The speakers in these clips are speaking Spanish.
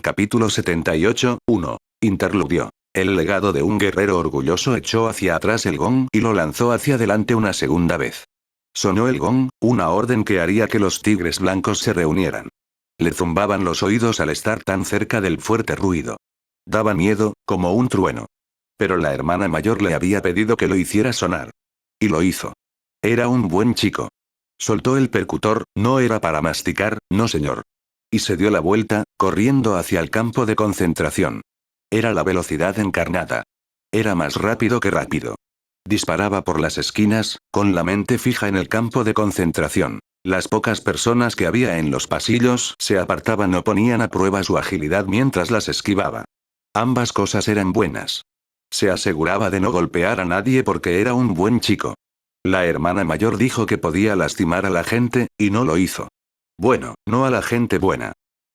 Capítulo 78, 1. Interludio. El legado de un guerrero orgulloso echó hacia atrás el gong y lo lanzó hacia adelante una segunda vez. Sonó el gong, una orden que haría que los tigres blancos se reunieran. Le zumbaban los oídos al estar tan cerca del fuerte ruido. Daba miedo, como un trueno. Pero la hermana mayor le había pedido que lo hiciera sonar. Y lo hizo. Era un buen chico. Soltó el percutor, no era para masticar, no señor. Y se dio la vuelta, corriendo hacia el campo de concentración. Era la velocidad encarnada. Era más rápido que rápido. Disparaba por las esquinas, con la mente fija en el campo de concentración. Las pocas personas que había en los pasillos se apartaban o ponían a prueba su agilidad mientras las esquivaba. Ambas cosas eran buenas. Se aseguraba de no golpear a nadie porque era un buen chico. La hermana mayor dijo que podía lastimar a la gente, y no lo hizo. Bueno, no a la gente buena.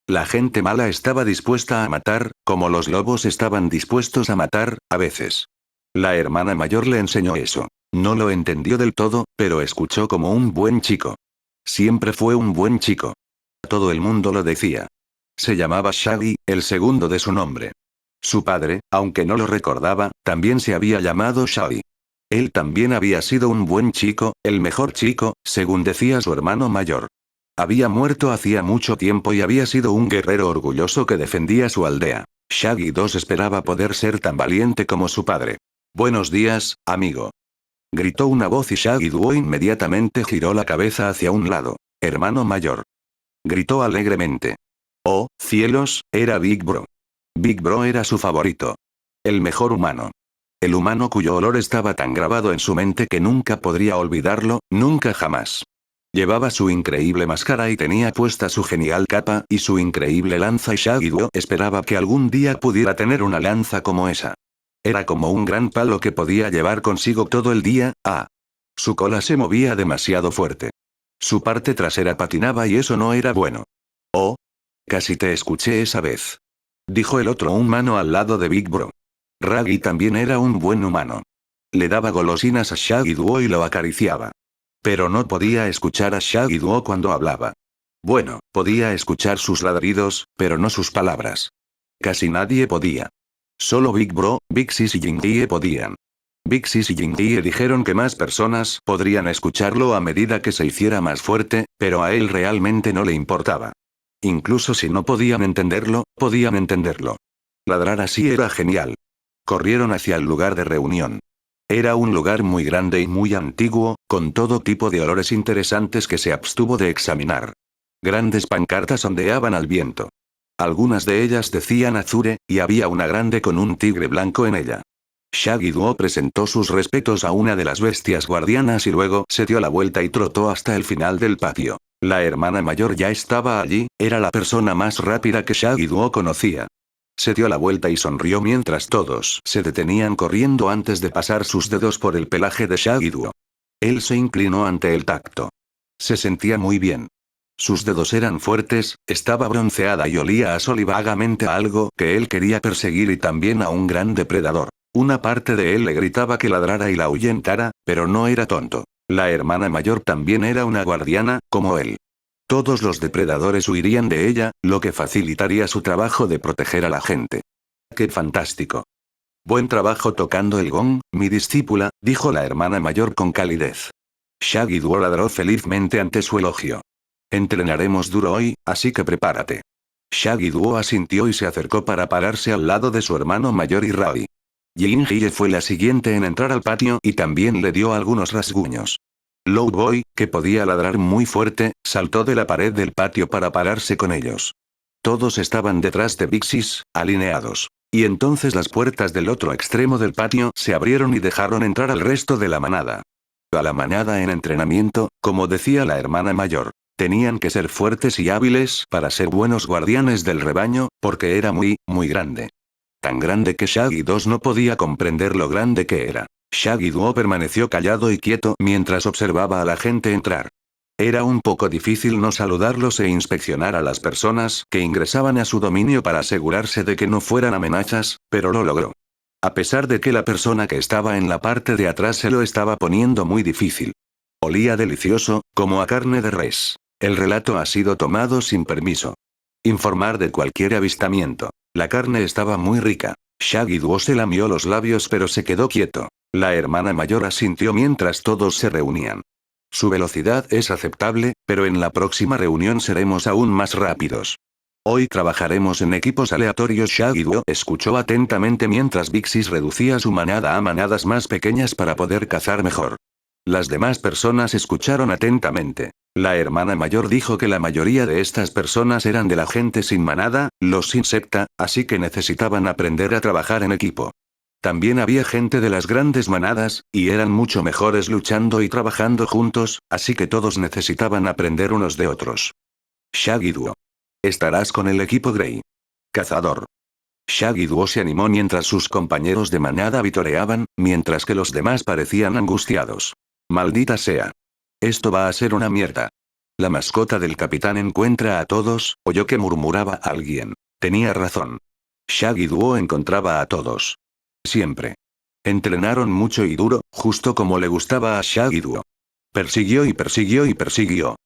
La gente mala estaba dispuesta a matar, como los lobos estaban dispuestos a matar, a veces. La hermana mayor le enseñó eso. No lo entendió del todo, pero escuchó como un buen chico. Siempre fue un buen chico. Todo el mundo lo decía. Se llamaba Shaggy, el segundo de su nombre. Su padre, aunque no lo recordaba, también se había llamado Shaggy. Él también había sido un buen chico, el mejor chico, según decía su hermano mayor. Había muerto hacía mucho tiempo y había sido un guerrero orgulloso que defendía su aldea. Shaggy 2 esperaba poder ser tan valiente como su padre. «Buenos días, amigo», gritó una voz y Shaggy 2 inmediatamente giró la cabeza hacia un lado. «Hermano mayor», gritó alegremente. Oh, cielos, era Big Bro. Big Bro era su favorito. El mejor humano. El humano cuyo olor estaba tan grabado en su mente que nunca podría olvidarlo, nunca jamás. Llevaba su increíble máscara y tenía puesta su genial capa y su increíble lanza y Shaggy 2 esperaba que algún día pudiera tener una lanza como esa. Era como un gran palo que podía llevar consigo todo el día. Su cola se movía demasiado fuerte. Su parte trasera patinaba y eso no era bueno. Oh. Casi te escuché esa vez. Dijo el otro humano al lado de Big Bro. Raggy también era un buen humano. Le daba golosinas a Shaggy 2 y lo acariciaba. Pero no podía escuchar a Shaggy 2 cuando hablaba. Bueno, podía escuchar sus ladridos, pero no sus palabras. Casi nadie podía. Solo Big Bro, Big Sis y Jingie podían. Big Sis y Jingie dijeron que más personas podrían escucharlo a medida que se hiciera más fuerte, pero a él realmente no le importaba. Incluso si no podían entenderlo, podían entenderlo. Ladrar así era genial. Corrieron hacia el lugar de reunión. Era un lugar muy grande y muy antiguo, con todo tipo de olores interesantes que se abstuvo de examinar. Grandes pancartas ondeaban al viento. Algunas de ellas decían Azure, y había una grande con un tigre blanco en ella. Shaggy 2 presentó sus respetos a una de las bestias guardianas y luego se dio la vuelta y trotó hasta el final del patio. La hermana mayor ya estaba allí, era la persona más rápida que Shaggy 2 conocía. Se dio la vuelta y sonrió mientras todos se detenían corriendo antes de pasar sus dedos por el pelaje de Shaggy 2. Él se inclinó ante el tacto. Se sentía muy bien. Sus dedos eran fuertes, estaba bronceada y olía a sol y vagamente a algo que él quería perseguir y también a un gran depredador. Una parte de él le gritaba que ladrara y la ahuyentara, pero no era tonto. La hermana mayor también era una guardiana, como él. Todos los depredadores huirían de ella, lo que facilitaría su trabajo de proteger a la gente. ¡Qué fantástico! Buen trabajo tocando el gong, mi discípula, dijo la hermana mayor con calidez. Shaggy 2 ladró felizmente ante su elogio. Entrenaremos duro hoy, así que prepárate. Shaggy 2 asintió y se acercó para pararse al lado de su hermano mayor y Raggy. Jingie fue la siguiente en entrar al patio y también le dio algunos rasguños. Lowboy, que podía ladrar muy fuerte, saltó de la pared del patio para pararse con ellos. Todos estaban detrás de Big Sis, alineados. Y entonces las puertas del otro extremo del patio se abrieron y dejaron entrar al resto de la manada. A la manada en entrenamiento, como decía la hermana mayor. Tenían que ser fuertes y hábiles para ser buenos guardianes del rebaño, porque era muy, muy grande. Tan grande que Shaggy 2 no podía comprender lo grande que era. Shaggy 2 permaneció callado y quieto mientras observaba a la gente entrar. Era un poco difícil no saludarlos e inspeccionar a las personas que ingresaban a su dominio para asegurarse de que no fueran amenazas, pero lo logró. A pesar de que la persona que estaba en la parte de atrás se lo estaba poniendo muy difícil. Olía delicioso, como a carne de res. El relato ha sido tomado sin permiso. Informar de cualquier avistamiento. La carne estaba muy rica. Shaggy Doo se lamió los labios pero se quedó quieto. La hermana mayor asintió mientras todos se reunían. Su velocidad es aceptable, pero en la próxima reunión seremos aún más rápidos. Hoy trabajaremos en equipos aleatorios. Shaggy Doo escuchó atentamente mientras Big Sis reducía su manada a manadas más pequeñas para poder cazar mejor. Las demás personas escucharon atentamente. La hermana mayor dijo que la mayoría de estas personas eran de la gente sin manada, los sin secta, así que necesitaban aprender a trabajar en equipo. También había gente de las grandes manadas, y eran mucho mejores luchando y trabajando juntos, así que todos necesitaban aprender unos de otros. Shaggy Doo. Estarás con el equipo Grey. Cazador. Shaggy Doo se animó mientras sus compañeros de manada vitoreaban, mientras que los demás parecían angustiados. Maldita sea. Esto va a ser una mierda. La mascota del capitán encuentra a todos, oyó que murmuraba alguien. Tenía razón. Shaggy Doo encontraba a todos. Siempre. Entrenaron mucho y duro, justo como le gustaba a Shaggy Doo. Persiguió y persiguió y persiguió.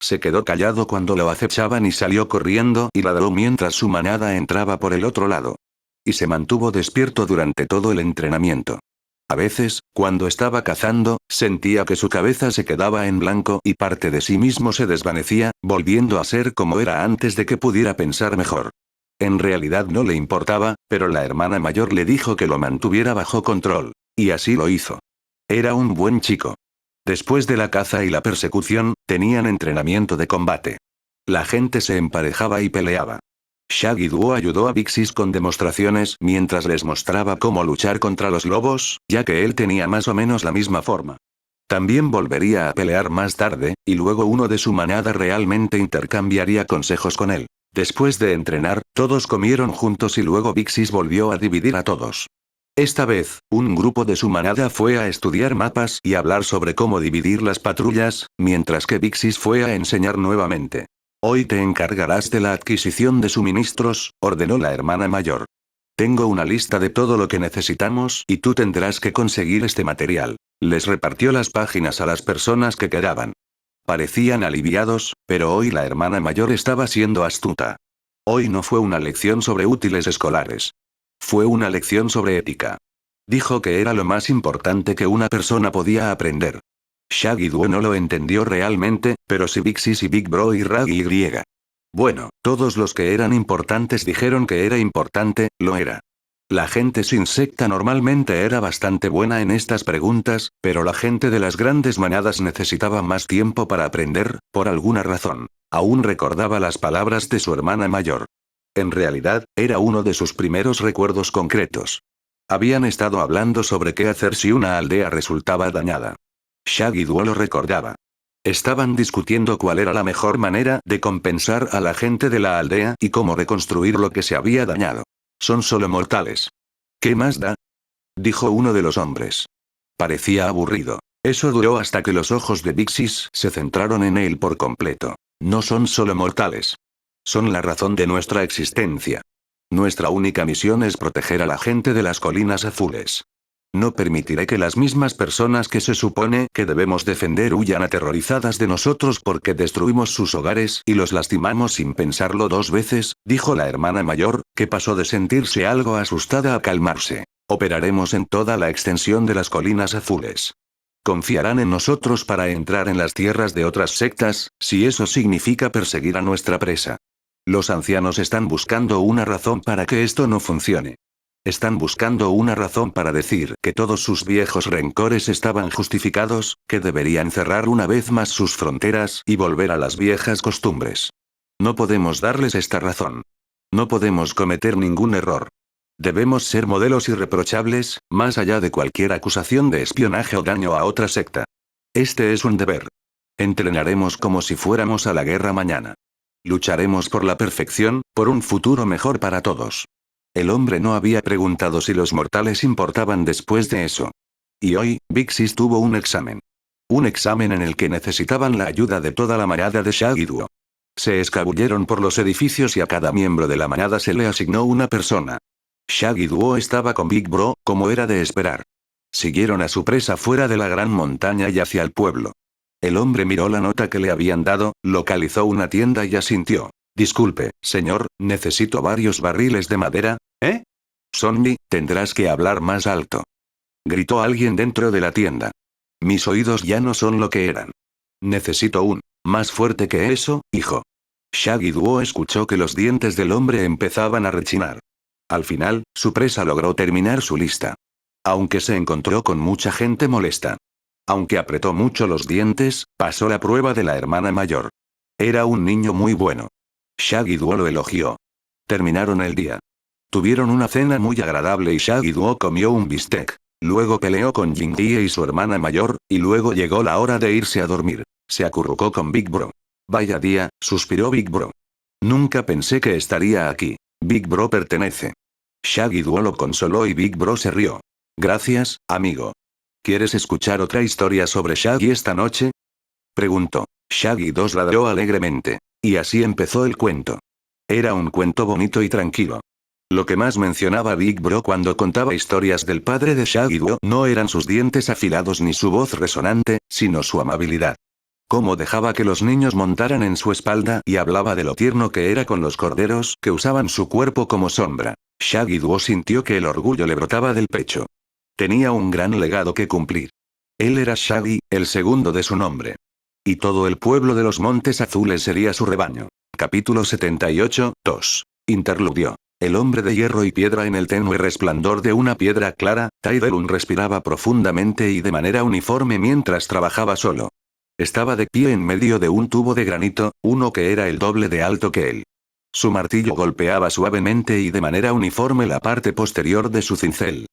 Se quedó callado cuando lo acechaban y salió corriendo y ladró mientras su manada entraba por el otro lado. Y se mantuvo despierto durante todo el entrenamiento. A veces, cuando estaba cazando, sentía que su cabeza se quedaba en blanco y parte de sí mismo se desvanecía, volviendo a ser como era antes de que pudiera pensar mejor. En realidad no le importaba, pero la hermana mayor le dijo que lo mantuviera bajo control. Y así lo hizo. Era un buen chico. Después de la caza y la persecución, tenían entrenamiento de combate. La gente se emparejaba y peleaba. Shaggy Doo ayudó a Big Sis con demostraciones mientras les mostraba cómo luchar contra los lobos, ya que él tenía más o menos la misma forma. También volvería a pelear más tarde, y luego uno de su manada realmente intercambiaría consejos con él. Después de entrenar, todos comieron juntos y luego Big Sis volvió a dividir a todos. Esta vez, un grupo de su manada fue a estudiar mapas y hablar sobre cómo dividir las patrullas, mientras que Big Sis fue a enseñar nuevamente. Hoy te encargarás de la adquisición de suministros, ordenó la hermana mayor. Tengo una lista de todo lo que necesitamos y tú tendrás que conseguir este material. Les repartió las páginas a las personas que quedaban. Parecían aliviados, pero hoy la hermana mayor estaba siendo astuta. Hoy no fue una lección sobre útiles escolares. Fue una lección sobre ética. Dijo que era lo más importante que una persona podía aprender. Shaggy Doo no lo entendió realmente, pero sí Big Sis y Big Bro y Raggy Y. Bueno, todos los que eran importantes dijeron que era importante, lo era. La gente sin secta normalmente era bastante buena en estas preguntas, pero la gente de las grandes manadas necesitaba más tiempo para aprender, por alguna razón. Aún recordaba las palabras de su hermana mayor. En realidad, era uno de sus primeros recuerdos concretos. Habían estado hablando sobre qué hacer si una aldea resultaba dañada. Shaggy Doo lo recordaba. Estaban discutiendo cuál era la mejor manera de compensar a la gente de la aldea y cómo reconstruir lo que se había dañado. Son solo mortales. ¿Qué más da? Dijo uno de los hombres. Parecía aburrido. Eso duró hasta que los ojos de Big Sis se centraron en él por completo. No son solo mortales. Son la razón de nuestra existencia. Nuestra única misión es proteger a la gente de las colinas azules. No permitiré que las mismas personas que se supone que debemos defender huyan aterrorizadas de nosotros porque destruimos sus hogares y los lastimamos sin pensarlo dos veces, dijo la hermana mayor, que pasó de sentirse algo asustada a calmarse. Operaremos en toda la extensión de las colinas azules. Confiarán en nosotros para entrar en las tierras de otras sectas, si eso significa perseguir a nuestra presa. Los ancianos están buscando una razón para que esto no funcione. Están buscando una razón para decir que todos sus viejos rencores estaban justificados, que deberían cerrar una vez más sus fronteras y volver a las viejas costumbres. No podemos darles esta razón. No podemos cometer ningún error. Debemos ser modelos irreprochables, más allá de cualquier acusación de espionaje o daño a otra secta. Este es un deber. Entrenaremos como si fuéramos a la guerra mañana. Lucharemos por la perfección, por un futuro mejor para todos. El hombre no había preguntado si los mortales importaban después de eso. Y hoy, Big Sis tuvo un examen. Un examen en el que necesitaban la ayuda de toda la manada de Shaggy Doo. Se escabulleron por los edificios y a cada miembro de la manada se le asignó una persona. Shaggy Doo estaba con Big Bro, como era de esperar. Siguieron a su presa fuera de la gran montaña y hacia el pueblo. El hombre miró la nota que le habían dado, localizó una tienda y asintió. Disculpe, señor, necesito varios barriles de madera, ¿eh? Sonny, tendrás que hablar más alto. Gritó alguien dentro de la tienda. Mis oídos ya no son lo que eran. Necesito más fuerte que eso, hijo. Shaggy Doo escuchó que los dientes del hombre empezaban a rechinar. Al final, su presa logró terminar su lista. Aunque se encontró con mucha gente molesta. Aunque apretó mucho los dientes, pasó la prueba de la hermana mayor. Era un niño muy bueno. Shaggy Doo lo elogió. Terminaron el día. Tuvieron una cena muy agradable y Shaggy Doo comió un bistec. Luego peleó con Jingie y su hermana mayor, y luego llegó la hora de irse a dormir. Se acurrucó con Big Bro. Vaya día, suspiró Big Bro. Nunca pensé que estaría aquí. Big Bro pertenece. Shaggy Doo lo consoló y Big Bro se rió. Gracias, amigo. ¿Quieres escuchar otra historia sobre Shaggy esta noche? Preguntó. Shaggy Doo ladró alegremente. Y así empezó el cuento. Era un cuento bonito y tranquilo. Lo que más mencionaba Big Bro cuando contaba historias del padre de Shaggy Doo no eran sus dientes afilados ni su voz resonante, sino su amabilidad. Cómo dejaba que los niños montaran en su espalda y hablaba de lo tierno que era con los corderos que usaban su cuerpo como sombra. Shaggy Doo sintió que el orgullo le brotaba del pecho. Tenía un gran legado que cumplir. Él era Shaggy, el segundo de su nombre. Y todo el pueblo de los Montes Azules sería su rebaño. Capítulo 78, 2. Interludio. El hombre de hierro y piedra en el tenue resplandor de una piedra clara, Tai Lung respiraba profundamente y de manera uniforme mientras trabajaba solo. Estaba de pie en medio de un tubo de granito, uno que era el doble de alto que él. Su martillo golpeaba suavemente y de manera uniforme la parte posterior de su cincel.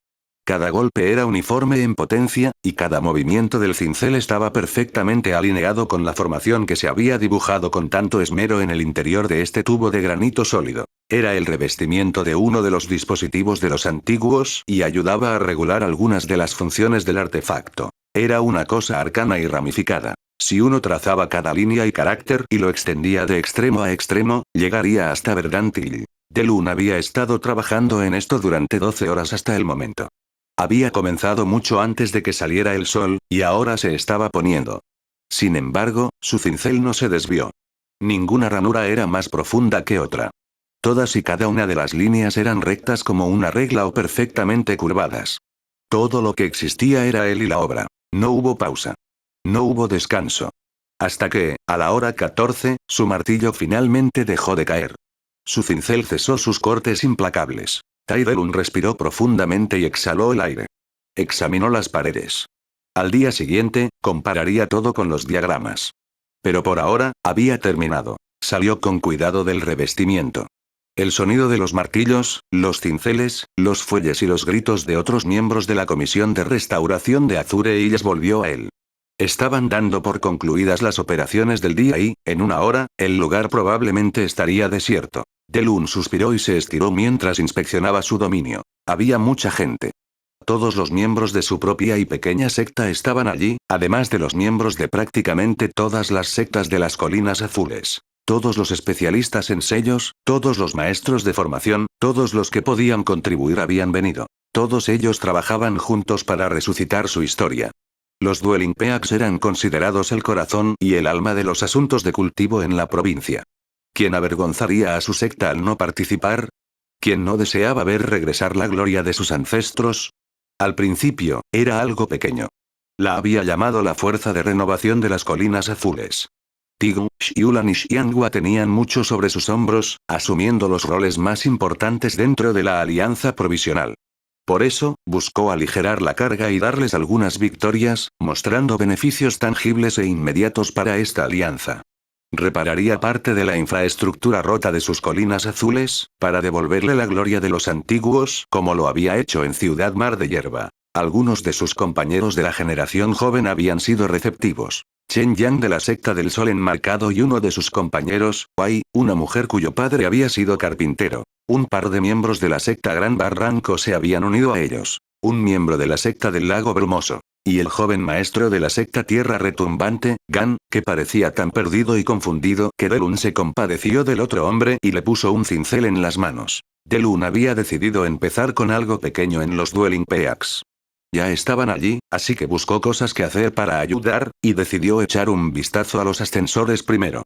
Cada golpe era uniforme en potencia, y cada movimiento del cincel estaba perfectamente alineado con la formación que se había dibujado con tanto esmero en el interior de este tubo de granito sólido. Era el revestimiento de uno de los dispositivos de los antiguos y ayudaba a regular algunas de las funciones del artefacto. Era una cosa arcana y ramificada. Si uno trazaba cada línea y carácter y lo extendía de extremo a extremo, llegaría hasta Verdantil. Delun había estado trabajando en esto durante 12 horas hasta el momento. Había comenzado mucho antes de que saliera el sol, y ahora se estaba poniendo. Sin embargo, su cincel no se desvió. Ninguna ranura era más profunda que otra. Todas y cada una de las líneas eran rectas como una regla o perfectamente curvadas. Todo lo que existía era él y la obra. No hubo pausa. No hubo descanso. Hasta que, a la hora 14, su martillo finalmente dejó de caer. Su cincel cesó sus cortes implacables. Tai Lung respiró profundamente y exhaló el aire. Examinó las paredes. Al día siguiente, compararía todo con los diagramas. Pero por ahora, había terminado. Salió con cuidado del revestimiento. El sonido de los martillos, los cinceles, los fuelles y los gritos de otros miembros de la comisión de restauración de Azure Hills volvió a él. Estaban dando por concluidas las operaciones del día y, en una hora, el lugar probablemente estaría desierto. Delun suspiró y se estiró mientras inspeccionaba su dominio. Había mucha gente. Todos los miembros de su propia y pequeña secta estaban allí, además de los miembros de prácticamente todas las sectas de las Colinas Azules. Todos los especialistas en sellos, todos los maestros de formación, todos los que podían contribuir habían venido. Todos ellos trabajaban juntos para resucitar su historia. Los Dwelling Peaks eran considerados el corazón y el alma de los asuntos de cultivo en la provincia. ¿Quién avergonzaría a su secta al no participar? ¿Quién no deseaba ver regresar la gloria de sus ancestros? Al principio, era algo pequeño. La había llamado la Fuerza de Renovación de las Colinas Azules. Tigu, Xiulan y Xianghua tenían mucho sobre sus hombros, asumiendo los roles más importantes dentro de la Alianza Provisional. Por eso, buscó aligerar la carga y darles algunas victorias, mostrando beneficios tangibles e inmediatos para esta alianza. Repararía parte de la infraestructura rota de sus colinas azules, para devolverle la gloria de los antiguos, como lo había hecho en Ciudad Mar de Hierba. Algunos de sus compañeros de la generación joven habían sido receptivos. Chen Yang de la secta del Sol Enmarcado y uno de sus compañeros, Wei, una mujer cuyo padre había sido carpintero. Un par de miembros de la secta Gran Barranco se habían unido a ellos. Un miembro de la secta del Lago Brumoso. Y el joven maestro de la secta Tierra Retumbante, Gan, que parecía tan perdido y confundido que Delun se compadeció del otro hombre y le puso un cincel en las manos. Delun había decidido empezar con algo pequeño en los Dwelling Peaks. Ya estaban allí, así que buscó cosas que hacer para ayudar, y decidió echar un vistazo a los ascensores primero.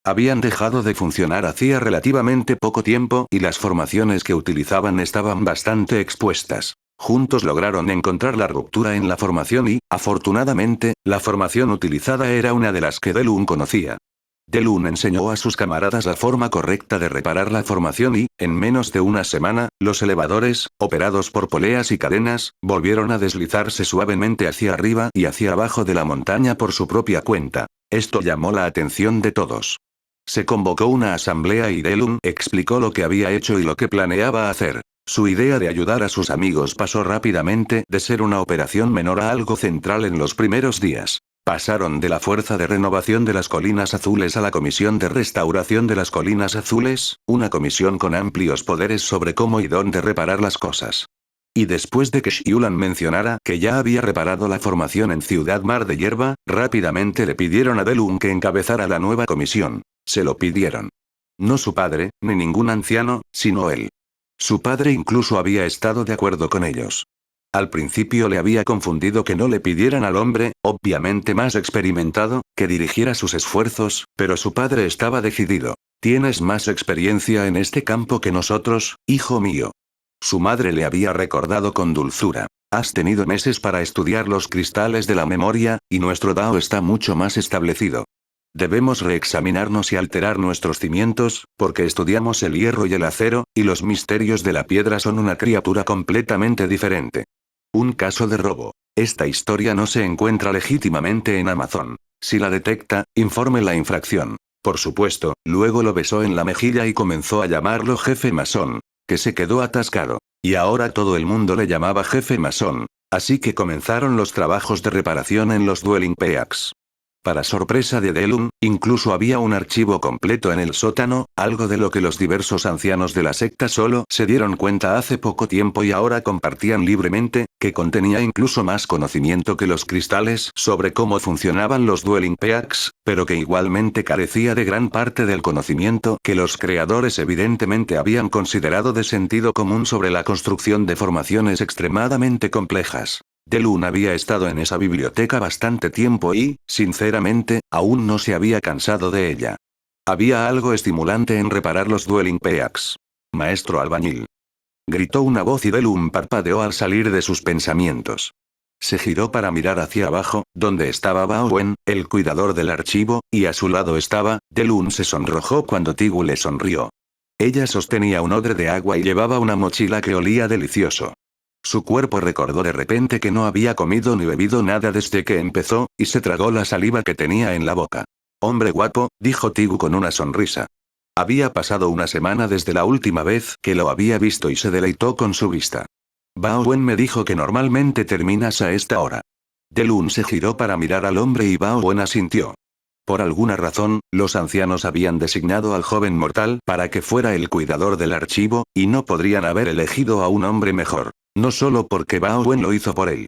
Habían dejado de funcionar hacía relativamente poco tiempo y las formaciones que utilizaban estaban bastante expuestas. Juntos lograron encontrar la ruptura en la formación y, afortunadamente, la formación utilizada era una de las que Delun conocía. Delun enseñó a sus camaradas la forma correcta de reparar la formación y, en menos de una semana, los elevadores, operados por poleas y cadenas, volvieron a deslizarse suavemente hacia arriba y hacia abajo de la montaña por su propia cuenta. Esto llamó la atención de todos. Se convocó una asamblea y Delun explicó lo que había hecho y lo que planeaba hacer. Su idea de ayudar a sus amigos pasó rápidamente de ser una operación menor a algo central en los primeros días. Pasaron de la Fuerza de Renovación de las Colinas Azules a la Comisión de Restauración de las Colinas Azules, una comisión con amplios poderes sobre cómo y dónde reparar las cosas. Y después de que Xiulan mencionara que ya había reparado la formación en Ciudad Mar de Hierba, rápidamente le pidieron a Delun que encabezara la nueva comisión. Se lo pidieron. No su padre, ni ningún anciano, sino él. Su padre incluso había estado de acuerdo con ellos. Al principio le había confundido que no le pidieran al hombre, obviamente más experimentado, que dirigiera sus esfuerzos, pero su padre estaba decidido. Tienes más experiencia en este campo que nosotros, hijo mío. Su madre le había recordado con dulzura. Has tenido meses para estudiar los cristales de la memoria, y nuestro Dao está mucho más establecido. Debemos reexaminarnos y alterar nuestros cimientos, porque estudiamos el hierro y el acero, y los misterios de la piedra son una criatura completamente diferente. Un caso de robo. Esta historia no se encuentra legítimamente en Amazon. Si la detecta, informe la infracción. Por supuesto, luego lo besó en la mejilla y comenzó a llamarlo jefe masón. Que se quedó atascado. Y ahora todo el mundo le llamaba jefe masón. Así que comenzaron los trabajos de reparación en los Dwelling Peaks. Para sorpresa de Delun, incluso había un archivo completo en el sótano, algo de lo que los diversos ancianos de la secta solo se dieron cuenta hace poco tiempo y ahora compartían libremente, que contenía incluso más conocimiento que los cristales sobre cómo funcionaban los Dwelling Peaks, pero que igualmente carecía de gran parte del conocimiento que los creadores evidentemente habían considerado de sentido común sobre la construcción de formaciones extremadamente complejas. Delun había estado en esa biblioteca bastante tiempo y, sinceramente, aún no se había cansado de ella. Había algo estimulante en reparar los Dwelling Peaks. Maestro albañil. Gritó una voz y Delun parpadeó al salir de sus pensamientos. Se giró para mirar hacia abajo, donde estaba Bao Wen, el cuidador del archivo, y a su lado estaba. Delun se sonrojó cuando Tigu le sonrió. Ella sostenía un odre de agua y llevaba una mochila que olía delicioso. Su cuerpo recordó de repente que no había comido ni bebido nada desde que empezó, y se tragó la saliva que tenía en la boca. Hombre guapo, dijo Tigu con una sonrisa. Había pasado una semana desde la última vez que lo había visto y se deleitó con su vista. Bao Wen me dijo que normalmente terminas a esta hora. Delun se giró para mirar al hombre y Bao Wen asintió. Por alguna razón, los ancianos habían designado al joven mortal para que fuera el cuidador del archivo, y no podrían haber elegido a un hombre mejor. No solo porque Bao Wen lo hizo por él.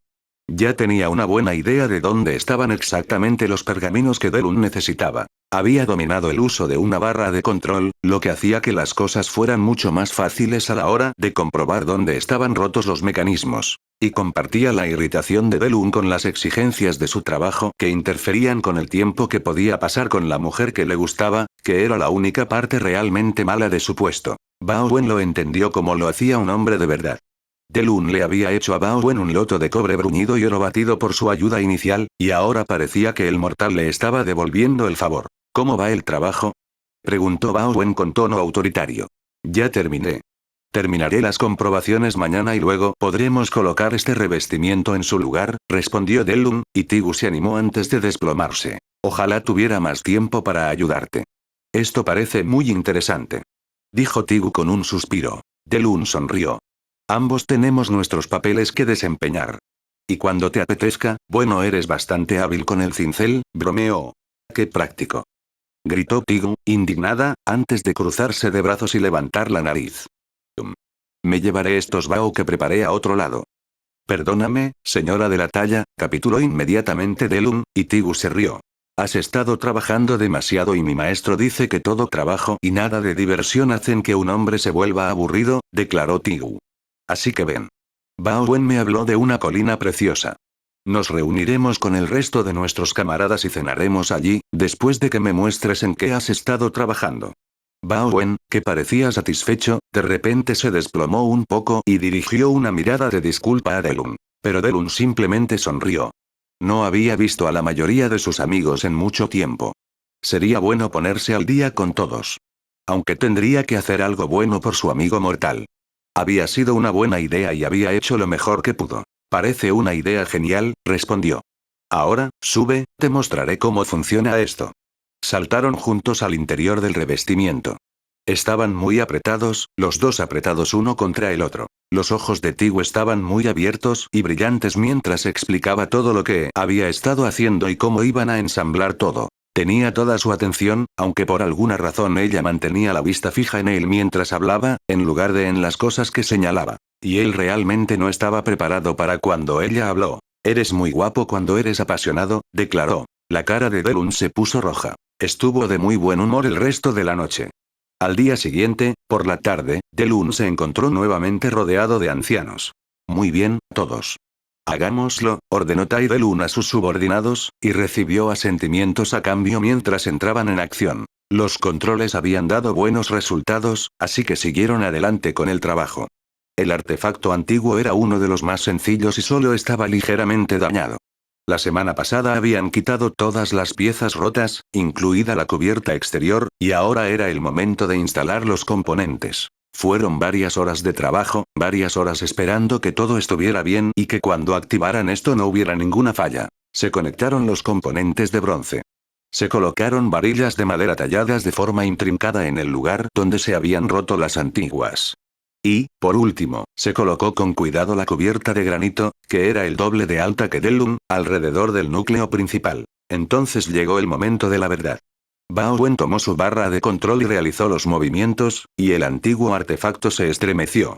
Ya tenía una buena idea de dónde estaban exactamente los pergaminos que Delun necesitaba. Había dominado el uso de una barra de control, lo que hacía que las cosas fueran mucho más fáciles a la hora de comprobar dónde estaban rotos los mecanismos. Y compartía la irritación de Delun con las exigencias de su trabajo que interferían con el tiempo que podía pasar con la mujer que le gustaba, que era la única parte realmente mala de su puesto. Bao Wen lo entendió como lo hacía un hombre de verdad. Delun le había hecho a Bao Wen un loto de cobre bruñido y oro batido por su ayuda inicial, y ahora parecía que el mortal le estaba devolviendo el favor. ¿Cómo va el trabajo?, preguntó Bao Wen con tono autoritario. Ya terminé. Terminaré las comprobaciones mañana y luego podremos colocar este revestimiento en su lugar, respondió Delun, y Tigu se animó antes de desplomarse. Ojalá tuviera más tiempo para ayudarte. Esto parece muy interesante, dijo Tigu con un suspiro. Delun sonrió. Ambos tenemos nuestros papeles que desempeñar. Y cuando te apetezca, bueno, eres bastante hábil con el cincel, bromeó. ¡Qué práctico!, gritó Tigu, indignada, antes de cruzarse de brazos y levantar la nariz. Me llevaré estos bao que preparé a otro lado. Perdóname, señora de la talla, capituló inmediatamente Delun, y Tigu se rió. Has estado trabajando demasiado y mi maestro dice que todo trabajo y nada de diversión hacen que un hombre se vuelva aburrido, declaró Tigu. Así que ven. Bao Wen me habló de una colina preciosa. Nos reuniremos con el resto de nuestros camaradas y cenaremos allí, después de que me muestres en qué has estado trabajando. Bao Wen, que parecía satisfecho, de repente se desplomó un poco y dirigió una mirada de disculpa a Delun. Pero Delun simplemente sonrió. No había visto a la mayoría de sus amigos en mucho tiempo. Sería bueno ponerse al día con todos. Aunque tendría que hacer algo bueno por su amigo mortal. Había sido una buena idea y había hecho lo mejor que pudo. Parece una idea genial, respondió. Ahora, sube, te mostraré cómo funciona esto. Saltaron juntos al interior del revestimiento. Estaban muy apretados, los dos apretados uno contra el otro. Los ojos de Tigu estaban muy abiertos y brillantes mientras explicaba todo lo que había estado haciendo y cómo iban a ensamblar todo. Tenía toda su atención, aunque por alguna razón ella mantenía la vista fija en él mientras hablaba, en lugar de en las cosas que señalaba. Y él realmente no estaba preparado para cuando ella habló. Eres muy guapo cuando eres apasionado, declaró. La cara de Delun se puso roja. Estuvo de muy buen humor el resto de la noche. Al día siguiente, por la tarde, Delun se encontró nuevamente rodeado de ancianos. Muy bien, todos. Hagámoslo, ordenó Tai Delun a sus subordinados, y recibió asentimientos a cambio mientras entraban en acción. Los controles habían dado buenos resultados, así que siguieron adelante con el trabajo. El artefacto antiguo era uno de los más sencillos y solo estaba ligeramente dañado. La semana pasada habían quitado todas las piezas rotas, incluida la cubierta exterior, y ahora era el momento de instalar los componentes. Fueron varias horas de trabajo, varias horas esperando que todo estuviera bien y que cuando activaran esto no hubiera ninguna falla. Se conectaron los componentes de bronce. Se colocaron varillas de madera talladas de forma intrincada en el lugar donde se habían roto las antiguas. Y, por último, se colocó con cuidado la cubierta de granito, que era el doble de alta que Delun, alrededor del núcleo principal. Entonces llegó el momento de la verdad. Bao Wen tomó su barra de control y realizó los movimientos, y el antiguo artefacto se estremeció.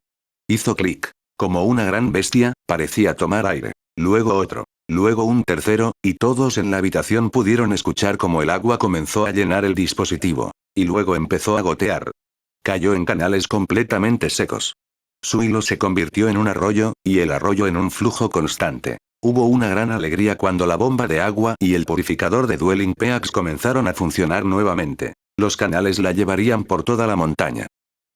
Hizo clic. Como una gran bestia, parecía tomar aire. Luego otro. Luego un tercero, y todos en la habitación pudieron escuchar cómo el agua comenzó a llenar el dispositivo. Y luego empezó a gotear. Cayó en canales completamente secos. Su hilo se convirtió en un arroyo, y el arroyo en un flujo constante. Hubo una gran alegría cuando la bomba de agua y el purificador de Dwelling Peaks comenzaron a funcionar nuevamente. Los canales la llevarían por toda la montaña.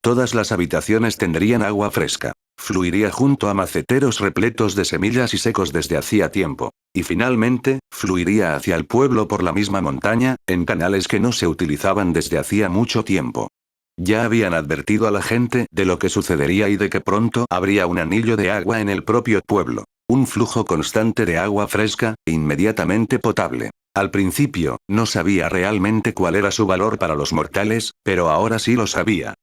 Todas las habitaciones tendrían agua fresca. Fluiría junto a maceteros repletos de semillas y secos desde hacía tiempo. Y finalmente, fluiría hacia el pueblo por la misma montaña, en canales que no se utilizaban desde hacía mucho tiempo. Ya habían advertido a la gente de lo que sucedería y de que pronto habría un anillo de agua en el propio pueblo. Un flujo constante de agua fresca, inmediatamente potable. Al principio, no sabía realmente cuál era su valor para los mortales, pero ahora sí lo sabía.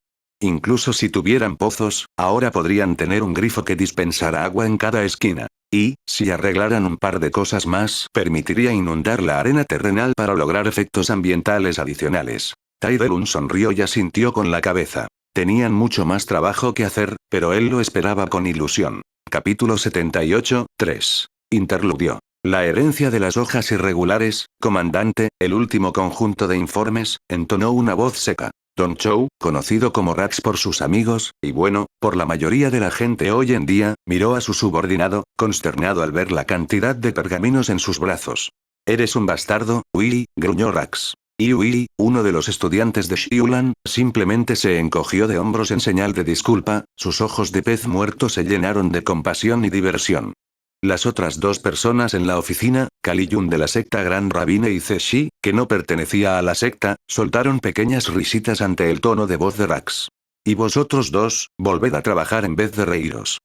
Incluso si tuvieran pozos, ahora podrían tener un grifo que dispensara agua en cada esquina. Y, si arreglaran un par de cosas más, permitiría inundar la arena terrenal para lograr efectos ambientales adicionales. Tai Delun sonrió y asintió con la cabeza. Tenían mucho más trabajo que hacer, pero él lo esperaba con ilusión. Capítulo 78, 3. Interludio. La herencia de las hojas irregulares, comandante, el último conjunto de informes, entonó una voz seca. Don Chou, conocido como Rax por sus amigos, y bueno, por la mayoría de la gente hoy en día, miró a su subordinado, consternado al ver la cantidad de pergaminos en sus brazos. Eres un bastardo, Willy, gruñó Rax. Y Willy, uno de los estudiantes de Xiulan, simplemente se encogió de hombros en señal de disculpa, sus ojos de pez muerto se llenaron de compasión y diversión. Las otras dos personas en la oficina, Kaliyun de la secta Gran Rabine y Zeshi, que no pertenecía a la secta, soltaron pequeñas risitas ante el tono de voz de Rax. Y vosotros dos, volved a trabajar en vez de reíros.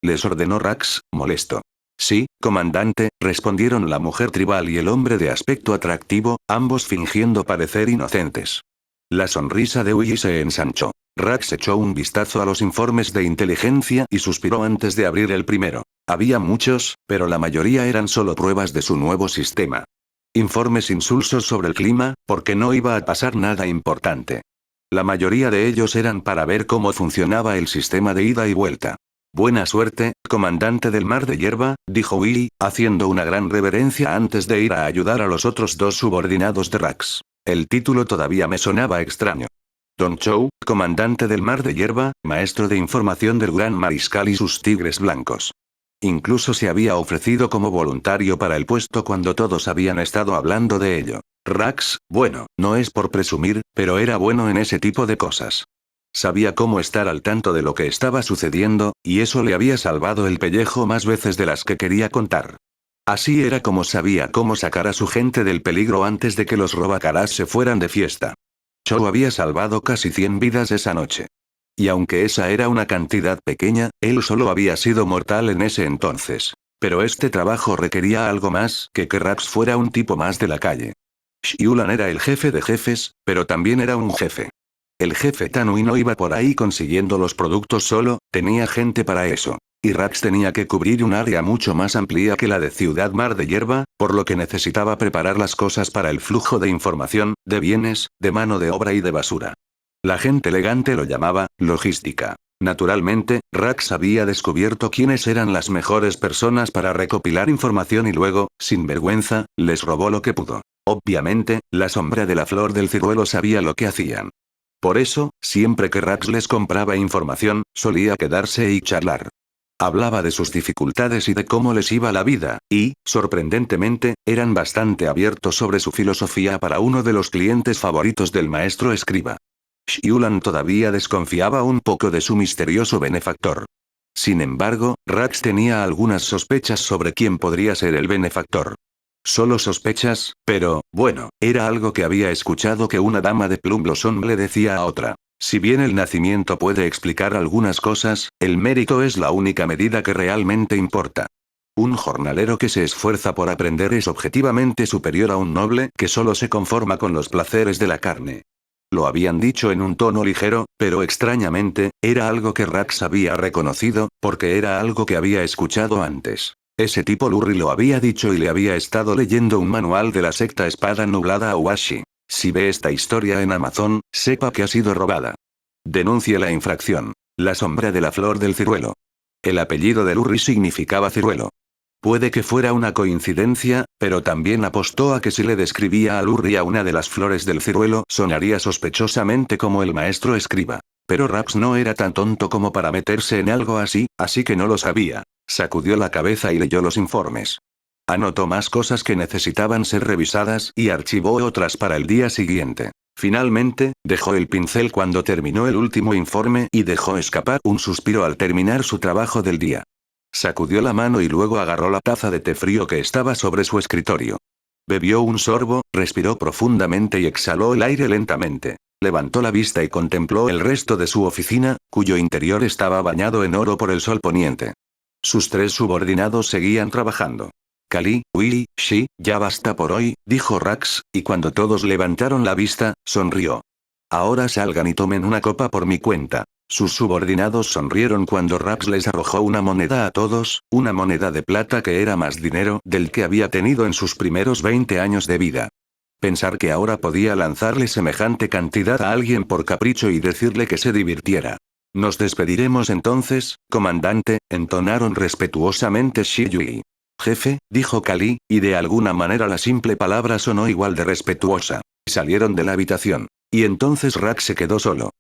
Les ordenó Rax, molesto. Sí, comandante, respondieron la mujer tribal y el hombre de aspecto atractivo, ambos fingiendo parecer inocentes. La sonrisa de Willy se ensanchó. Rax echó un vistazo a los informes de inteligencia y suspiró antes de abrir el primero. Había muchos, pero la mayoría eran solo pruebas de su nuevo sistema. Informes insulsos sobre el clima, porque no iba a pasar nada importante. La mayoría de ellos eran para ver cómo funcionaba el sistema de ida y vuelta. Buena suerte, comandante del mar de hierba, dijo Willy, haciendo una gran reverencia antes de ir a ayudar a los otros dos subordinados de Rax. El título todavía me sonaba extraño. Don Chou, comandante del mar de hierba, maestro de información del gran mariscal y sus tigres blancos. Incluso se había ofrecido como voluntario para el puesto cuando todos habían estado hablando de ello. Rax, bueno, no es por presumir, pero era bueno en ese tipo de cosas. Sabía cómo estar al tanto de lo que estaba sucediendo, y eso le había salvado el pellejo más veces de las que quería contar. Así era como sabía cómo sacar a su gente del peligro antes de que los robacaras se fueran de fiesta. Cho había salvado casi 100 vidas esa noche. Y aunque esa era una cantidad pequeña, él solo había sido mortal en ese entonces. Pero este trabajo requería algo más que Rax fuera un tipo más de la calle. Xiulan era el jefe de jefes, pero también era un jefe. El jefe Tanui no iba por ahí consiguiendo los productos solo, tenía gente para eso. Y Rax tenía que cubrir un área mucho más amplia que la de Ciudad Mar de Hierba, por lo que necesitaba preparar las cosas para el flujo de información, de bienes, de mano de obra y de basura. La gente elegante lo llamaba logística. Naturalmente, Rax había descubierto quiénes eran las mejores personas para recopilar información y luego, sin vergüenza, les robó lo que pudo. Obviamente, la sombra de la flor del ciruelo sabía lo que hacían. Por eso, siempre que Rax les compraba información, solía quedarse y charlar. Hablaba de sus dificultades y de cómo les iba la vida, y, sorprendentemente, eran bastante abiertos sobre su filosofía para uno de los clientes favoritos del maestro escriba. Xiulan todavía desconfiaba un poco de su misterioso benefactor. Sin embargo, Rax tenía algunas sospechas sobre quién podría ser el benefactor. Solo sospechas, pero, bueno, era algo que había escuchado que una dama de Plum Blossom le decía a otra. Si bien el nacimiento puede explicar algunas cosas, el mérito es la única medida que realmente importa. Un jornalero que se esfuerza por aprender es objetivamente superior a un noble que solo se conforma con los placeres de la carne. Lo habían dicho en un tono ligero, pero extrañamente, era algo que Rax había reconocido, porque era algo que había escuchado antes. Ese tipo Lurri lo había dicho y le había estado leyendo un manual de la secta Espada Nublada Awashi. Si ve esta historia en Amazon, sepa que ha sido robada. Denuncie la infracción. La sombra de la flor del ciruelo. El apellido de Lurri significaba ciruelo. Puede que fuera una coincidencia, pero también apostó a que si le describía a Lurri a una de las flores del ciruelo sonaría sospechosamente como el maestro escriba. Pero Rax no era tan tonto como para meterse en algo así, así que no lo sabía. Sacudió la cabeza y leyó los informes. Anotó más cosas que necesitaban ser revisadas y archivó otras para el día siguiente. Finalmente, dejó el pincel cuando terminó el último informe y dejó escapar un suspiro al terminar su trabajo del día. Sacudió la mano y luego agarró la taza de té frío que estaba sobre su escritorio. Bebió un sorbo, respiró profundamente y exhaló el aire lentamente. Levantó la vista y contempló el resto de su oficina, cuyo interior estaba bañado en oro por el sol poniente. Sus 3 subordinados seguían trabajando. Kali, Willy, Shi, ya basta por hoy, dijo Rax, y cuando todos levantaron la vista, sonrió. Ahora salgan y tomen una copa por mi cuenta. Sus subordinados sonrieron cuando Rax les arrojó una moneda a todos, una moneda de plata que era más dinero del que había tenido en sus primeros 20 años de vida. Pensar que ahora podía lanzarle semejante cantidad a alguien por capricho y decirle que se divirtiera. Nos despediremos entonces, comandante, entonaron respetuosamente Shi Yui. Jefe, dijo Kali, y de alguna manera la simple palabra sonó igual de respetuosa. Salieron de la habitación. Y entonces Rax se quedó solo.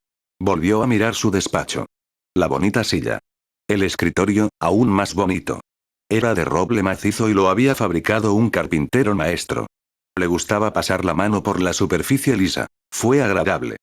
Volvió a mirar su despacho. La bonita silla. El escritorio, aún más bonito. Era de roble macizo y lo había fabricado un carpintero maestro. Le gustaba pasar la mano por la superficie lisa. Fue agradable.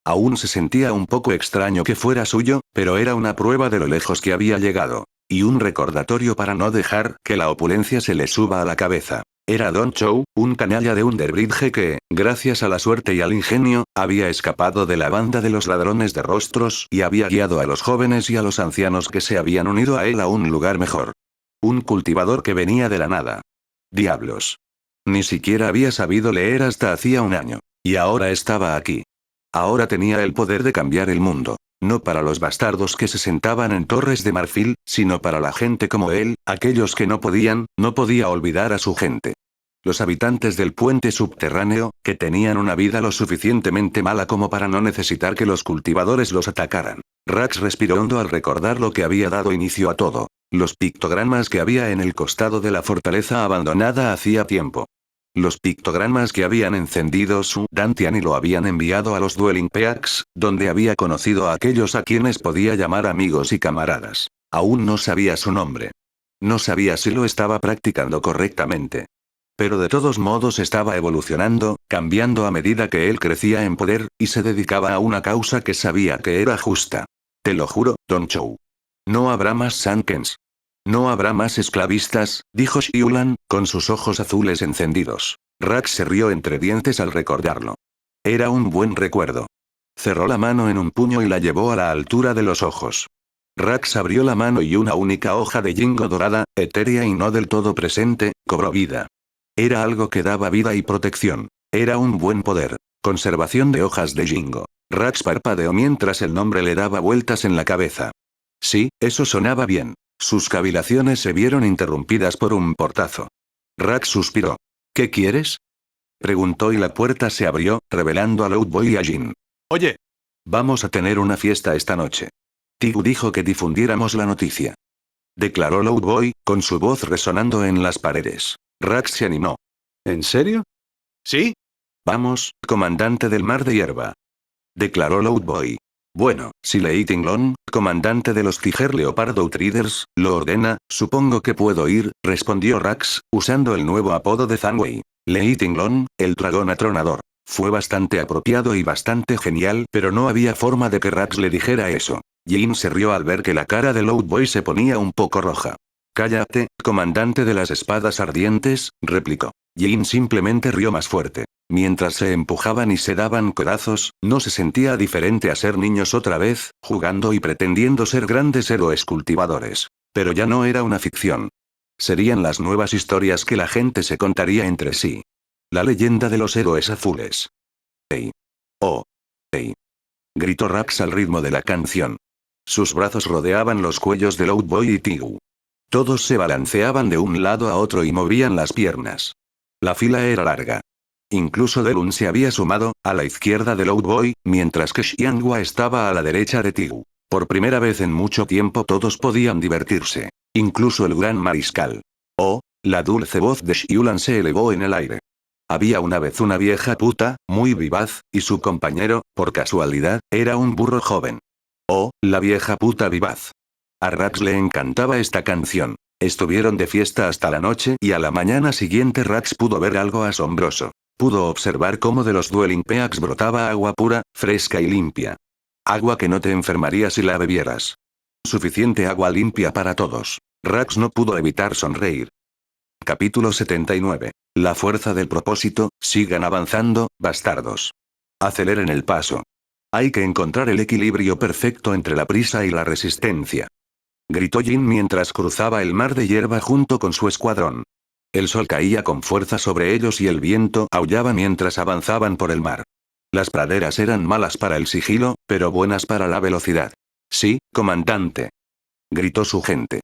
Aún se sentía un poco extraño que fuera suyo, pero era una prueba de lo lejos que había llegado. Y un recordatorio para no dejar que la opulencia se le suba a la cabeza. Era Don Chow, un canalla de Underbridge que, gracias a la suerte y al ingenio, había escapado de la banda de los ladrones de rostros y había guiado a los jóvenes y a los ancianos que se habían unido a él a un lugar mejor. Un cultivador que venía de la nada. Diablos. Ni siquiera había sabido leer hasta hacía un año. Y ahora estaba aquí. Ahora tenía el poder de cambiar el mundo. No para los bastardos que se sentaban en torres de marfil, sino para la gente como él, aquellos que no podía olvidar a su gente. Los habitantes del puente subterráneo, que tenían una vida lo suficientemente mala como para no necesitar que los cultivadores los atacaran. Rax respiró hondo al recordar lo que había dado inicio a todo. Los pictogramas que había en el costado de la fortaleza abandonada hacía tiempo. Los pictogramas que habían encendido su Dantian y lo habían enviado a los Dwelling Peaks, donde había conocido a aquellos a quienes podía llamar amigos y camaradas. Aún no sabía su nombre. No sabía si lo estaba practicando correctamente. Pero de todos modos estaba evolucionando, cambiando a medida que él crecía en poder, y se dedicaba a una causa que sabía que era justa. Te lo juro, Don Chou. No habrá más Sankens. No habrá más esclavistas, dijo Xiulan, con sus ojos azules encendidos. Rax se rió entre dientes al recordarlo. Era un buen recuerdo. Cerró la mano en un puño y la llevó a la altura de los ojos. Rax abrió la mano y una única hoja de Jingo dorada, etérea y no del todo presente, cobró vida. Era algo que daba vida y protección. Era un buen poder. Conservación de hojas de Jingo. Rax parpadeó mientras el nombre le daba vueltas en la cabeza. Sí, eso sonaba bien. Sus cavilaciones se vieron interrumpidas por un portazo. Rax suspiró. ¿Qué quieres? Preguntó y la puerta se abrió, revelando a Loudboy y a Jin. Oye. Vamos a tener una fiesta esta noche. Tigu dijo que difundiéramos la noticia. Declaró Loudboy, con su voz resonando en las paredes. Rax se animó. ¿En serio? Sí. Vamos, comandante del mar de hierba. Declaró Loudboy. Bueno, si Lei Tinglon, comandante de los Tiger Leopard Outriders, lo ordena, supongo que puedo ir, respondió Rax, usando el nuevo apodo de Zhang Lei Tinglon, el dragón atronador. Fue bastante apropiado y bastante genial, pero no había forma de que Rax le dijera eso. Jin se rió al ver que la cara de Loudboy se ponía un poco roja. Cállate, comandante de las espadas ardientes, replicó. Jin simplemente rió más fuerte. Mientras se empujaban y se daban codazos, no se sentía diferente a ser niños otra vez, jugando y pretendiendo ser grandes héroes cultivadores. Pero ya no era una ficción. Serían las nuevas historias que la gente se contaría entre sí. La leyenda de los héroes azules. ¡Ey! ¡Oh! ¡Ey! Gritó Rax al ritmo de la canción. Sus brazos rodeaban los cuellos de Loudboy y Tigu. Todos se balanceaban de un lado a otro y movían las piernas. La fila era larga. Incluso Delun se había sumado, a la izquierda de Loudboy, mientras que Xianghua estaba a la derecha de Tigu. Por primera vez en mucho tiempo todos podían divertirse. Incluso el gran mariscal. Oh, la dulce voz de Xiulan se elevó en el aire. Había una vez una vieja puta, muy vivaz, y su compañero, por casualidad, era un burro joven. Oh, la vieja puta vivaz. A Rax le encantaba esta canción. Estuvieron de fiesta hasta la noche y a la mañana siguiente Rax pudo ver algo asombroso. Pudo observar cómo de los Dwelling Peaks brotaba agua pura, fresca y limpia. Agua que no te enfermaría si la bebieras. Suficiente agua limpia para todos. Rax no pudo evitar sonreír. Capítulo 79. La fuerza del propósito, sigan avanzando, bastardos. Aceleren el paso. Hay que encontrar el equilibrio perfecto entre la prisa y la resistencia. Gritó Jin mientras cruzaba el mar de hierba junto con su escuadrón. El sol caía con fuerza sobre ellos y el viento aullaba mientras avanzaban por el mar. Las praderas eran malas para el sigilo, pero buenas para la velocidad. Sí, comandante. Gritó su gente.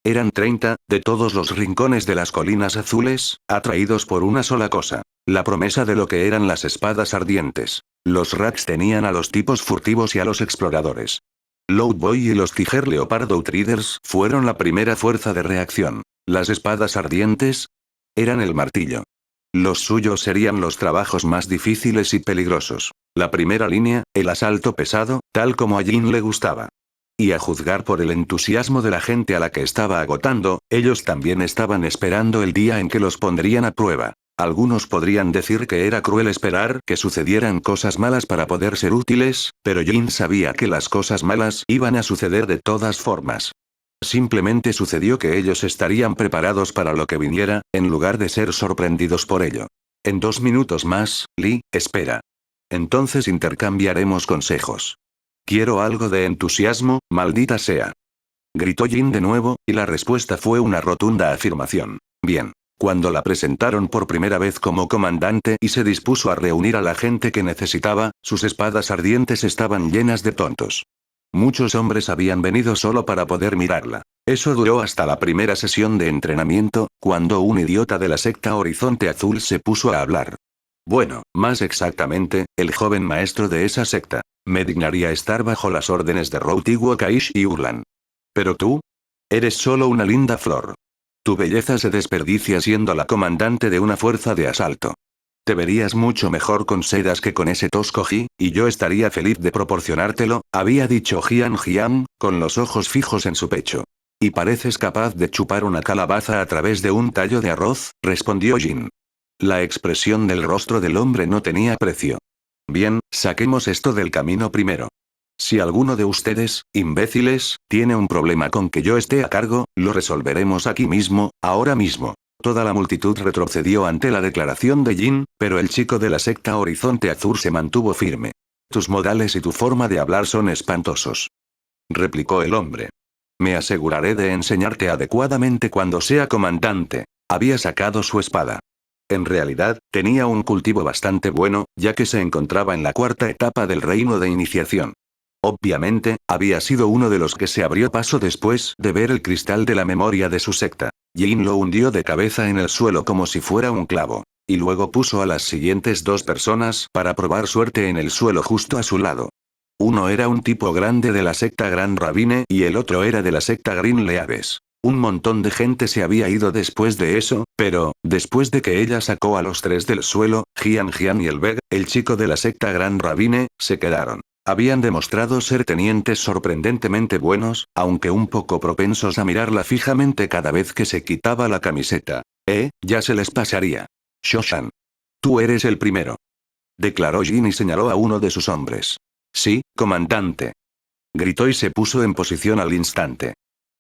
Eran 30, de todos los rincones de las colinas azules, atraídos por una sola cosa. La promesa de lo que eran las espadas ardientes. Los Rax tenían a los tipos furtivos y a los exploradores. Loudboy y los Tiger Leopard Outriders fueron la primera fuerza de reacción. Las espadas ardientes eran el martillo. Los suyos serían los trabajos más difíciles y peligrosos. La primera línea, el asalto pesado, tal como a Jin le gustaba. Y a juzgar por el entusiasmo de la gente a la que estaba agotando, ellos también estaban esperando el día en que los pondrían a prueba. Algunos podrían decir que era cruel esperar que sucedieran cosas malas para poder ser útiles, pero Jin sabía que las cosas malas iban a suceder de todas formas. Simplemente sucedió que ellos estarían preparados para lo que viniera, en lugar de ser sorprendidos por ello. En 2 minutos más, Lee, espera. Entonces intercambiaremos consejos. Quiero algo de entusiasmo, maldita sea. Gritó Jin de nuevo, y la respuesta fue una rotunda afirmación. Bien. Cuando la presentaron por primera vez como comandante y se dispuso a reunir a la gente que necesitaba, sus espadas ardientes estaban llenas de tontos. Muchos hombres habían venido solo para poder mirarla. Eso duró hasta la primera sesión de entrenamiento, cuando un idiota de la secta Horizonte Azul se puso a hablar. Bueno, más exactamente, el joven maestro de esa secta. Me dignaría estar bajo las órdenes de Routigu Kaish y Urlan. Pero tú, eres solo una linda flor. Tu belleza se desperdicia siendo la comandante de una fuerza de asalto. Te verías mucho mejor con sedas que con ese tosco Ji, y yo estaría feliz de proporcionártelo, había dicho Jian Jian, con los ojos fijos en su pecho. ¿Y pareces capaz de chupar una calabaza a través de un tallo de arroz?, respondió Jin. La expresión del rostro del hombre no tenía precio. Bien, saquemos esto del camino primero. Si alguno de ustedes, imbéciles, tiene un problema con que yo esté a cargo, lo resolveremos aquí mismo, ahora mismo. Toda la multitud retrocedió ante la declaración de Jin, pero el chico de la secta Horizonte Azul se mantuvo firme. Tus modales y tu forma de hablar son espantosos, replicó el hombre. Me aseguraré de enseñarte adecuadamente cuando sea comandante. Había sacado su espada. En realidad, tenía un cultivo bastante bueno, ya que se encontraba en la cuarta etapa del reino de iniciación. Obviamente, había sido uno de los que se abrió paso después de ver el cristal de la memoria de su secta. Jin lo hundió de cabeza en el suelo como si fuera un clavo. Y luego puso a las siguientes dos personas para probar suerte en el suelo justo a su lado. Uno era un tipo grande de la secta Gran Rabine y el otro era de la secta Green Leaves. Un montón de gente se había ido después de eso, pero, después de que ella sacó a los tres del suelo, Jian Jian y el Beg, el chico de la secta Gran Rabine, se quedaron. Habían demostrado ser tenientes sorprendentemente buenos, aunque un poco propensos a mirarla fijamente cada vez que se quitaba la camiseta. Ya se les pasaría. Shoshan. Tú eres el primero, declaró Jin y señaló a uno de sus hombres. Sí, comandante, gritó y se puso en posición al instante.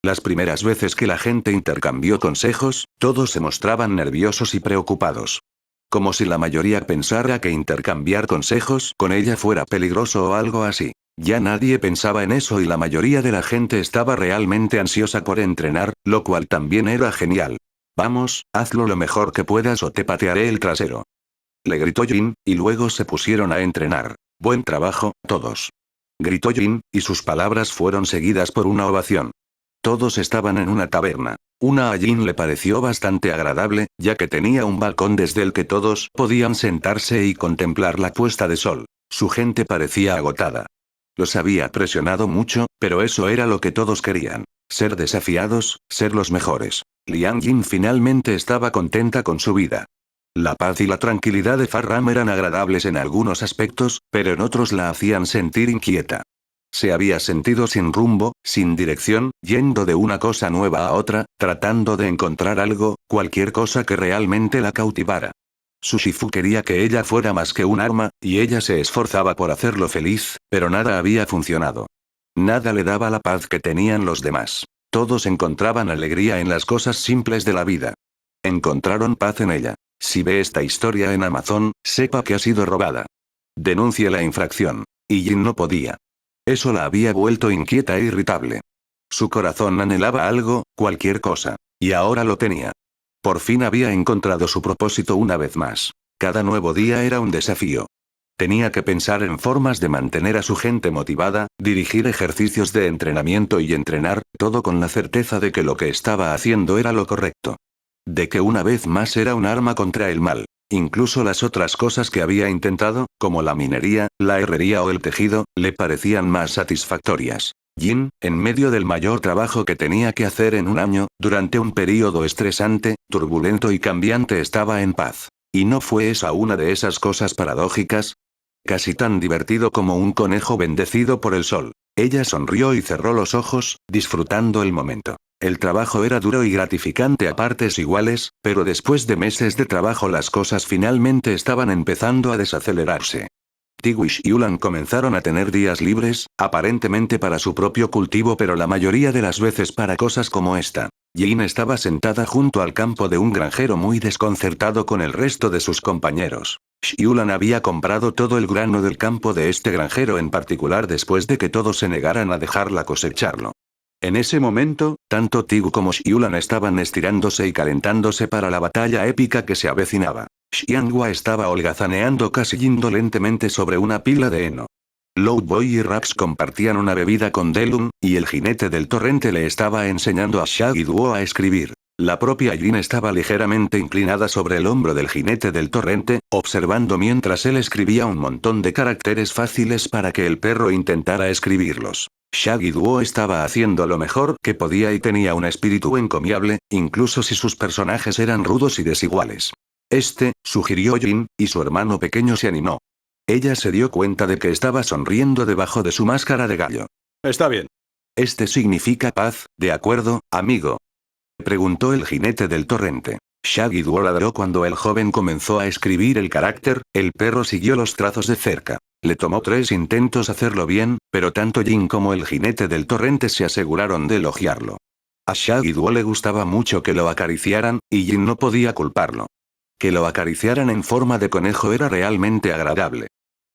Las primeras veces que la gente intercambió consejos, todos se mostraban nerviosos y preocupados. Como si la mayoría pensara que intercambiar consejos con ella fuera peligroso o algo así. Ya nadie pensaba en eso y la mayoría de la gente estaba realmente ansiosa por entrenar, lo cual también era genial. Vamos, hazlo lo mejor que puedas o te patearé el trasero, le gritó Jin, y luego se pusieron a entrenar. Buen trabajo, todos, gritó Jin, y sus palabras fueron seguidas por una ovación. Todos estaban en una taberna. Una a Jin le pareció bastante agradable, ya que tenía un balcón desde el que todos podían sentarse y contemplar la puesta de sol. Su gente parecía agotada. Los había presionado mucho, pero eso era lo que todos querían. Ser desafiados, ser los mejores. Liang Jin finalmente estaba contenta con su vida. La paz y la tranquilidad de Farram eran agradables en algunos aspectos, pero en otros la hacían sentir inquieta. Se había sentido sin rumbo, sin dirección, yendo de una cosa nueva a otra, tratando de encontrar algo, cualquier cosa que realmente la cautivara. Su Shifu quería que ella fuera más que un arma, y ella se esforzaba por hacerlo feliz, pero nada había funcionado. Nada le daba la paz que tenían los demás. Todos encontraban alegría en las cosas simples de la vida. Encontraron paz en ella. Si ve esta historia en Amazon, sepa que ha sido robada. Denuncie la infracción. Y Jin no podía. Eso la había vuelto inquieta e irritable. Su corazón anhelaba algo, cualquier cosa. Y ahora lo tenía. Por fin había encontrado su propósito una vez más. Cada nuevo día era un desafío. Tenía que pensar en formas de mantener a su gente motivada, dirigir ejercicios de entrenamiento y entrenar, todo con la certeza de que lo que estaba haciendo era lo correcto. De que una vez más era un arma contra el mal. Incluso las otras cosas que había intentado, como la minería, la herrería o el tejido, le parecían más satisfactorias. Jin, en medio del mayor trabajo que tenía que hacer en un año, durante un período estresante, turbulento y cambiante, estaba en paz. ¿Y no fue esa una de esas cosas paradójicas? Casi tan divertido como un conejo bendecido por el sol. Ella sonrió y cerró los ojos, disfrutando el momento. El trabajo era duro y gratificante a partes iguales, pero después de meses de trabajo las cosas finalmente estaban empezando a desacelerarse. Tiwish y Ulan comenzaron a tener días libres, aparentemente para su propio cultivo, pero la mayoría de las veces para cosas como esta. Jin estaba sentada junto al campo de un granjero muy desconcertado con el resto de sus compañeros. Xiulan había comprado todo el grano del campo de este granjero en particular después de que todos se negaran a dejarla cosecharlo. En ese momento, tanto Tigu como Xiulan estaban estirándose y calentándose para la batalla épica que se avecinaba. Xianghua estaba holgazaneando casi indolentemente sobre una pila de heno. Loudboy y Rax compartían una bebida con Delum, y el jinete del torrente le estaba enseñando a Shaggy Duo a escribir. La propia Jin estaba ligeramente inclinada sobre el hombro del jinete del torrente, observando mientras él escribía un montón de caracteres fáciles para que el perro intentara escribirlos. Shaggy Duo estaba haciendo lo mejor que podía y tenía un espíritu encomiable, incluso si sus personajes eran rudos y desiguales. Sugirió Jin, y su hermano pequeño se animó. Ella se dio cuenta de que estaba sonriendo debajo de su máscara de gallo. Está bien. Este significa paz, ¿de acuerdo, amigo? Preguntó el jinete del torrente. Shaggy Doo ladró cuando el joven comenzó a escribir el carácter, el perro siguió los trazos de cerca. Le tomó 3 intentos hacerlo bien, pero tanto Jin como el jinete del torrente se aseguraron de elogiarlo. A Shaggy Doo le gustaba mucho que lo acariciaran, y Jin no podía culparlo. Que lo acariciaran en forma de conejo era realmente agradable.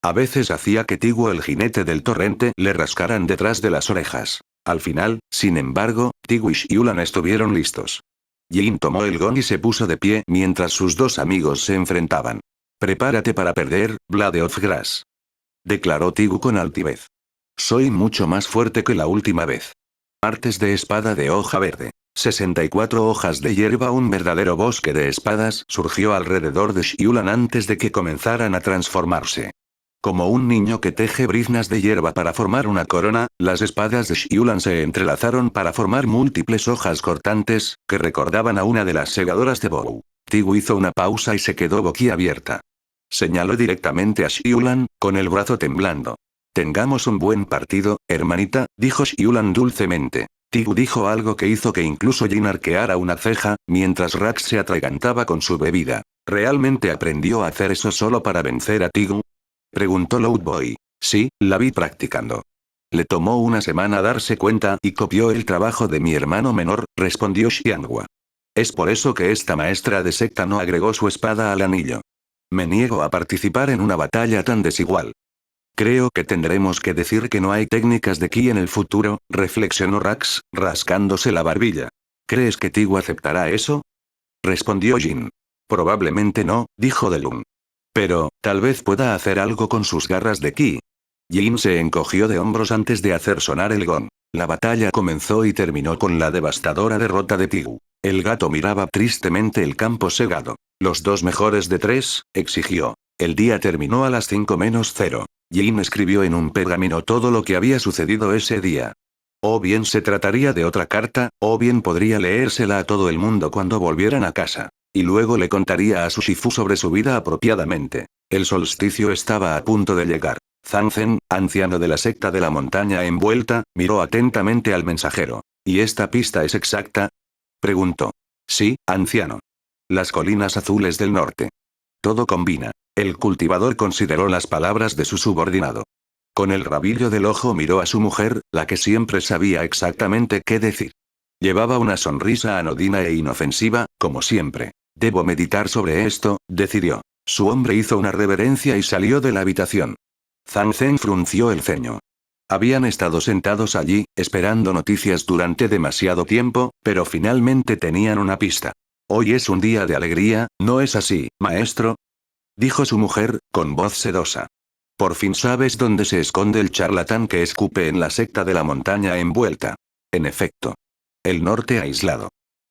A veces hacía que Tigu el jinete del torrente le rascaran detrás de las orejas. Al final, sin embargo, Tigu y Xiulan estuvieron listos. Jin tomó el gong y se puso de pie mientras sus 2 amigos se enfrentaban. «Prepárate para perder, Blade of Grass», declaró Tigu con altivez. «Soy mucho más fuerte que la última vez». Artes de espada de hoja verde. 64 hojas de hierba. Un verdadero bosque de espadas surgió alrededor de Xiulan antes de que comenzaran a transformarse. Como un niño que teje briznas de hierba para formar una corona, las espadas de Xiulan se entrelazaron para formar múltiples hojas cortantes, que recordaban a una de las segadoras de Bou. Tigu hizo una pausa y se quedó boquiabierta. Señaló directamente a Xiulan, con el brazo temblando. «Tengamos un buen partido, hermanita», dijo Xiulan dulcemente. Tigu dijo algo que hizo que incluso Jin arqueara una ceja, mientras Rax se atragantaba con su bebida. ¿Realmente aprendió a hacer eso solo para vencer a Tigu?, preguntó Loudboy. «Sí, la vi practicando. Le tomó una semana darse cuenta y copió el trabajo de mi hermano menor», respondió Xianghua. «Es por eso que esta maestra de secta no agregó su espada al anillo. Me niego a participar en una batalla tan desigual». «Creo que tendremos que decir que no hay técnicas de ki en el futuro», reflexionó Rax, rascándose la barbilla. «¿Crees que Tigu aceptará eso?», respondió Jin. «Probablemente no», dijo Delung. «Pero, tal vez pueda hacer algo con sus garras de ki». Jin se encogió de hombros antes de hacer sonar el gong. La batalla comenzó y terminó con la devastadora derrota de Tigu. El gato miraba tristemente el campo segado. «Los 2 mejores de 3», exigió. El día terminó a las 5:00. Jin escribió en un pergamino todo lo que había sucedido ese día. O bien se trataría de otra carta, o bien podría leérsela a todo el mundo cuando volvieran a casa. Y luego le contaría a su Shifu sobre su vida apropiadamente. El solsticio estaba a punto de llegar. Zanzen, anciano de la secta de la montaña envuelta, miró atentamente al mensajero. «¿Y esta pista es exacta?», preguntó. «Sí, anciano. Las colinas azules del norte. Todo combina». El cultivador consideró las palabras de su subordinado. Con el rabillo del ojo miró a su mujer, la que siempre sabía exactamente qué decir. Llevaba una sonrisa anodina e inofensiva, como siempre. «Debo meditar sobre esto», decidió. Su hombre hizo una reverencia y salió de la habitación. Zanzen frunció el ceño. Habían estado sentados allí, esperando noticias durante demasiado tiempo, pero finalmente tenían una pista. «Hoy es un día de alegría, ¿no es así, maestro?», dijo su mujer, con voz sedosa. «Por fin sabes dónde se esconde el charlatán que escupe en la secta de la montaña envuelta». En efecto. El norte aislado.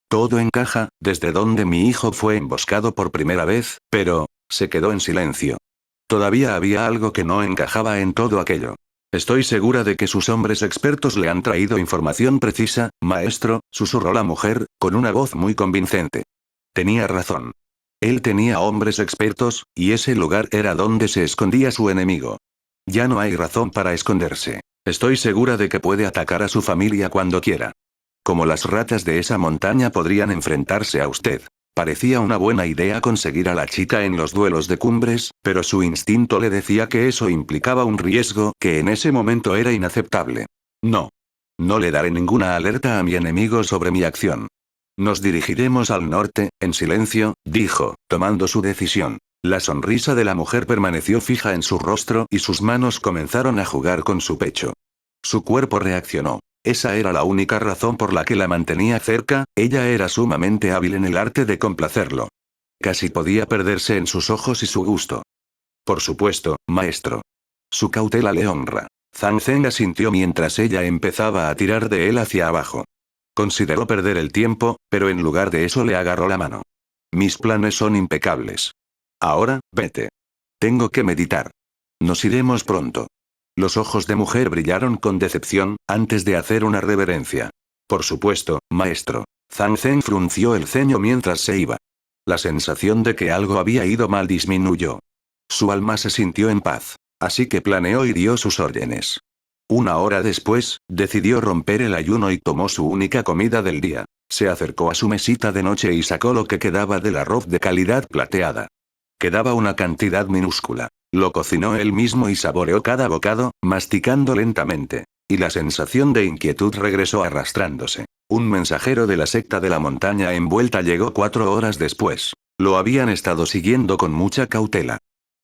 Todo encaja, desde donde mi hijo fue emboscado por primera vez, pero se quedó en silencio. Todavía había algo que no encajaba en todo aquello. «Estoy segura de que sus hombres expertos le han traído información precisa, maestro», susurró la mujer, con una voz muy convincente. Tenía razón. Él tenía hombres expertos, y ese lugar era donde se escondía su enemigo. Ya no hay razón para esconderse. Estoy segura de que puede atacar a su familia cuando quiera. Como las ratas de esa montaña podrían enfrentarse a usted. Parecía una buena idea conseguir a la chica en los duelos de cumbres, pero su instinto le decía que eso implicaba un riesgo que en ese momento era inaceptable. No. No le daré ninguna alerta a mi enemigo sobre mi acción. Nos dirigiremos al norte, en silencio, dijo, tomando su decisión. La sonrisa de la mujer permaneció fija en su rostro y sus manos comenzaron a jugar con su pecho. Su cuerpo reaccionó. Esa era la única razón por la que la mantenía cerca, ella era sumamente hábil en el arte de complacerlo. Casi podía perderse en sus ojos y su gusto. «Por supuesto, maestro. Su cautela le honra». Zanzen asintió mientras ella empezaba a tirar de él hacia abajo. Consideró perder el tiempo, pero en lugar de eso le agarró la mano. «Mis planes son impecables. Ahora, vete. Tengo que meditar. Nos iremos pronto». Los ojos de mujer brillaron con decepción, antes de hacer una reverencia. «Por supuesto, maestro». Zanzen frunció el ceño mientras se iba. La sensación de que algo había ido mal disminuyó. Su alma se sintió en paz. Así que planeó y dio sus órdenes. Una hora después, decidió romper el ayuno y tomó su única comida del día. Se acercó a su mesita de noche y sacó lo que quedaba del arroz de calidad plateada. Quedaba una cantidad minúscula. Lo cocinó él mismo y saboreó cada bocado, masticando lentamente. Y la sensación de inquietud regresó arrastrándose. Un mensajero de la secta de la montaña envuelta llegó 4 horas después. Lo habían estado siguiendo con mucha cautela.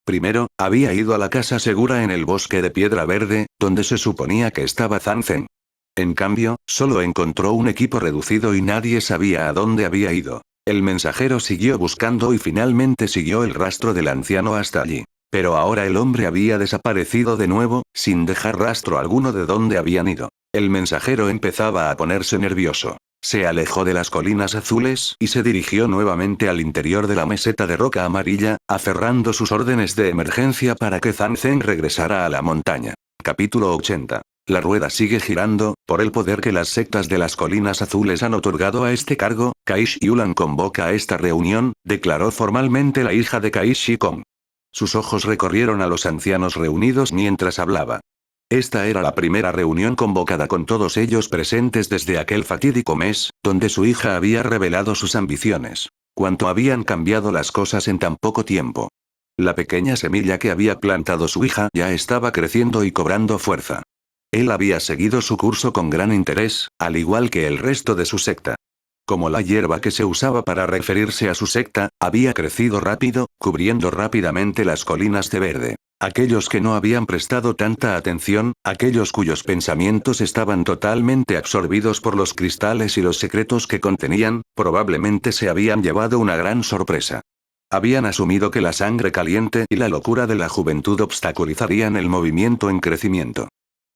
Primero, había ido a la casa segura en el bosque de Piedra Verde, donde se suponía que estaba Zanzen. En cambio, solo encontró un equipo reducido y nadie sabía a dónde había ido. El mensajero siguió buscando y finalmente siguió el rastro del anciano hasta allí. Pero ahora el hombre había desaparecido de nuevo, sin dejar rastro alguno de dónde habían ido. El mensajero empezaba a ponerse nervioso. Se alejó de las colinas azules y se dirigió nuevamente al interior de la meseta de roca amarilla, aferrando sus órdenes de emergencia para que Zanzen regresara a la montaña. Capítulo 80. La rueda sigue girando, por el poder que las sectas de las colinas azules han otorgado a este cargo. Kai Shiulan convoca a esta reunión, declaró formalmente la hija de Kai Shikong. Sus ojos recorrieron a los ancianos reunidos mientras hablaba. Esta era la primera reunión convocada con todos ellos presentes desde aquel fatídico mes, donde su hija había revelado sus ambiciones. Cuánto habían cambiado las cosas en tan poco tiempo. La pequeña semilla que había plantado su hija ya estaba creciendo y cobrando fuerza. Él había seguido su curso con gran interés, al igual que el resto de su secta. Como la hierba que se usaba para referirse a su secta, había crecido rápido, cubriendo rápidamente las colinas de verde. Aquellos que no habían prestado tanta atención, aquellos cuyos pensamientos estaban totalmente absorbidos por los cristales y los secretos que contenían, probablemente se habían llevado una gran sorpresa. Habían asumido que la sangre caliente y la locura de la juventud obstaculizarían el movimiento en crecimiento.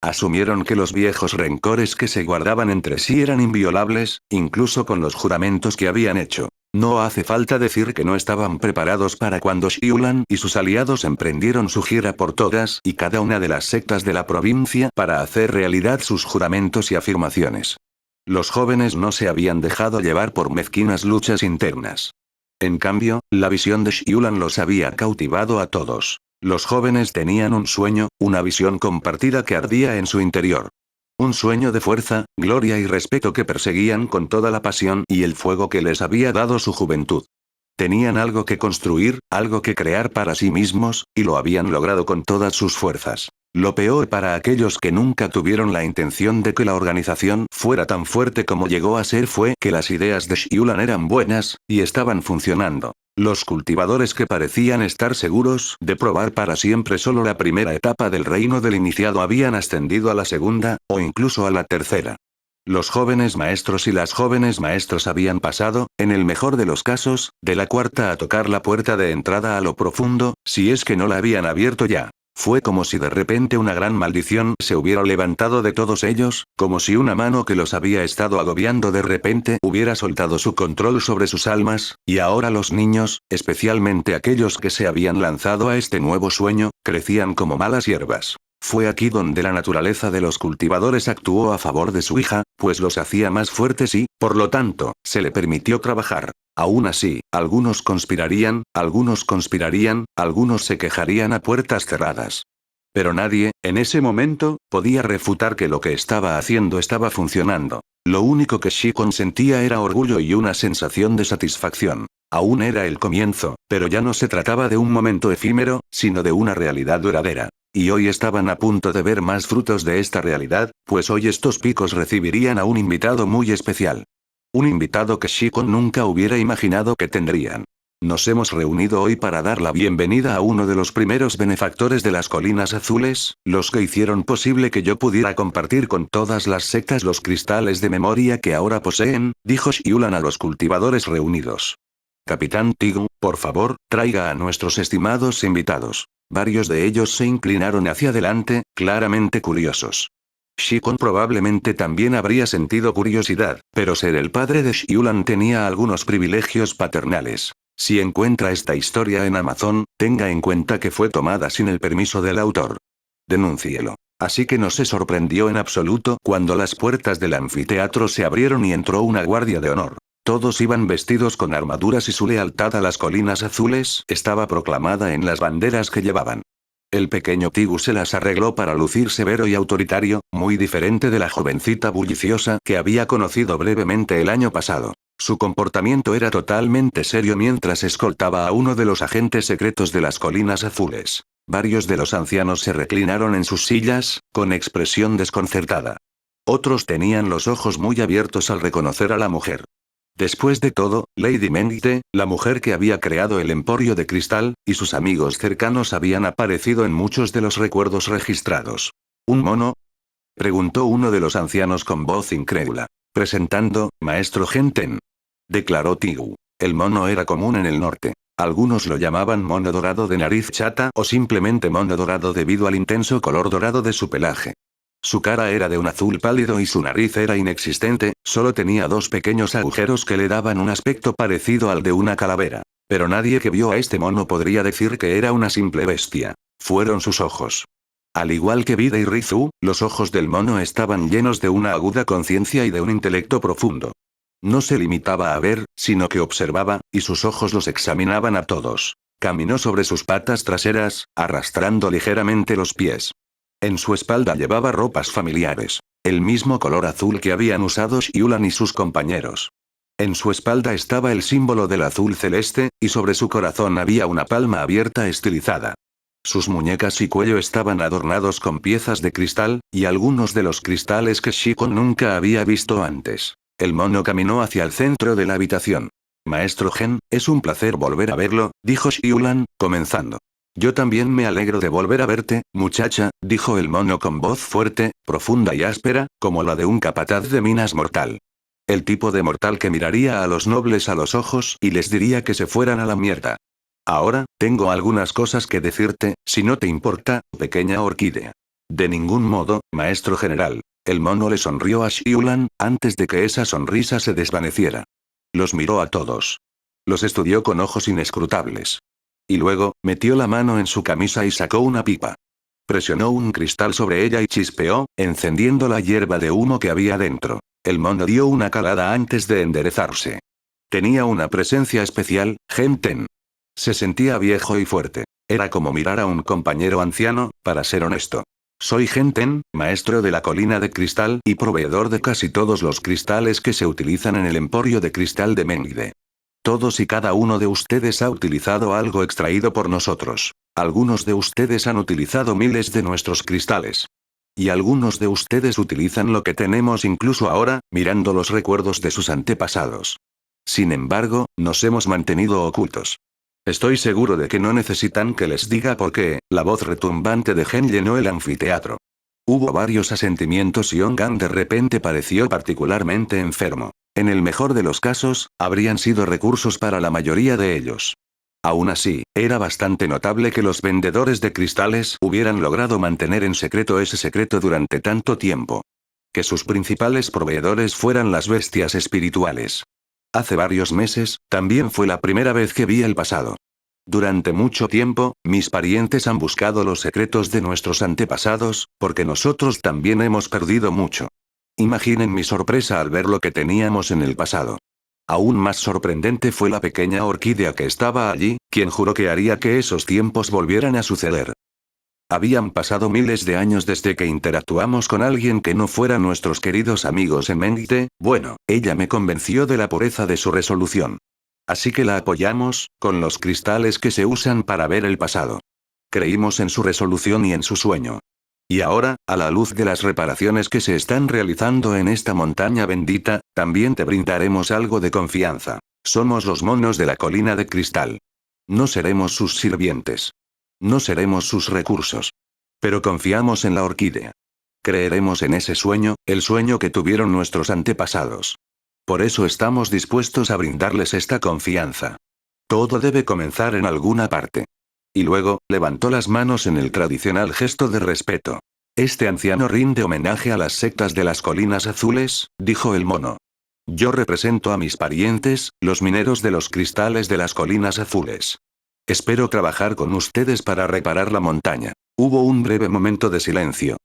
Asumieron que los viejos rencores que se guardaban entre sí eran inviolables, incluso con los juramentos que habían hecho. No hace falta decir que no estaban preparados para cuando Shiulan y sus aliados emprendieron su gira por todas y cada una de las sectas de la provincia para hacer realidad sus juramentos y afirmaciones. Los jóvenes no se habían dejado llevar por mezquinas luchas internas. En cambio, la visión de Shiulan los había cautivado a todos. Los jóvenes tenían un sueño, una visión compartida que ardía en su interior. Un sueño de fuerza, gloria y respeto que perseguían con toda la pasión y el fuego que les había dado su juventud. Tenían algo que construir, algo que crear para sí mismos, y lo habían logrado con todas sus fuerzas. Lo peor para aquellos que nunca tuvieron la intención de que la organización fuera tan fuerte como llegó a ser fue que las ideas de Shiulan eran buenas, y estaban funcionando. Los cultivadores que parecían estar seguros de probar para siempre solo la primera etapa del reino del iniciado habían ascendido a la segunda, o incluso a la tercera. Los jóvenes maestros y las jóvenes maestras habían pasado, en el mejor de los casos, de la cuarta a tocar la puerta de entrada a lo profundo, si es que no la habían abierto ya. Fue como si de repente una gran maldición se hubiera levantado de todos ellos, como si una mano que los había estado agobiando de repente hubiera soltado su control sobre sus almas, y ahora los niños, especialmente aquellos que se habían lanzado a este nuevo sueño, crecían como malas hierbas. Fue aquí donde la naturaleza de los cultivadores actuó a favor de su hija, pues los hacía más fuertes y, por lo tanto, se le permitió trabajar. Aún así, algunos conspirarían, algunos se quejarían a puertas cerradas. Pero nadie, en ese momento, podía refutar que lo que estaba haciendo estaba funcionando. Lo único que Shikon sentía era orgullo y una sensación de satisfacción. Aún era el comienzo, pero ya no se trataba de un momento efímero, sino de una realidad duradera. Y hoy estaban a punto de ver más frutos de esta realidad, pues hoy estos picos recibirían a un invitado muy especial. Un invitado que Shikon nunca hubiera imaginado que tendrían. Nos hemos reunido hoy para dar la bienvenida a uno de los primeros benefactores de las colinas azules, los que hicieron posible que yo pudiera compartir con todas las sectas los cristales de memoria que ahora poseen, dijo Shiulan a los cultivadores reunidos. Capitán Tigu, por favor, traiga a nuestros estimados invitados. Varios de ellos se inclinaron hacia adelante, claramente curiosos. Shikon probablemente también habría sentido curiosidad, pero ser el padre de Shiulan tenía algunos privilegios paternales. Si encuentra esta historia en Amazon, tenga en cuenta que fue tomada sin el permiso del autor. Denúncielo. Así que no se sorprendió en absoluto cuando las puertas del anfiteatro se abrieron y entró una guardia de honor. Todos iban vestidos con armaduras y su lealtad a las colinas azules estaba proclamada en las banderas que llevaban. El pequeño Tigu se las arregló para lucir severo y autoritario, muy diferente de la jovencita bulliciosa que había conocido brevemente el año pasado. Su comportamiento era totalmente serio mientras escoltaba a uno de los agentes secretos de las Colinas Azules. Varios de los ancianos se reclinaron en sus sillas, con expresión desconcertada. Otros tenían los ojos muy abiertos al reconocer a la mujer. Después de todo, Lady Mengte, la mujer que había creado el Emporio de Cristal, y sus amigos cercanos habían aparecido en muchos de los recuerdos registrados. ¿Un mono? Preguntó uno de los ancianos con voz incrédula. Presentando, maestro Genten. Declaró Tigu. El mono era común en el norte. Algunos lo llamaban mono dorado de nariz chata o simplemente mono dorado debido al intenso color dorado de su pelaje. Su cara era de un azul pálido y su nariz era inexistente, solo tenía dos pequeños agujeros que le daban un aspecto parecido al de una calavera. Pero nadie que vio a este mono podría decir que era una simple bestia. Fueron sus ojos. Al igual que Vida y Rizu, los ojos del mono estaban llenos de una aguda conciencia y de un intelecto profundo. No se limitaba a ver, sino que observaba, y sus ojos los examinaban a todos. Caminó sobre sus patas traseras, arrastrando ligeramente los pies. En su espalda llevaba ropas familiares. El mismo color azul que habían usado Xiulan y sus compañeros. En su espalda estaba el símbolo del azul celeste, y sobre su corazón había una palma abierta estilizada. Sus muñecas y cuello estaban adornados con piezas de cristal, y algunos de los cristales que Shikon nunca había visto antes. El mono caminó hacia el centro de la habitación. Maestro Gen, es un placer volver a verlo, dijo Xiulan, comenzando. Yo también me alegro de volver a verte, muchacha, dijo el mono con voz fuerte, profunda y áspera, como la de un capataz de minas mortal. El tipo de mortal que miraría a los nobles a los ojos y les diría que se fueran a la mierda. Ahora, tengo algunas cosas que decirte, si no te importa, pequeña orquídea. De ningún modo, maestro general. El mono le sonrió a Xiulan, antes de que esa sonrisa se desvaneciera. Los miró a todos. Los estudió con ojos inescrutables. Y luego, metió la mano en su camisa y sacó una pipa. Presionó un cristal sobre ella y chispeó, encendiendo la hierba de humo que había dentro. El mono dio una calada antes de enderezarse. Tenía una presencia especial, Genten. Se sentía viejo y fuerte. Era como mirar a un compañero anciano, para ser honesto. Soy Genten, maestro de la colina de cristal y proveedor de casi todos los cristales que se utilizan en el emporio de cristal de Mengde. Todos y cada uno de ustedes ha utilizado algo extraído por nosotros. Algunos de ustedes han utilizado miles de nuestros cristales. Y algunos de ustedes utilizan lo que tenemos incluso ahora, mirando los recuerdos de sus antepasados. Sin embargo, nos hemos mantenido ocultos. Estoy seguro de que no necesitan que les diga por qué. La voz retumbante de Gen llenó el anfiteatro. Hubo varios asentimientos y Ongan de repente pareció particularmente enfermo. En el mejor de los casos, habrían sido recursos para la mayoría de ellos. Aún así, era bastante notable que los vendedores de cristales hubieran logrado mantener en secreto ese secreto durante tanto tiempo. Que sus principales proveedores fueran las bestias espirituales. Hace varios meses, también fue la primera vez que vi el pasado. Durante mucho tiempo, mis parientes han buscado los secretos de nuestros antepasados, porque nosotros también hemos perdido mucho. Imaginen mi sorpresa al ver lo que teníamos en el pasado. Aún más sorprendente fue la pequeña orquídea que estaba allí, quien juró que haría que esos tiempos volvieran a suceder. Habían pasado miles de años desde que interactuamos con alguien que no fuera nuestros queridos amigos en Mengte. Bueno, ella me convenció de la pureza de su resolución. Así que la apoyamos, con los cristales que se usan para ver el pasado. Creímos en su resolución y en su sueño. Y ahora, a la luz de las reparaciones que se están realizando en esta montaña bendita, también te brindaremos algo de confianza. Somos los monos de la colina de cristal. No seremos sus sirvientes. No seremos sus recursos. Pero confiamos en la orquídea. Creeremos en ese sueño, el sueño que tuvieron nuestros antepasados. Por eso estamos dispuestos a brindarles esta confianza. Todo debe comenzar en alguna parte. Y luego, levantó las manos en el tradicional gesto de respeto. Este anciano rinde homenaje a las sectas de las colinas azules, dijo el mono. Yo represento a mis parientes, los mineros de los cristales de las colinas azules. Espero trabajar con ustedes para reparar la montaña. Hubo un breve momento de silencio.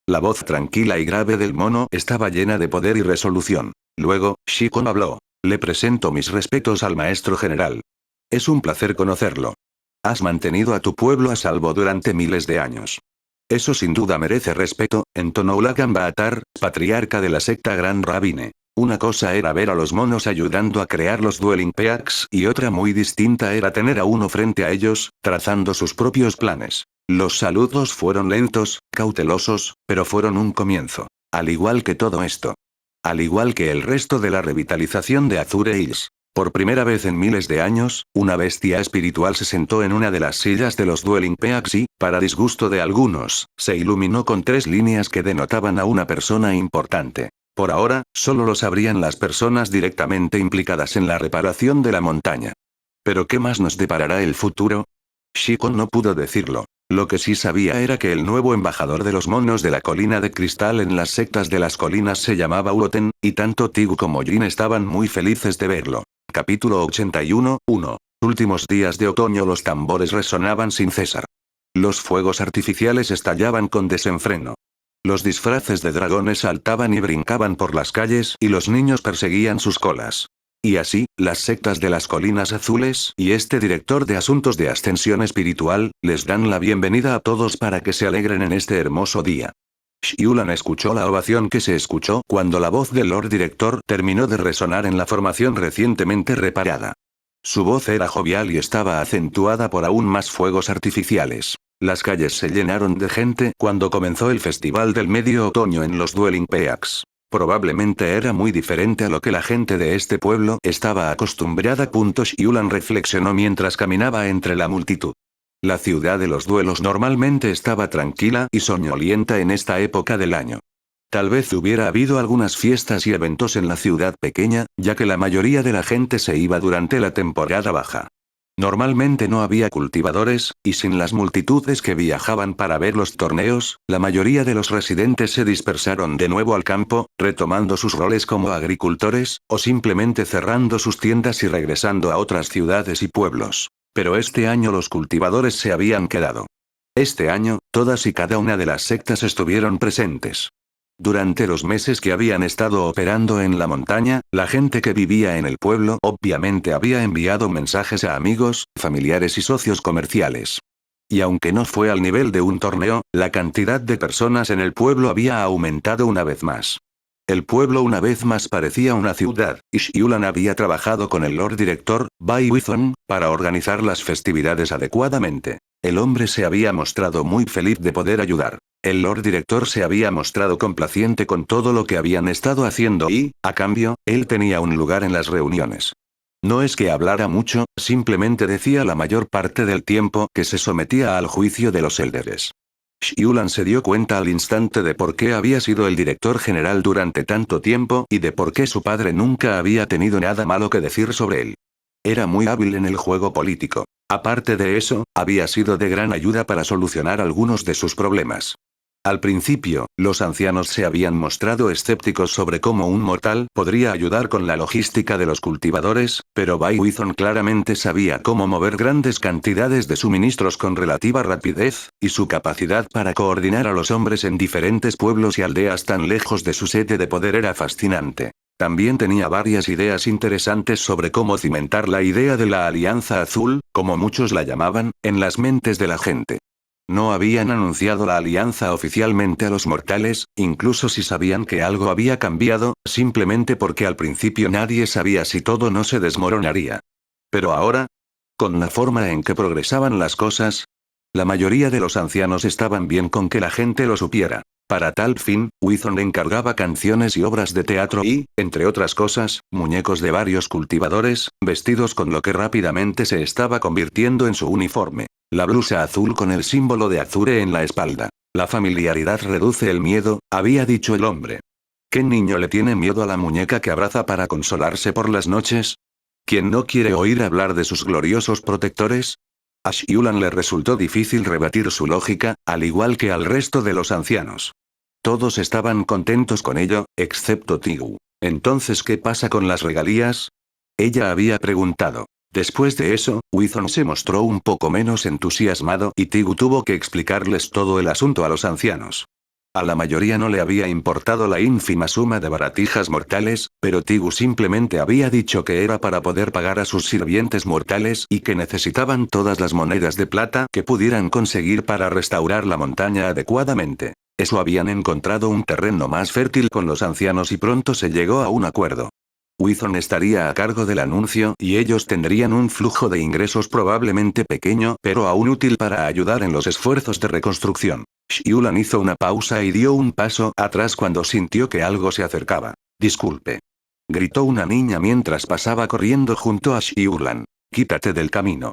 La voz tranquila y grave del mono estaba llena de poder y resolución. Luego, Shikon habló. Le presento mis respetos al maestro general. Es un placer conocerlo. Has mantenido a tu pueblo a salvo durante miles de años. Eso sin duda merece respeto, entonó Ulagan Baatar, patriarca de la secta Gran Rabine. Una cosa era ver a los monos ayudando a crear los Dwelling Peaks y otra muy distinta era tener a uno frente a ellos, trazando sus propios planes. Los saludos fueron lentos, cautelosos, pero fueron un comienzo. Al igual que todo esto. Al igual que el resto de la revitalización de Azure Hills. Por primera vez en miles de años, una bestia espiritual se sentó en una de las sillas de los Dwelling Peaks y, para disgusto de algunos, se iluminó con 3 líneas que denotaban a una persona importante. Por ahora, solo lo sabrían las personas directamente implicadas en la reparación de la montaña. ¿Pero qué más nos deparará el futuro? Shikon no pudo decirlo. Lo que sí sabía era que el nuevo embajador de los monos de la colina de cristal en las sectas de las colinas se llamaba Uoten, y tanto Tigu como Jin estaban muy felices de verlo. Capítulo 81, 1. Últimos días de otoño los tambores resonaban sin cesar. Los fuegos artificiales estallaban con desenfreno. Los disfraces de dragones saltaban y brincaban por las calles y los niños perseguían sus colas. Y así, las sectas de las colinas azules y este director de asuntos de ascensión espiritual, les dan la bienvenida a todos para que se alegren en este hermoso día. Xiulan escuchó la ovación que se escuchó cuando la voz del Lord Director terminó de resonar en la formación recientemente reparada. Su voz era jovial y estaba acentuada por aún más fuegos artificiales. Las calles se llenaron de gente cuando comenzó el festival del medio otoño en los Dwelling Peaks. Probablemente era muy diferente a lo que la gente de este pueblo estaba acostumbrada. Xiulan reflexionó mientras caminaba entre la multitud. La ciudad de los duelos normalmente estaba tranquila y soñolienta en esta época del año. Tal vez hubiera habido algunas fiestas y eventos en la ciudad pequeña, ya que la mayoría de la gente se iba durante la temporada baja. Normalmente no había cultivadores, y sin las multitudes que viajaban para ver los torneos, la mayoría de los residentes se dispersaron de nuevo al campo, retomando sus roles como agricultores, o simplemente cerrando sus tiendas y regresando a otras ciudades y pueblos. Pero este año los cultivadores se habían quedado. Este año, todas y cada una de las sectas estuvieron presentes. Durante los meses que habían estado operando en la montaña, la gente que vivía en el pueblo obviamente había enviado mensajes a amigos, familiares y socios comerciales. Y aunque no fue al nivel de un torneo, la cantidad de personas en el pueblo había aumentado una vez más. El pueblo una vez más parecía una ciudad, y Xiulan había trabajado con el Lord Director, Bai Wizon, para organizar las festividades adecuadamente. El hombre se había mostrado muy feliz de poder ayudar. El Lord Director se había mostrado complaciente con todo lo que habían estado haciendo y, a cambio, él tenía un lugar en las reuniones. No es que hablara mucho, simplemente decía la mayor parte del tiempo que se sometía al juicio de los élderes. Xiulan se dio cuenta al instante de por qué había sido el director general durante tanto tiempo y de por qué su padre nunca había tenido nada malo que decir sobre él. Era muy hábil en el juego político. Aparte de eso, había sido de gran ayuda para solucionar algunos de sus problemas. Al principio, los ancianos se habían mostrado escépticos sobre cómo un mortal podría ayudar con la logística de los cultivadores, pero Bai Wizon claramente sabía cómo mover grandes cantidades de suministros con relativa rapidez, y su capacidad para coordinar a los hombres en diferentes pueblos y aldeas tan lejos de su sede de poder era fascinante. También tenía varias ideas interesantes sobre cómo cimentar la idea de la Alianza Azul, como muchos la llamaban, en las mentes de la gente. No habían anunciado la alianza oficialmente a los mortales, incluso si sabían que algo había cambiado, simplemente porque al principio nadie sabía si todo no se desmoronaría. Pero ahora, con la forma en que progresaban las cosas, la mayoría de los ancianos estaban bien con que la gente lo supiera. Para tal fin, Wizon encargaba canciones y obras de teatro y, entre otras cosas, muñecos de varios cultivadores, vestidos con lo que rápidamente se estaba convirtiendo en su uniforme. La blusa azul con el símbolo de Azure en la espalda. La familiaridad reduce el miedo, había dicho el hombre. ¿Qué niño le tiene miedo a la muñeca que abraza para consolarse por las noches? ¿Quién no quiere oír hablar de sus gloriosos protectores? A Xiulan le resultó difícil rebatir su lógica, al igual que al resto de los ancianos. Todos estaban contentos con ello, excepto Tigu. ¿Entonces qué pasa con las regalías? Ella había preguntado. Después de eso, Wizon se mostró un poco menos entusiasmado y Tigu tuvo que explicarles todo el asunto a los ancianos. A la mayoría no le había importado la ínfima suma de baratijas mortales, pero Tigu simplemente había dicho que era para poder pagar a sus sirvientes mortales y que necesitaban todas las monedas de plata que pudieran conseguir para restaurar la montaña adecuadamente. Eso habían encontrado un terreno más fértil con los ancianos y pronto se llegó a un acuerdo. Wizon estaría a cargo del anuncio y ellos tendrían un flujo de ingresos probablemente pequeño pero aún útil para ayudar en los esfuerzos de reconstrucción. Xiulan hizo una pausa y dio un paso atrás cuando sintió que algo se acercaba. «Disculpe», gritó una niña mientras pasaba corriendo junto a Xiulan. «Quítate del camino»,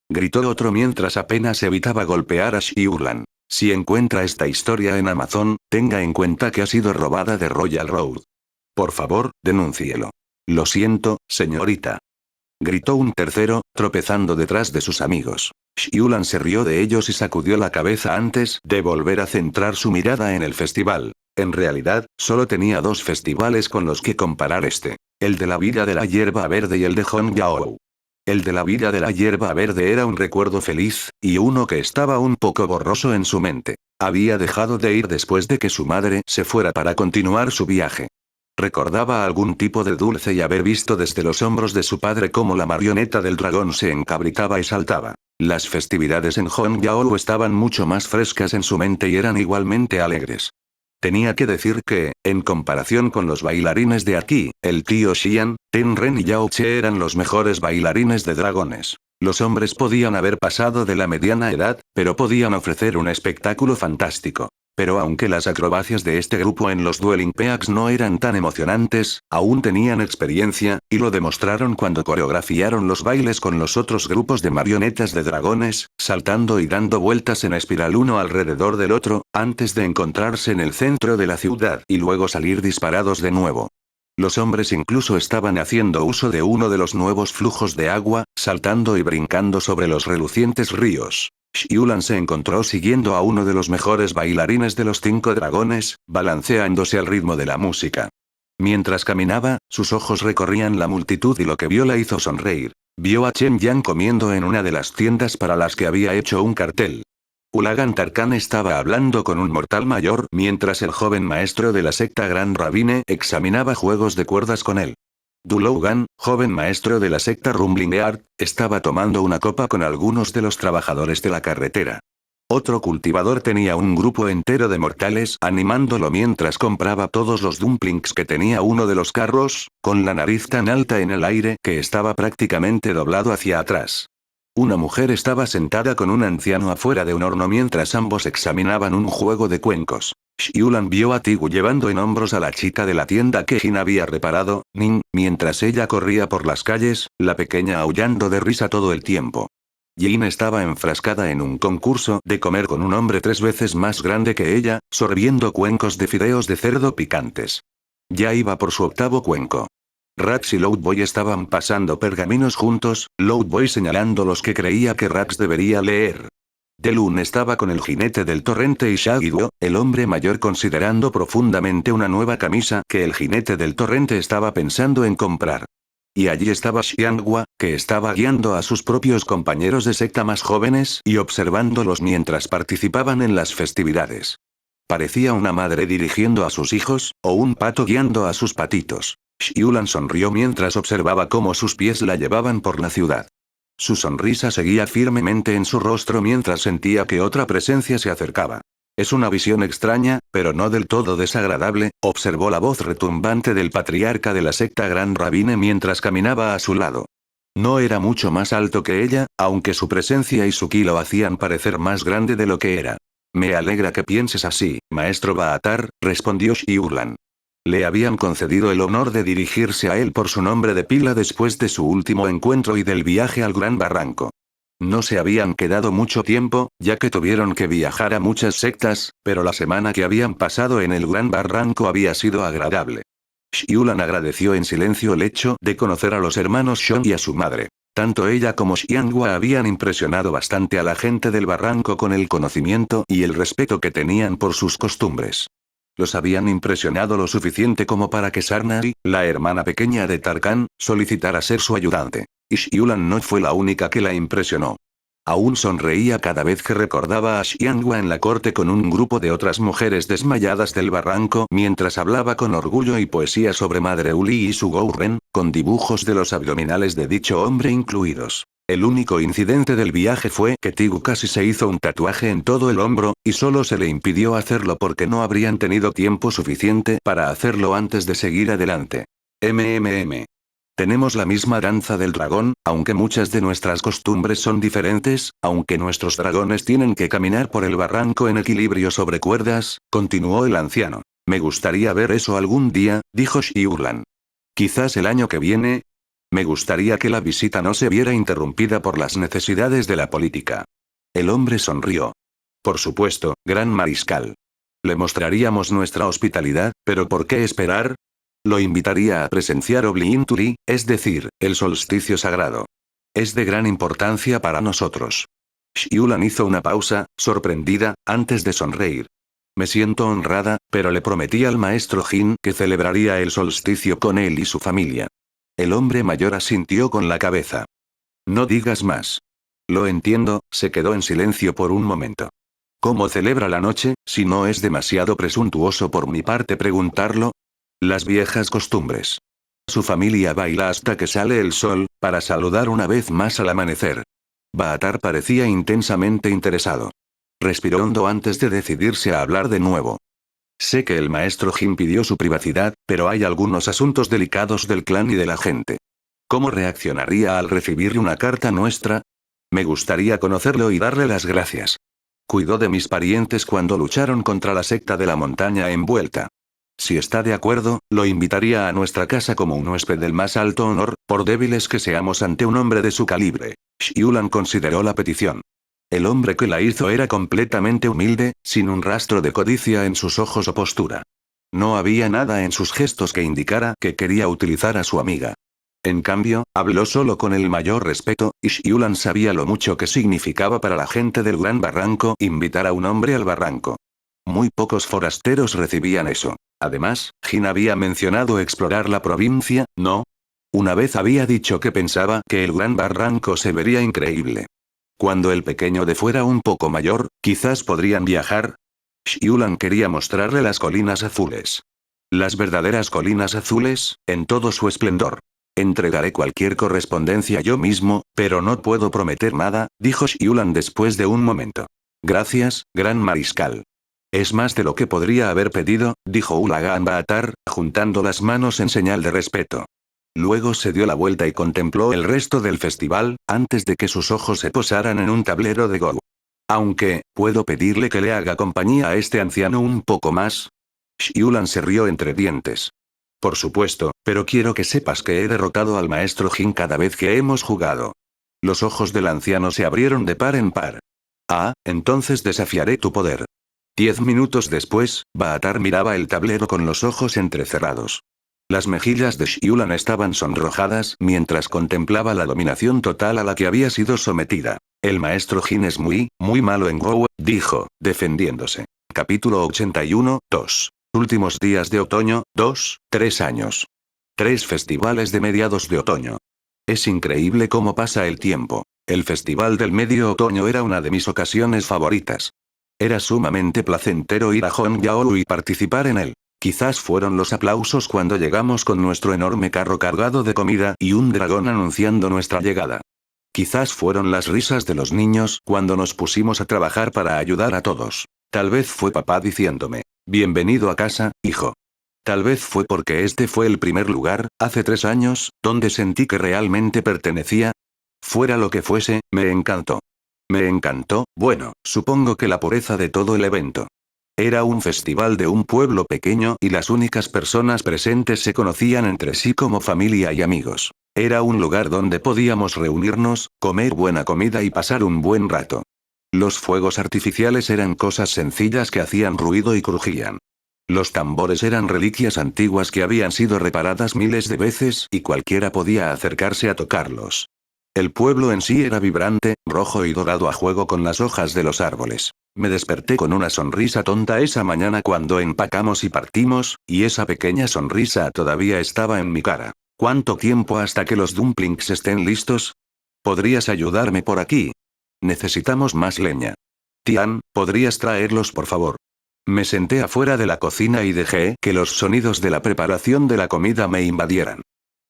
gritó otro mientras apenas evitaba golpear a Xiulan. «Si encuentra esta historia en Amazon, tenga en cuenta que ha sido robada de Royal Road. Por favor, denúncielo». «Lo siento, señorita», gritó un tercero, tropezando detrás de sus amigos. Xiulan se rió de ellos y sacudió la cabeza antes de volver a centrar su mirada en el festival. En realidad, solo tenía dos festivales con los que comparar este. El de la Villa de la Hierba Verde y el de Hongyao. El de la Villa de la Hierba Verde era un recuerdo feliz, y uno que estaba un poco borroso en su mente. Había dejado de ir después de que su madre se fuera para continuar su viaje. Recordaba algún tipo de dulce y haber visto desde los hombros de su padre cómo la marioneta del dragón se encabritaba y saltaba. Las festividades en Hongyao estaban mucho más frescas en su mente y eran igualmente alegres. Tenía que decir que, en comparación con los bailarines de aquí, el tío Xian, Tenren y Yao Che eran los mejores bailarines de dragones. Los hombres podían haber pasado de la mediana edad, pero podían ofrecer un espectáculo fantástico. Pero aunque las acrobacias de este grupo en los Dueling Peaks no eran tan emocionantes, aún tenían experiencia, y lo demostraron cuando coreografiaron los bailes con los otros grupos de marionetas de dragones, saltando y dando vueltas en espiral uno alrededor del otro, antes de encontrarse en el centro de la ciudad y luego salir disparados de nuevo. Los hombres incluso estaban haciendo uso de uno de los nuevos flujos de agua, saltando y brincando sobre los relucientes ríos. Xiulan se encontró siguiendo a uno de los mejores bailarines de los 5 dragones, balanceándose al ritmo de la música. Mientras caminaba, sus ojos recorrían la multitud y lo que vio la hizo sonreír. Vio a Chen Yang comiendo en una de las tiendas para las que había hecho un cartel. Ulagan Tarkhan estaba hablando con un mortal mayor mientras el joven maestro de la secta Gran Rabine examinaba juegos de cuerdas con él. Dulougan, joven maestro de la secta Rumbling Earth, estaba tomando una copa con algunos de los trabajadores de la carretera. Otro cultivador tenía un grupo entero de mortales animándolo mientras compraba todos los dumplings que tenía uno de los carros, con la nariz tan alta en el aire que estaba prácticamente doblado hacia atrás. Una mujer estaba sentada con un anciano afuera de un horno mientras ambos examinaban un juego de cuencos. Xiulan vio a Tigu llevando en hombros a la chica de la tienda que Jin había reparado, Ning, mientras ella corría por las calles, la pequeña aullando de risa todo el tiempo. Jin estaba enfrascada en un concurso de comer con un hombre 3 veces más grande que ella, sorbiendo cuencos de fideos de cerdo picantes. Ya iba por su 8º cuenco. Rax y Loudboy estaban pasando pergaminos juntos, Loudboy señalando los que creía que Rax debería leer. Delun estaba con el jinete del torrente y Shaggy-Doo, el hombre mayor considerando profundamente una nueva camisa que el jinete del torrente estaba pensando en comprar. Y allí estaba Xianghua, que estaba guiando a sus propios compañeros de secta más jóvenes y observándolos mientras participaban en las festividades. Parecía una madre dirigiendo a sus hijos, o un pato guiando a sus patitos. Xiulan sonrió mientras observaba cómo sus pies la llevaban por la ciudad. Su sonrisa seguía firmemente en su rostro mientras sentía que otra presencia se acercaba. Es una visión extraña, pero no del todo desagradable, observó la voz retumbante del patriarca de la secta Gran Rabine mientras caminaba a su lado. No era mucho más alto que ella, aunque su presencia y su ki lo hacían parecer más grande de lo que era. Me alegra que pienses así, maestro Baatar, respondió Xiulan. Le habían concedido el honor de dirigirse a él por su nombre de pila después de su último encuentro y del viaje al Gran Barranco. No se habían quedado mucho tiempo, ya que tuvieron que viajar a muchas sectas, pero la semana que habían pasado en el Gran Barranco había sido agradable. Xiulan agradeció en silencio el hecho de conocer a los hermanos Shon y a su madre. Tanto ella como Xianghua habían impresionado bastante a la gente del barranco con el conocimiento y el respeto que tenían por sus costumbres. Los habían impresionado lo suficiente como para que Sarnari, la hermana pequeña de Tarkhan, solicitara ser su ayudante. Y Xiulan no fue la única que la impresionó. Aún sonreía cada vez que recordaba a Xianghua en la corte con un grupo de otras mujeres desmayadas del barranco mientras hablaba con orgullo y poesía sobre Madre Uli y su Gouren, con dibujos de los abdominales de dicho hombre incluidos. El único incidente del viaje fue que Tigu casi se hizo un tatuaje en todo el hombro, y solo se le impidió hacerlo porque no habrían tenido tiempo suficiente para hacerlo antes de seguir adelante. Tenemos la misma danza del dragón, aunque muchas de nuestras costumbres son diferentes, aunque nuestros dragones tienen que caminar por el barranco en equilibrio sobre cuerdas, continuó el anciano. Me gustaría ver eso algún día, dijo Xiulan. Quizás el año que viene. Me gustaría que la visita no se viera interrumpida por las necesidades de la política. El hombre sonrió. Por supuesto, gran mariscal. Le mostraríamos nuestra hospitalidad, pero ¿por qué esperar? Lo invitaría a presenciar Obliinturi, es decir, el solsticio sagrado. Es de gran importancia para nosotros. Xiulan hizo una pausa, sorprendida, antes de sonreír. Me siento honrada, pero le prometí al maestro Jin que celebraría el solsticio con él y su familia. El hombre mayor asintió con la cabeza. No digas más. Lo entiendo, se quedó en silencio por un momento. ¿Cómo celebra la noche, si no es demasiado presuntuoso por mi parte preguntarlo? Las viejas costumbres. Su familia baila hasta que sale el sol, para saludar una vez más al amanecer. Baatar parecía intensamente interesado. Respiró hondo antes de decidirse a hablar de nuevo. Sé que el maestro Jin pidió su privacidad, pero hay algunos asuntos delicados del clan y de la gente. ¿Cómo reaccionaría al recibir una carta nuestra? Me gustaría conocerlo y darle las gracias. Cuidó de mis parientes cuando lucharon contra la secta de la montaña envuelta. Si está de acuerdo, lo invitaría a nuestra casa como un huésped del más alto honor, por débiles que seamos ante un hombre de su calibre. Xiulan consideró la petición. El hombre que la hizo era completamente humilde, sin un rastro de codicia en sus ojos o postura. No había nada en sus gestos que indicara que quería utilizar a su amiga. En cambio, habló solo con el mayor respeto, y Xiulan sabía lo mucho que significaba para la gente del Gran Barranco invitar a un hombre al barranco. Muy pocos forasteros recibían eso. Además, Jin había mencionado explorar la provincia, ¿no? Una vez había dicho que pensaba que el Gran Barranco se vería increíble. Cuando el pequeño de fuera un poco mayor, quizás podrían viajar. Xiulan quería mostrarle las colinas azules. Las verdaderas colinas azules, en todo su esplendor. Entregaré cualquier correspondencia yo mismo, pero no puedo prometer nada, dijo Xiulan después de un momento. Gracias, gran mariscal. Es más de lo que podría haber pedido, dijo Ulagaan Baatar, juntando las manos en señal de respeto. Luego se dio la vuelta y contempló el resto del festival, antes de que sus ojos se posaran en un tablero de Go. Aunque, ¿puedo pedirle que le haga compañía a este anciano un poco más? Xiulan se rió entre dientes. Por supuesto, pero quiero que sepas que he derrotado al maestro Jin cada vez que hemos jugado. Los ojos del anciano se abrieron de par en par. Ah, entonces desafiaré tu poder. 10 minutos después, Baatar miraba el tablero con los ojos entrecerrados. Las mejillas de Xiulan estaban sonrojadas mientras contemplaba la dominación total a la que había sido sometida. El maestro Jin es muy malo en Go, dijo, defendiéndose. Capítulo 81, 2. Últimos días de otoño, 3 años. 3 festivales de mediados de otoño. Es increíble cómo pasa el tiempo. El festival del medio otoño era una de mis ocasiones favoritas. Era sumamente placentero ir a Hongyaolu y participar en él. Quizás fueron los aplausos cuando llegamos con nuestro enorme carro cargado de comida y un dragón anunciando nuestra llegada. Quizás fueron las risas de los niños cuando nos pusimos a trabajar para ayudar a todos. Tal vez fue papá diciéndome, bienvenido a casa, hijo. Tal vez fue porque este fue el primer lugar, hace 3 años, donde sentí que realmente pertenecía. Fuera lo que fuese, me encantó. Me encantó, bueno, supongo que la pureza de todo el evento. Era un festival de un pueblo pequeño y las únicas personas presentes se conocían entre sí como familia y amigos. Era un lugar donde podíamos reunirnos, comer buena comida y pasar un buen rato. Los fuegos artificiales eran cosas sencillas que hacían ruido y crujían. Los tambores eran reliquias antiguas que habían sido reparadas miles de veces y cualquiera podía acercarse a tocarlos. El pueblo en sí era vibrante, rojo y dorado a juego con las hojas de los árboles. Me desperté con una sonrisa tonta esa mañana cuando empacamos y partimos, y esa pequeña sonrisa todavía estaba en mi cara. ¿Cuánto tiempo hasta que los dumplings estén listos? ¿Podrías ayudarme por aquí? Necesitamos más leña. Tian, ¿podrías traerlos por favor? Me senté afuera de la cocina y dejé que los sonidos de la preparación de la comida me invadieran.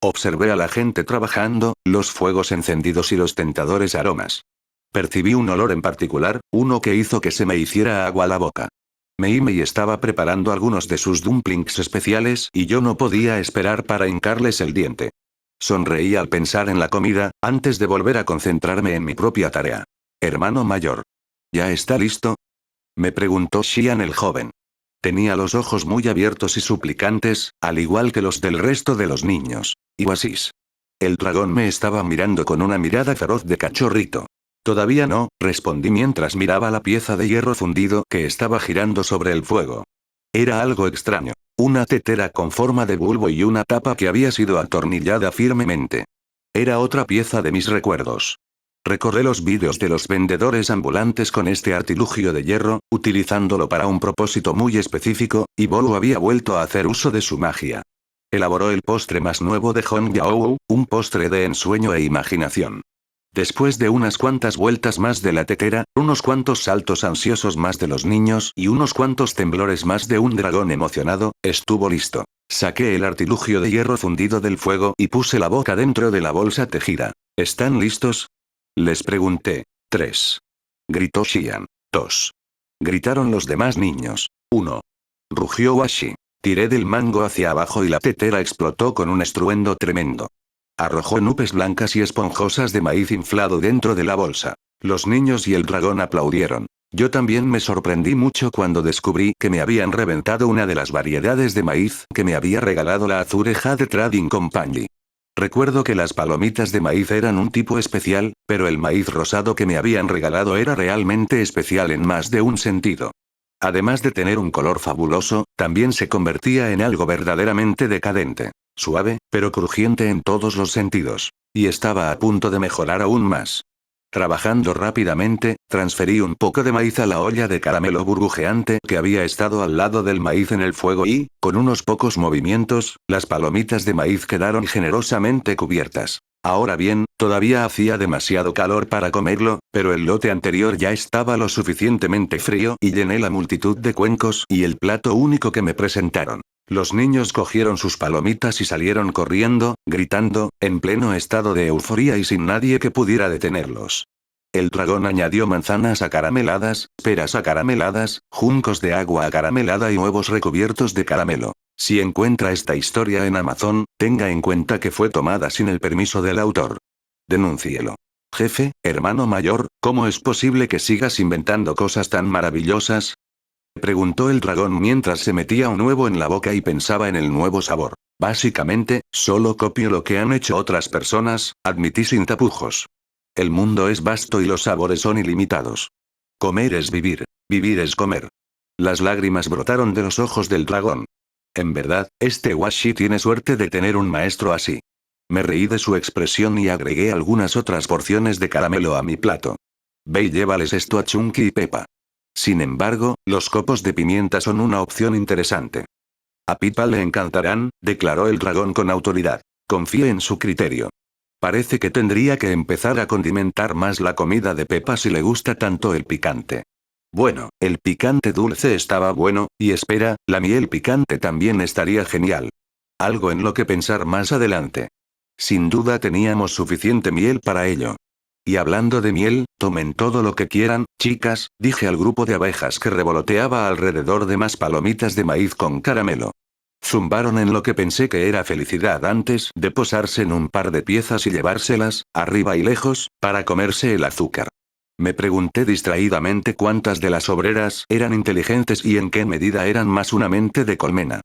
Observé a la gente trabajando, los fuegos encendidos y los tentadores aromas. Percibí un olor en particular, uno que hizo que se me hiciera agua la boca. Meimei estaba preparando algunos de sus dumplings especiales y yo no podía esperar para hincarles el diente. Sonreí al pensar en la comida, antes de volver a concentrarme en mi propia tarea. Hermano mayor. ¿Ya está listo? Me preguntó Xian el joven. Tenía los ojos muy abiertos y suplicantes, al igual que los del resto de los niños. Iwasis. El dragón me estaba mirando con una mirada feroz de cachorrito. Todavía no, respondí mientras miraba la pieza de hierro fundido que estaba girando sobre el fuego. Era algo extraño. Una tetera con forma de bulbo y una tapa que había sido atornillada firmemente. Era otra pieza de mis recuerdos. Recordé los vídeos de los vendedores ambulantes con este artilugio de hierro, utilizándolo para un propósito muy específico, y Bolu había vuelto a hacer uso de su magia. Elaboró el postre más nuevo de Hong Yao, un postre de ensueño e imaginación. Después de unas cuantas vueltas más de la tetera, unos cuantos saltos ansiosos más de los niños y unos cuantos temblores más de un dragón emocionado, estuvo listo. Saqué el artilugio de hierro fundido del fuego y puse la boca dentro de la bolsa tejida. ¿Están listos? Les pregunté. 3. Gritó Xian. 2. Gritaron los demás niños. 1. Rugió Washi. Tiré del mango hacia abajo y la tetera explotó con un estruendo tremendo. Arrojó nubes blancas y esponjosas de maíz inflado dentro de la bolsa. Los niños y el dragón aplaudieron. Yo también me sorprendí mucho cuando descubrí que me habían reventado una de las variedades de maíz que me había regalado la Azure Jade Trading Company. Recuerdo que las palomitas de maíz eran un tipo especial, pero el maíz rosado que me habían regalado era realmente especial en más de un sentido. Además de tener un color fabuloso, también se convertía en algo verdaderamente decadente. Suave, pero crujiente en todos los sentidos. Y estaba a punto de mejorar aún más. Trabajando rápidamente, transferí un poco de maíz a la olla de caramelo burbujeante que había estado al lado del maíz en el fuego y, con unos pocos movimientos, las palomitas de maíz quedaron generosamente cubiertas. Ahora bien, todavía hacía demasiado calor para comerlo, pero el lote anterior ya estaba lo suficientemente frío y llené la multitud de cuencos y el plato único que me presentaron. Los niños cogieron sus palomitas y salieron corriendo, gritando, en pleno estado de euforía y sin nadie que pudiera detenerlos. El dragón añadió manzanas acarameladas, peras acarameladas, juncos de agua acaramelada y huevos recubiertos de caramelo. Si encuentra esta historia en Amazon, tenga en cuenta que fue tomada sin el permiso del autor. Denúncielo. Jefe, hermano mayor, ¿cómo es posible que sigas inventando cosas tan maravillosas? Preguntó el dragón mientras se metía un huevo en la boca y pensaba en el nuevo sabor. Básicamente, solo copio lo que han hecho otras personas, admití sin tapujos. El mundo es vasto y los sabores son ilimitados. Comer es vivir, vivir es comer. Las lágrimas brotaron de los ojos del dragón. En verdad, este Washi tiene suerte de tener un maestro así. Me reí de su expresión y agregué algunas otras porciones de caramelo a mi plato. Ve y llévales esto a Chunky y Peppa. Sin embargo, los copos de pimienta son una opción interesante. A Pippa le encantarán, declaró el dragón con autoridad. Confíe en su criterio. Parece que tendría que empezar a condimentar más la comida de Peppa si le gusta tanto el picante. Bueno, el picante dulce estaba bueno, y espera, la miel picante también estaría genial. Algo en lo que pensar más adelante. Sin duda teníamos suficiente miel para ello. Y hablando de miel, tomen todo lo que quieran, chicas, dije al grupo de abejas que revoloteaba alrededor de más palomitas de maíz con caramelo. Zumbaron en lo que pensé que era felicidad antes de posarse en un par de piezas y llevárselas, arriba y lejos, para comerse el azúcar. Me pregunté distraídamente cuántas de las obreras eran inteligentes y en qué medida eran más una mente de colmena.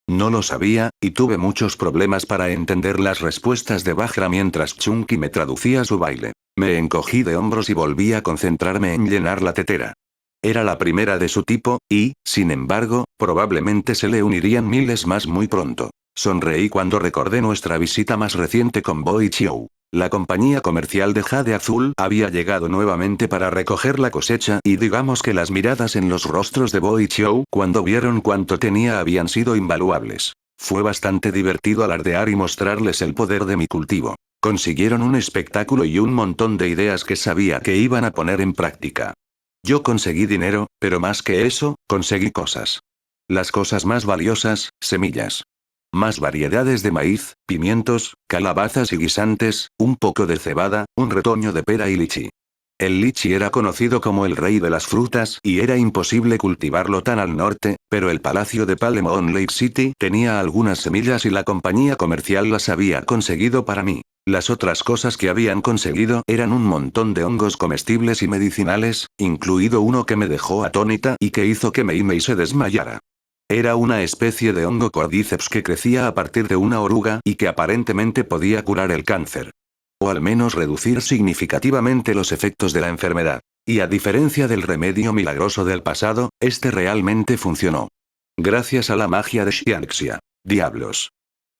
No lo sabía, y tuve muchos problemas para entender las respuestas de Bajra mientras Chunky me traducía su baile. Me encogí de hombros y volví a concentrarme en llenar la tetera. Era la primera de su tipo, y, sin embargo, probablemente se le unirían miles más muy pronto. Sonreí cuando recordé nuestra visita más reciente con Boy Chiu. La compañía comercial de Jade Azul había llegado nuevamente para recoger la cosecha y digamos que las miradas en los rostros de Boy Chiu cuando vieron cuánto tenía habían sido invaluables. Fue bastante divertido alardear y mostrarles el poder de mi cultivo. Consiguieron un espectáculo y un montón de ideas que sabía que iban a poner en práctica. Yo conseguí dinero, pero más que eso, conseguí cosas. Las cosas más valiosas, semillas. Más variedades de maíz, pimientos, calabazas y guisantes, un poco de cebada, un retoño de pera y lichi. El lichi era conocido como el rey de las frutas y era imposible cultivarlo tan al norte, pero el palacio de Palemon Lake City tenía algunas semillas y la compañía comercial las había conseguido para mí. Las otras cosas que habían conseguido eran un montón de hongos comestibles y medicinales, incluido uno que me dejó atónita y que hizo que Mei se desmayara. Era una especie de hongo cordyceps que crecía a partir de una oruga y que aparentemente podía curar el cáncer. O al menos reducir significativamente los efectos de la enfermedad. Y a diferencia del remedio milagroso del pasado, este realmente funcionó. Gracias a la magia de Xianxia. Diablos.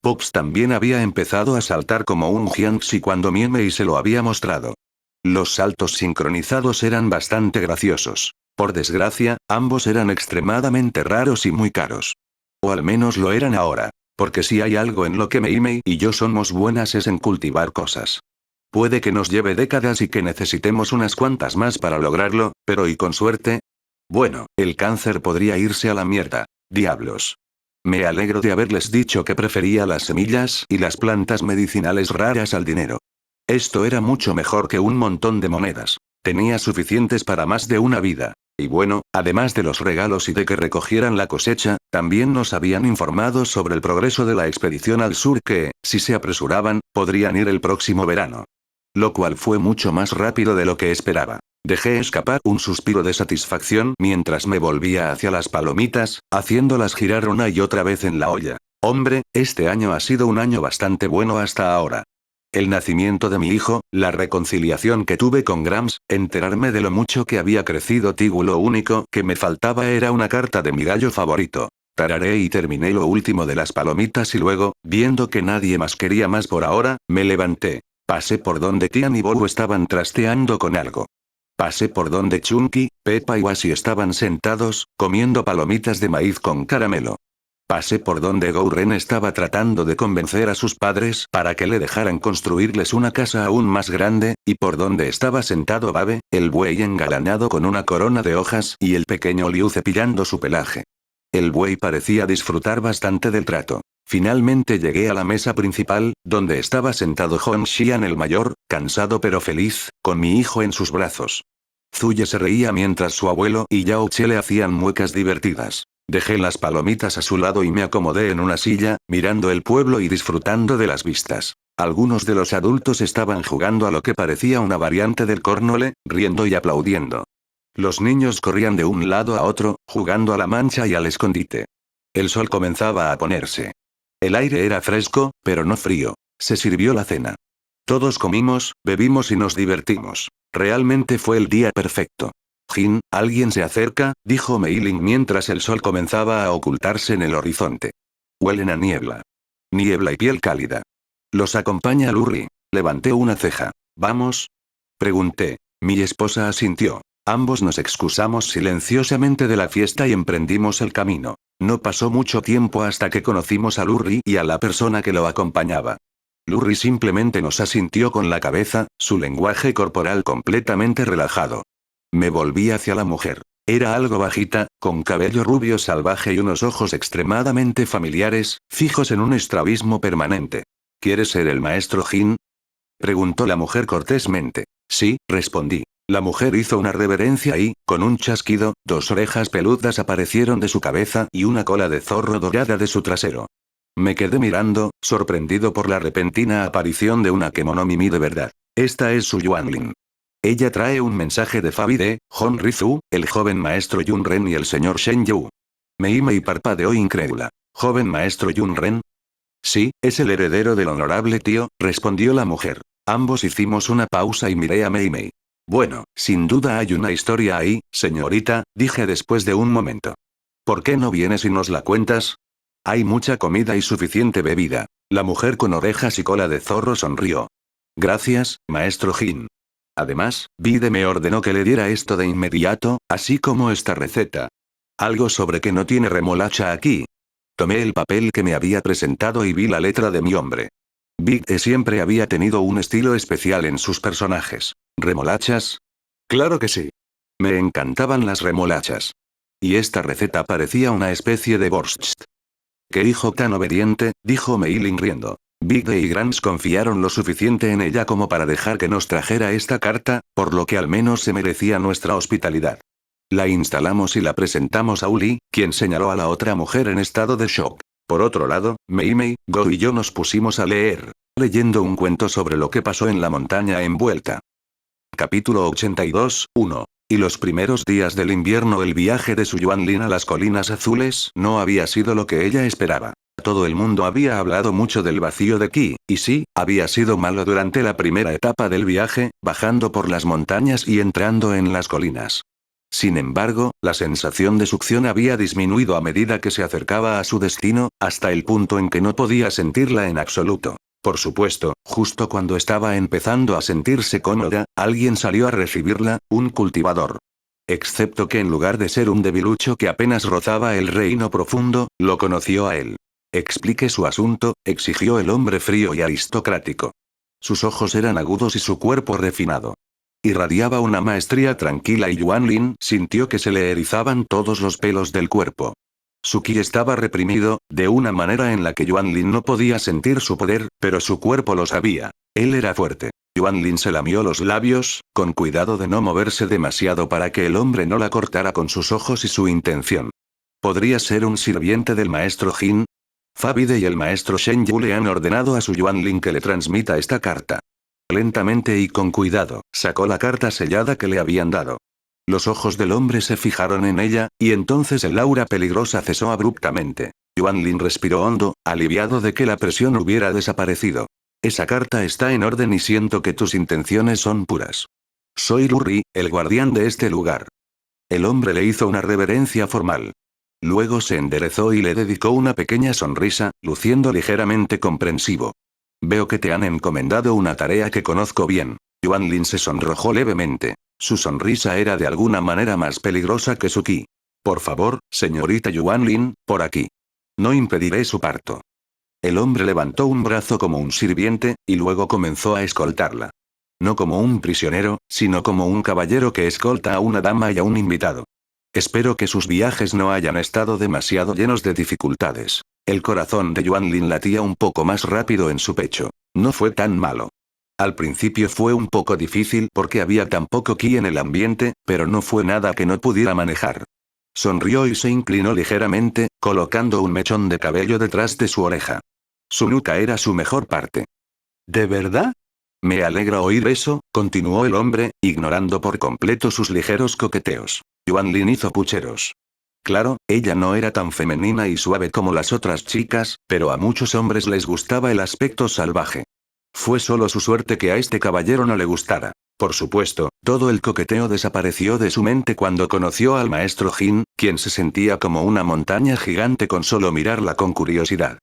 Pops también había empezado a saltar como un Jiangxi cuando Mei se lo había mostrado. Los saltos sincronizados eran bastante graciosos. Por desgracia, ambos eran extremadamente raros y muy caros. O al menos lo eran ahora. Porque si hay algo en lo que Mei y yo somos buenas es en cultivar cosas. Puede que nos lleve décadas y que necesitemos unas cuantas más para lograrlo, pero ¿y con suerte? Bueno, el cáncer podría irse a la mierda. Diablos. Me alegro de haberles dicho que prefería las semillas y las plantas medicinales raras al dinero. Esto era mucho mejor que un montón de monedas. Tenía suficientes para más de una vida. Y bueno, además de los regalos y de que recogieran la cosecha, también nos habían informado sobre el progreso de la expedición al sur que, si se apresuraban, podrían ir el próximo verano. Lo cual fue mucho más rápido de lo que esperaba. Dejé escapar un suspiro de satisfacción mientras me volvía hacia las palomitas, haciéndolas girar una y otra vez en la olla. Hombre, este año ha sido un año bastante bueno hasta ahora. El nacimiento de mi hijo, la reconciliación que tuve con Grams, enterarme de lo mucho que había crecido Tigu. Lo único que me faltaba era una carta de mi gallo favorito. Tararé y terminé lo último de las palomitas y luego, viendo que nadie más quería más por ahora, me levanté. Pasé por donde Tian y Bolu estaban trasteando con algo. Pasé por donde Chunky, Peppa y Wasi estaban sentados, comiendo palomitas de maíz con caramelo. Pasé por donde Gouren estaba tratando de convencer a sus padres para que le dejaran construirles una casa aún más grande, y por donde estaba sentado Babe, el buey engalanado con una corona de hojas y el pequeño Liu cepillando su pelaje. El buey parecía disfrutar bastante del trato. Finalmente llegué a la mesa principal, donde estaba sentado Hong Xian el mayor, cansado pero feliz, con mi hijo en sus brazos. Zuye se reía mientras su abuelo y Yao Che le hacían muecas divertidas. Dejé las palomitas a su lado y me acomodé en una silla, mirando el pueblo y disfrutando de las vistas. Algunos de los adultos estaban jugando a lo que parecía una variante del cornhole, riendo y aplaudiendo. Los niños corrían de un lado a otro, jugando a la mancha y al escondite. El sol comenzaba a ponerse. El aire era fresco, pero no frío. Se sirvió la cena. Todos comimos, bebimos y nos divertimos. Realmente fue el día perfecto. Jin, alguien se acerca, dijo Mei Ling mientras el sol comenzaba a ocultarse en el horizonte. Huelen a niebla. Niebla y piel cálida. Los acompaña Lurri. Levanté una ceja. ¿Vamos? Pregunté. Mi esposa asintió. Ambos nos excusamos silenciosamente de la fiesta y emprendimos el camino. No pasó mucho tiempo hasta que conocimos a Lurri y a la persona que lo acompañaba. Lurri simplemente nos asintió con la cabeza, su lenguaje corporal completamente relajado. Me volví hacia la mujer. Era algo bajita, con cabello rubio salvaje y unos ojos extremadamente familiares, fijos en un estrabismo permanente. ¿Quieres ser el maestro Jin? Preguntó la mujer cortésmente. Sí, respondí. La mujer hizo una reverencia y, con un chasquido, dos orejas peludas aparecieron de su cabeza y una cola de zorro dorada de su trasero. Me quedé mirando, sorprendido por la repentina aparición de una Kemono Mimi de verdad. Esta es su Yuanlin. Ella trae un mensaje de Fabi de Hon Rizu, el joven maestro Yun Ren y el señor Shen Yu. Mei parpadeó incrédula. ¿Joven maestro Yun Ren? Sí, es el heredero del honorable tío, respondió la mujer. Ambos hicimos una pausa y miré a Mei. Bueno, sin duda hay una historia ahí, señorita, dije después de un momento. ¿Por qué no vienes y nos la cuentas? Hay mucha comida y suficiente bebida. La mujer con orejas y cola de zorro sonrió. Gracias, maestro Jin. Además, Vide me ordenó que le diera esto de inmediato, así como esta receta. Algo sobre que no tiene remolacha aquí. Tomé el papel que me había presentado y vi la letra de mi hombre. Big E siempre había tenido un estilo especial en sus personajes. ¿Remolachas? Claro que sí. Me encantaban las remolachas. Y esta receta parecía una especie de borscht. «Qué hijo tan obediente», dijo Meiling riendo. Big E y Grants confiaron lo suficiente en ella como para dejar que nos trajera esta carta, por lo que al menos se merecía nuestra hospitalidad. La instalamos y la presentamos a Uli, quien señaló a la otra mujer en estado de shock. Por otro lado, Mei, Go y yo nos pusimos a leer, leyendo un cuento sobre lo que pasó en la montaña envuelta. Capítulo 82, 1. Y los primeros días del invierno el viaje de Su Yuanlin a las colinas azules no había sido lo que ella esperaba. Todo el mundo había hablado mucho del vacío de Qi, y sí, había sido malo durante la primera etapa del viaje, bajando por las montañas y entrando en las colinas. Sin embargo, la sensación de succión había disminuido a medida que se acercaba a su destino, hasta el punto en que no podía sentirla en absoluto. Por supuesto, justo cuando estaba empezando a sentirse cómoda, alguien salió a recibirla, un cultivador. Excepto que en lugar de ser un debilucho que apenas rozaba el reino profundo, lo conoció a él. Explique su asunto, exigió el hombre frío y aristocrático. Sus ojos eran agudos y su cuerpo refinado. Irradiaba una maestría tranquila y Yuanlin sintió que se le erizaban todos los pelos del cuerpo. Su ki estaba reprimido, de una manera en la que Yuanlin no podía sentir su poder, pero su cuerpo lo sabía. Él era fuerte. Yuanlin se lamió los labios, con cuidado de no moverse demasiado para que el hombre no la cortara con sus ojos y su intención. ¿Podría ser un sirviente del maestro Jin? Fabide y el maestro Shen Yu le han ordenado a su Yuanlin que le transmita esta carta. Lentamente y con cuidado, sacó la carta sellada que le habían dado. Los ojos del hombre se fijaron en ella, y entonces el aura peligrosa cesó abruptamente. Yuanlin respiró hondo, aliviado de que la presión hubiera desaparecido. Esa carta está en orden y siento que tus intenciones son puras. Soy Lurri, el guardián de este lugar. El hombre le hizo una reverencia formal. Luego se enderezó y le dedicó una pequeña sonrisa, luciendo ligeramente comprensivo. Veo que te han encomendado una tarea que conozco bien. Yuanlin se sonrojó levemente. Su sonrisa era de alguna manera más peligrosa que su ki. Por favor, señorita Yuanlin, por aquí. No impediré su parto. El hombre levantó un brazo como un sirviente, y luego comenzó a escoltarla. No como un prisionero, sino como un caballero que escolta a una dama y a un invitado. Espero que sus viajes no hayan estado demasiado llenos de dificultades. El corazón de Yuanlin latía un poco más rápido en su pecho. No fue tan malo. Al principio fue un poco difícil porque había tan poco ki en el ambiente, pero no fue nada que no pudiera manejar. Sonrió y se inclinó ligeramente, colocando un mechón de cabello detrás de su oreja. Su nuca era su mejor parte. ¿De verdad? Me alegra oír eso, continuó el hombre, ignorando por completo sus ligeros coqueteos. Yuanlin hizo pucheros. Claro, ella no era tan femenina y suave como las otras chicas, pero a muchos hombres les gustaba el aspecto salvaje. Fue solo su suerte que a este caballero no le gustara. Por supuesto, todo el coqueteo desapareció de su mente cuando conoció al maestro Jin, quien se sentía como una montaña gigante con solo mirarla con curiosidad.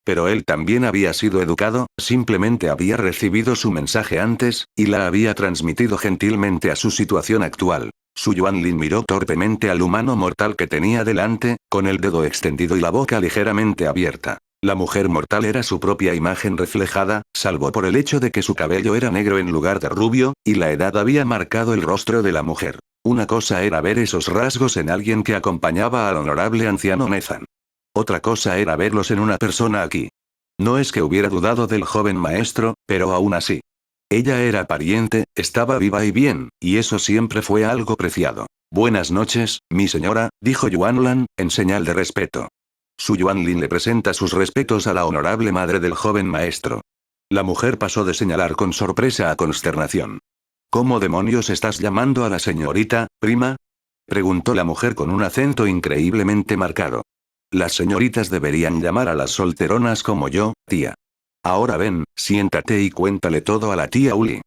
Pero él también había sido educado, simplemente había recibido su mensaje antes, y la había transmitido gentilmente a su situación actual. Su Yuanlin miró torpemente al humano mortal que tenía delante, con el dedo extendido y la boca ligeramente abierta. La mujer mortal era su propia imagen reflejada, salvo por el hecho de que su cabello era negro en lugar de rubio, y la edad había marcado el rostro de la mujer. Una cosa era ver esos rasgos en alguien que acompañaba al honorable anciano Nathan. Otra cosa era verlos en una persona aquí. No es que hubiera dudado del joven maestro, pero aún así. Ella era pariente, estaba viva y bien, y eso siempre fue algo preciado. Buenas noches, mi señora, dijo Yuanlan, en señal de respeto. Su Yuanlin le presenta sus respetos a la honorable madre del joven maestro. La mujer pasó de señalar con sorpresa a consternación. ¿Cómo demonios estás llamando a la señorita, prima? Preguntó la mujer con un acento increíblemente marcado. Las señoritas deberían llamar a las solteronas como yo, tía. Ahora ven, siéntate y cuéntale todo a la tía Uli.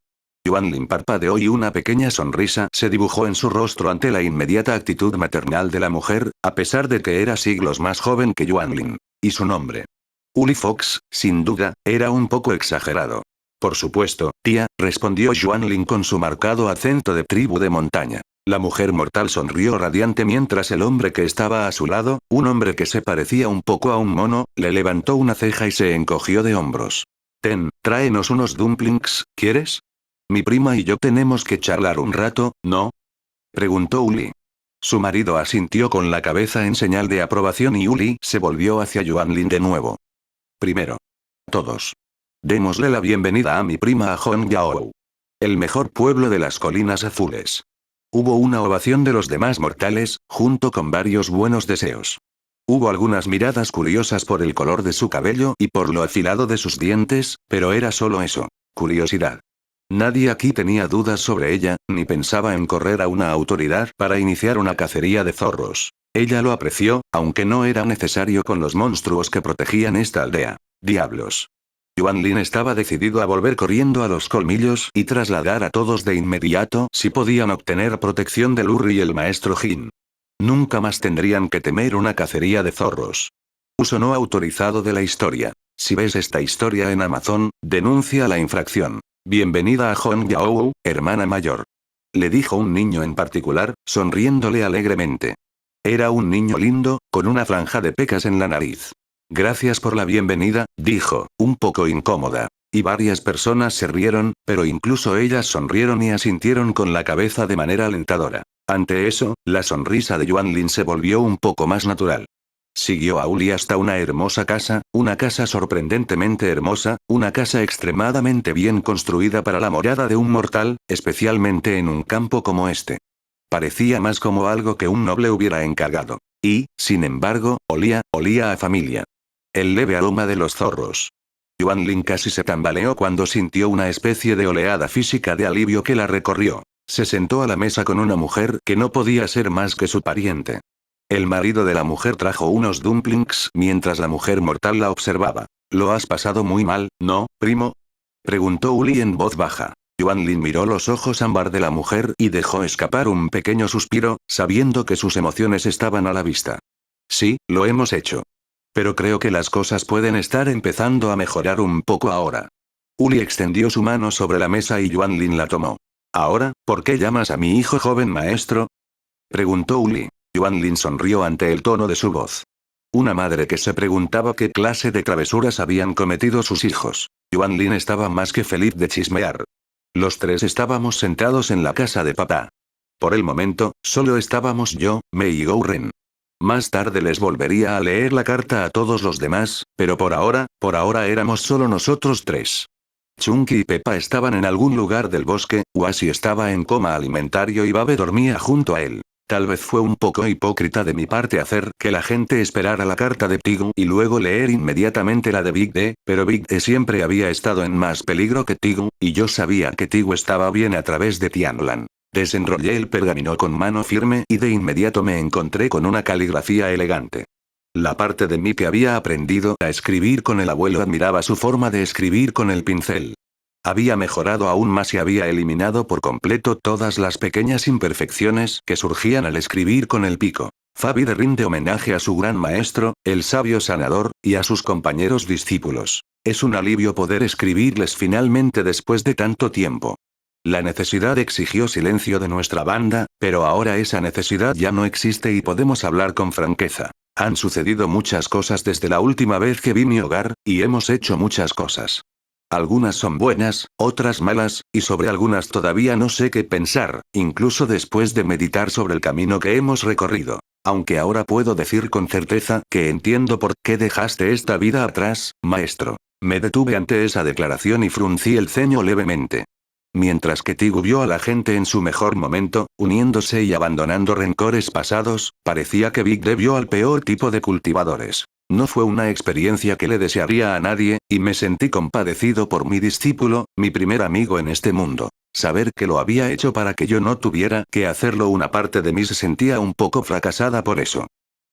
Yuanlin parpadeó y una pequeña sonrisa se dibujó en su rostro ante la inmediata actitud maternal de la mujer, a pesar de que era siglos más joven que Yuanlin. Y su nombre. Uli Fox, sin duda, era un poco exagerado. Por supuesto, tía, respondió Yuanlin con su marcado acento de tribu de montaña. La mujer mortal sonrió radiante mientras el hombre que estaba a su lado, un hombre que se parecía un poco a un mono, le levantó una ceja y se encogió de hombros. Tráenos unos dumplings, ¿quieres? Mi prima y yo tenemos que charlar un rato, ¿no? Preguntó Uli. Su marido asintió con la cabeza en señal de aprobación y Uli se volvió hacia Yuanlin de nuevo. Primero. Todos. Démosle la bienvenida a mi prima a Hongyao. El mejor pueblo de las colinas azules. Hubo una ovación de los demás mortales, junto con varios buenos deseos. Hubo algunas miradas curiosas por el color de su cabello y por lo afilado de sus dientes, pero era solo eso, curiosidad. Nadie aquí tenía dudas sobre ella, ni pensaba en correr a una autoridad para iniciar una cacería de zorros. Ella lo apreció, aunque no era necesario con los monstruos que protegían esta aldea. Diablos. Yuanlin estaba decidido a volver corriendo a los colmillos y trasladar a todos de inmediato si podían obtener protección del Urri y el maestro Jin. Nunca más tendrían que temer una cacería de zorros. Uso no autorizado de la historia. Si ves esta historia en Amazon, denuncia la infracción. Bienvenida a Hongyao, hermana mayor. Le dijo un niño en particular, sonriéndole alegremente. Era un niño lindo, con una franja de pecas en la nariz. Gracias por la bienvenida, dijo, un poco incómoda. Y varias personas se rieron, pero incluso ellas sonrieron y asintieron con la cabeza de manera alentadora. Ante eso, la sonrisa de Yuanlin se volvió un poco más natural. Siguió a Uli hasta una casa sorprendentemente hermosa, una casa extremadamente bien construida para la morada de un mortal, especialmente en un campo como este. Parecía más como algo que un noble hubiera encargado. Y, sin embargo, olía a familia. El leve aroma de los zorros. Yuanlin casi se tambaleó cuando sintió una especie de oleada física de alivio que la recorrió. Se sentó a la mesa con una mujer que no podía ser más que su pariente. El marido de la mujer trajo unos dumplings mientras la mujer mortal la observaba. ¿Lo has pasado muy mal, no, primo? Preguntó Uli en voz baja. Yuanlin miró los ojos ámbar de la mujer y dejó escapar un pequeño suspiro, sabiendo que sus emociones estaban a la vista. Sí, lo hemos hecho. Pero creo que las cosas pueden estar empezando a mejorar un poco ahora. Uli extendió su mano sobre la mesa y Yuanlin la tomó. ¿Ahora, por qué llamas a mi hijo joven maestro? Preguntó Uli. Yuanlin sonrió ante el tono de su voz. Una madre que se preguntaba qué clase de travesuras habían cometido sus hijos. Yuanlin estaba más que feliz de chismear. Los tres estábamos sentados en la casa de papá. Por el momento, solo estábamos yo, Mei y Gouren. Más tarde les volvería a leer la carta a todos los demás, pero por ahora éramos solo nosotros tres. Chunky y Peppa estaban en algún lugar del bosque, Wasi estaba en coma alimentario y Babe dormía junto a él. Tal vez fue un poco hipócrita de mi parte hacer que la gente esperara la carta de Tigu y luego leer inmediatamente la de Big D, pero Big D siempre había estado en más peligro que Tigu, y yo sabía que Tigu estaba bien a través de Tianlan. Desenrollé el pergamino con mano firme y de inmediato me encontré con una caligrafía elegante. La parte de mí que había aprendido a escribir con el abuelo admiraba su forma de escribir con el pincel. Había mejorado aún más y había eliminado por completo todas las pequeñas imperfecciones que surgían al escribir con el pico. Fabi rinde homenaje a su gran maestro, el sabio sanador, y a sus compañeros discípulos. Es un alivio poder escribirles finalmente después de tanto tiempo. La necesidad exigió silencio de nuestra banda, pero ahora esa necesidad ya no existe y podemos hablar con franqueza. Han sucedido muchas cosas desde la última vez que vi mi hogar, y hemos hecho muchas cosas. Algunas son buenas, otras malas, y sobre algunas todavía no sé qué pensar, incluso después de meditar sobre el camino que hemos recorrido. Aunque ahora puedo decir con certeza que entiendo por qué dejaste esta vida atrás, maestro. Me detuve ante esa declaración y fruncí el ceño levemente. Mientras que Tigu vio a la gente en su mejor momento, uniéndose y abandonando rencores pasados, parecía que Big D vio al peor tipo de cultivadores. No fue una experiencia que le desearía a nadie, y me sentí compadecido por mi discípulo, mi primer amigo en este mundo. Saber que lo había hecho para que yo no tuviera que hacerlo, una parte de mí se sentía un poco fracasada por eso.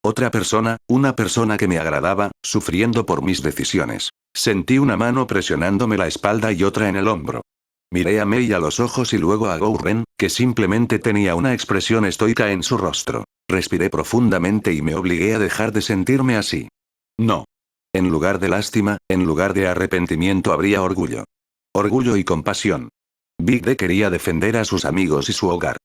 Otra persona, una persona que me agradaba, sufriendo por mis decisiones. Sentí una mano presionándome la espalda y otra en el hombro. Miré a Mei a los ojos y luego a Gouren, que simplemente tenía una expresión estoica en su rostro. Respiré profundamente y me obligué a dejar de sentirme así. No. En lugar de lástima, en lugar de arrepentimiento habría orgullo. Orgullo y compasión. Big D quería defender a sus amigos y su hogar.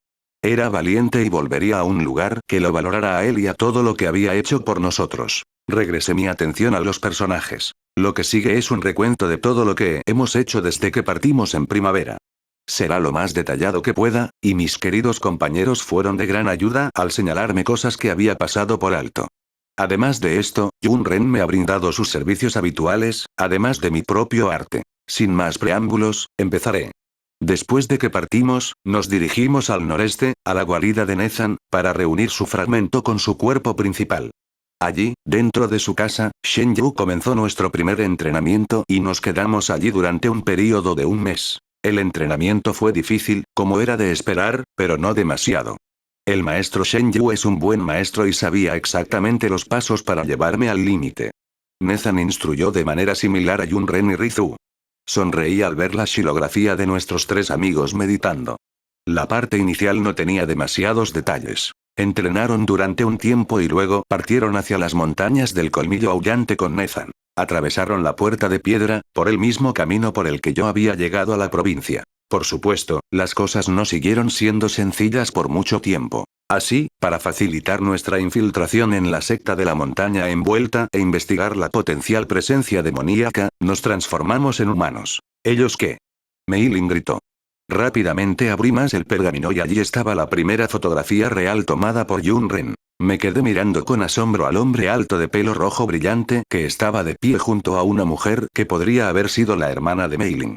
Era valiente y volvería a un lugar que lo valorara a él y a todo lo que había hecho por nosotros. Regresé mi atención a los personajes. Lo que sigue es un recuento de todo lo que hemos hecho desde que partimos en primavera. Será lo más detallado que pueda, y mis queridos compañeros fueron de gran ayuda al señalarme cosas que había pasado por alto. Además de esto, Yun-Ren me ha brindado sus servicios habituales, además de mi propio arte. Sin más preámbulos, empezaré. Después de que partimos, nos dirigimos al noreste, a la guarida de Nezan, para reunir su fragmento con su cuerpo principal. Allí, dentro de su casa, Shen Yu comenzó nuestro primer entrenamiento y nos quedamos allí durante un período de un mes. El entrenamiento fue difícil, como era de esperar, pero no demasiado. El maestro Shen Yu es un buen maestro y sabía exactamente los pasos para llevarme al límite. Nezan instruyó de manera similar a Yun-Ren y Rizu. Sonreí al ver la xilografía de nuestros tres amigos meditando. La parte inicial no tenía demasiados detalles. Entrenaron durante un tiempo y luego partieron hacia las montañas del Colmillo Aullante con Nezan. Atravesaron la puerta de piedra, por el mismo camino por el que yo había llegado a la provincia. Por supuesto, las cosas no siguieron siendo sencillas por mucho tiempo. Así, para facilitar nuestra infiltración en la secta de la montaña envuelta e investigar la potencial presencia demoníaca, nos transformamos en humanos. ¿Ellos qué? Mei Ling gritó. Rápidamente abrí más el pergamino y allí estaba la primera fotografía real tomada por Yun-Ren. Me quedé mirando con asombro al hombre alto de pelo rojo brillante que estaba de pie junto a una mujer que podría haber sido la hermana de Mei Ling.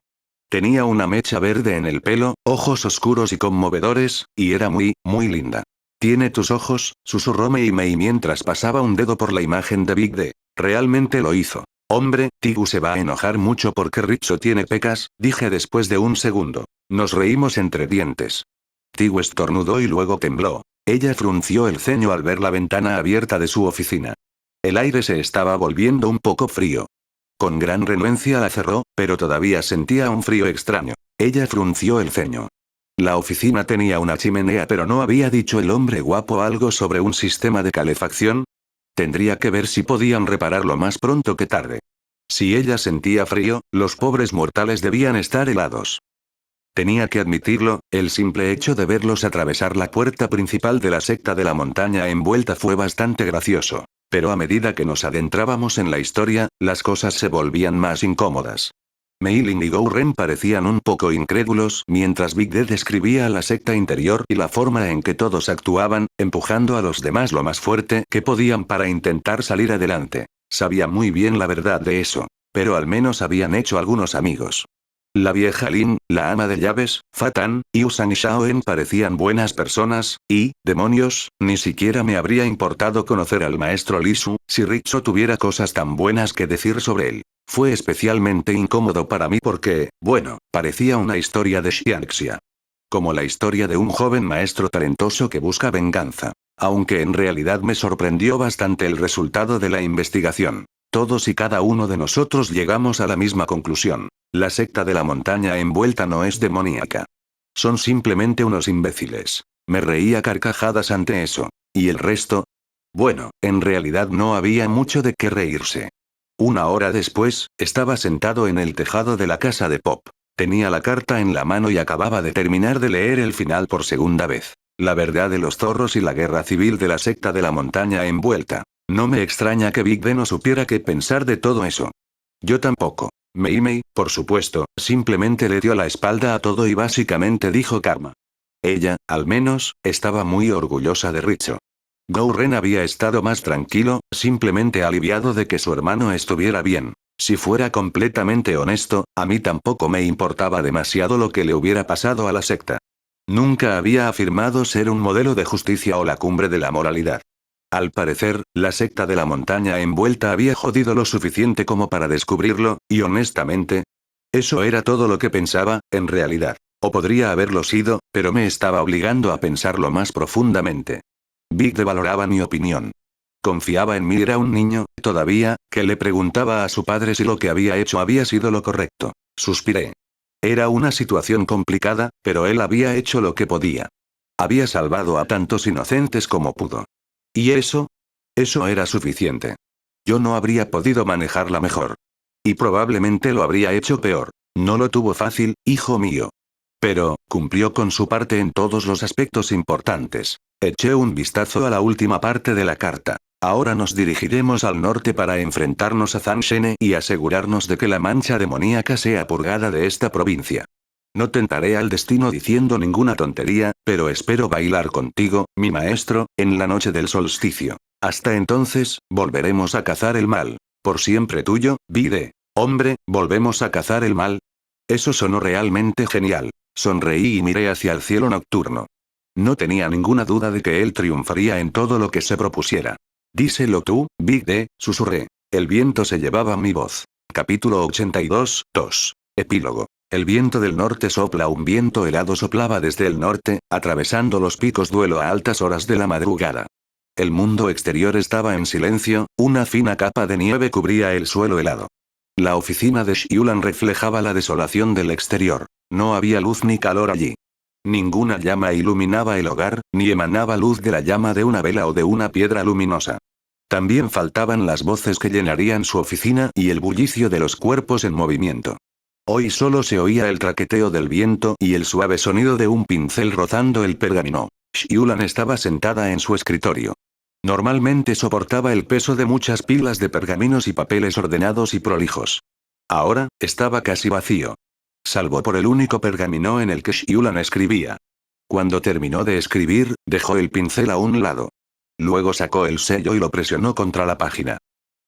Tenía una mecha verde en el pelo, ojos oscuros y conmovedores, y era muy, muy linda. «Tiene tus ojos», susurró Mei Mei mientras pasaba un dedo por la imagen de Big D. Realmente lo hizo. «Hombre, Tigu se va a enojar mucho porque Richo tiene pecas», dije después de un segundo. Nos reímos entre dientes. Tigu estornudó y luego tembló. Ella frunció el ceño al ver la ventana abierta de su oficina. El aire se estaba volviendo un poco frío. Con gran renuencia la cerró, pero todavía sentía un frío extraño. Ella frunció el ceño. La oficina tenía una chimenea, pero ¿no había dicho el hombre guapo algo sobre un sistema de calefacción? Tendría que ver si podían repararlo más pronto que tarde. Si ella sentía frío, los pobres mortales debían estar helados. Tenía que admitirlo, el simple hecho de verlos atravesar la puerta principal de la secta de la montaña envuelta fue bastante gracioso. Pero a medida que nos adentrábamos en la historia, las cosas se volvían más incómodas. Mei Ling y Gou-Ren parecían un poco incrédulos mientras Big D describía la secta interior y la forma en que todos actuaban, empujando a los demás lo más fuerte que podían para intentar salir adelante. Sabía muy bien la verdad de eso. Pero al menos habían hecho algunos amigos. La vieja Lin, la ama de llaves, Fatan, y Usang y Shaoen parecían buenas personas, y, demonios, ni siquiera me habría importado conocer al maestro Lisu, si Richo tuviera cosas tan buenas que decir sobre él. Fue especialmente incómodo para mí porque, bueno, parecía una historia de Xianxia. Como la historia de un joven maestro talentoso que busca venganza. Aunque en realidad me sorprendió bastante el resultado de la investigación. Todos y cada uno de nosotros llegamos a la misma conclusión. La secta de la montaña envuelta no es demoníaca. Son simplemente unos imbéciles. Me reía a carcajadas ante eso. ¿Y el resto? Bueno, en realidad no había mucho de qué reírse. Una hora después, estaba sentado en el tejado de la casa de Pop. Tenía la carta en la mano y acababa de terminar de leer el final por segunda vez. La verdad de los zorros y la guerra civil de la secta de la montaña envuelta. No me extraña que Big D no supiera qué pensar de todo eso. Yo tampoco. Mei Mei, por supuesto, simplemente le dio la espalda a todo y básicamente dijo karma. Ella, al menos, estaba muy orgullosa de Richo. Gou-Ren había estado más tranquilo, simplemente aliviado de que su hermano estuviera bien. Si fuera completamente honesto, a mí tampoco me importaba demasiado lo que le hubiera pasado a la secta. Nunca había afirmado ser un modelo de justicia o la cumbre de la moralidad. Al parecer, la secta de la montaña envuelta había jodido lo suficiente como para descubrirlo, y honestamente, eso era todo lo que pensaba, en realidad. O podría haberlo sido, pero me estaba obligando a pensarlo más profundamente. Big D valoraba mi opinión. Confiaba en mí, era un niño, todavía, que le preguntaba a su padre si lo que había hecho había sido lo correcto. Suspiré. Era una situación complicada, pero él había hecho lo que podía. Había salvado a tantos inocentes como pudo. ¿Y eso? Eso era suficiente. Yo no habría podido manejarla mejor. Y probablemente lo habría hecho peor. No lo tuvo fácil, hijo mío. Pero, cumplió con su parte en todos los aspectos importantes. Eché un vistazo a la última parte de la carta. Ahora nos dirigiremos al norte para enfrentarnos a Zanshene y asegurarnos de que la mancha demoníaca sea purgada de esta provincia. No tentaré al destino diciendo ninguna tontería, pero espero bailar contigo, mi maestro, en la noche del solsticio. Hasta entonces, volveremos a cazar el mal. Por siempre tuyo, Vide. Hombre, ¿volvemos a cazar el mal? Eso sonó realmente genial. Sonreí y miré hacia el cielo nocturno. No tenía ninguna duda de que él triunfaría en todo lo que se propusiera. Díselo tú, Big D, susurré. El viento se llevaba mi voz. Capítulo 82, 2. Epílogo. El viento del norte sopla. Un viento helado soplaba desde el norte, atravesando los picos Duelo a altas horas de la madrugada. El mundo exterior estaba en silencio, una fina capa de nieve cubría el suelo helado. La oficina de Xiulan reflejaba la desolación del exterior. No había luz ni calor allí. Ninguna llama iluminaba el hogar, ni emanaba luz de la llama de una vela o de una piedra luminosa. También faltaban las voces que llenarían su oficina y el bullicio de los cuerpos en movimiento. Hoy solo se oía el traqueteo del viento y el suave sonido de un pincel rozando el pergamino. Xiulan estaba sentada en su escritorio. Normalmente soportaba el peso de muchas pilas de pergaminos y papeles ordenados y prolijos. Ahora, estaba casi vacío. Salvo por el único pergamino en el que Xiulan escribía. Cuando terminó de escribir, dejó el pincel a un lado. Luego sacó el sello y lo presionó contra la página.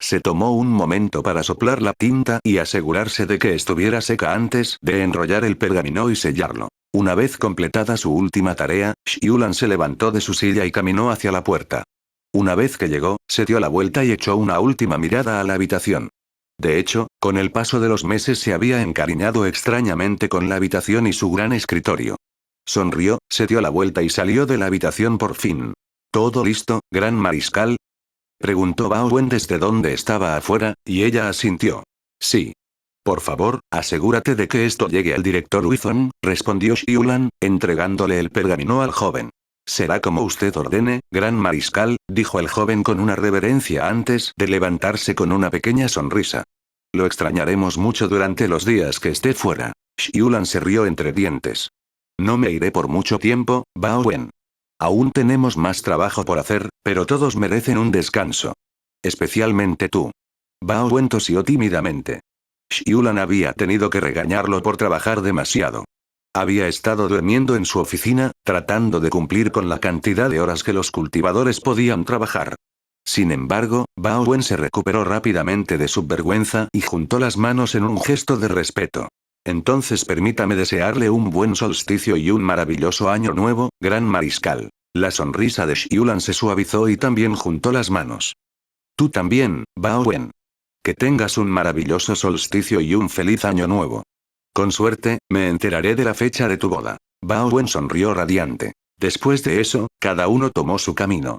Se tomó un momento para soplar la tinta y asegurarse de que estuviera seca antes de enrollar el pergamino y sellarlo. Una vez completada su última tarea, Xiulan se levantó de su silla y caminó hacia la puerta. Una vez que llegó, se dio la vuelta y echó una última mirada a la habitación. De hecho, con el paso de los meses se había encariñado extrañamente con la habitación y su gran escritorio. Sonrió, se dio la vuelta y salió de la habitación por fin. ¿Todo listo, gran mariscal? Preguntó Bao Wen desde donde estaba afuera, y ella asintió. Sí. Por favor, asegúrate de que esto llegue al director Wizon, respondió Xiulan, entregándole el pergamino al joven. Será como usted ordene, gran mariscal, dijo el joven con una reverencia antes de levantarse con una pequeña sonrisa. Lo extrañaremos mucho durante los días que esté fuera. Xiulan se rió entre dientes. No me iré por mucho tiempo, Bao Wen. Aún tenemos más trabajo por hacer, pero todos merecen un descanso. Especialmente tú. Bao Wen tosió tímidamente. Xiulan había tenido que regañarlo por trabajar demasiado. Había estado durmiendo en su oficina, tratando de cumplir con la cantidad de horas que los cultivadores podían trabajar. Sin embargo, Bao Wen se recuperó rápidamente de su vergüenza y juntó las manos en un gesto de respeto. Entonces permítame desearle un buen solsticio y un maravilloso año nuevo, gran mariscal. La sonrisa de Xiulan se suavizó y también juntó las manos. Tú también, Bao Wen. Que tengas un maravilloso solsticio y un feliz año nuevo. Con suerte, me enteraré de la fecha de tu boda. Bao Wen sonrió radiante. Después de eso, cada uno tomó su camino.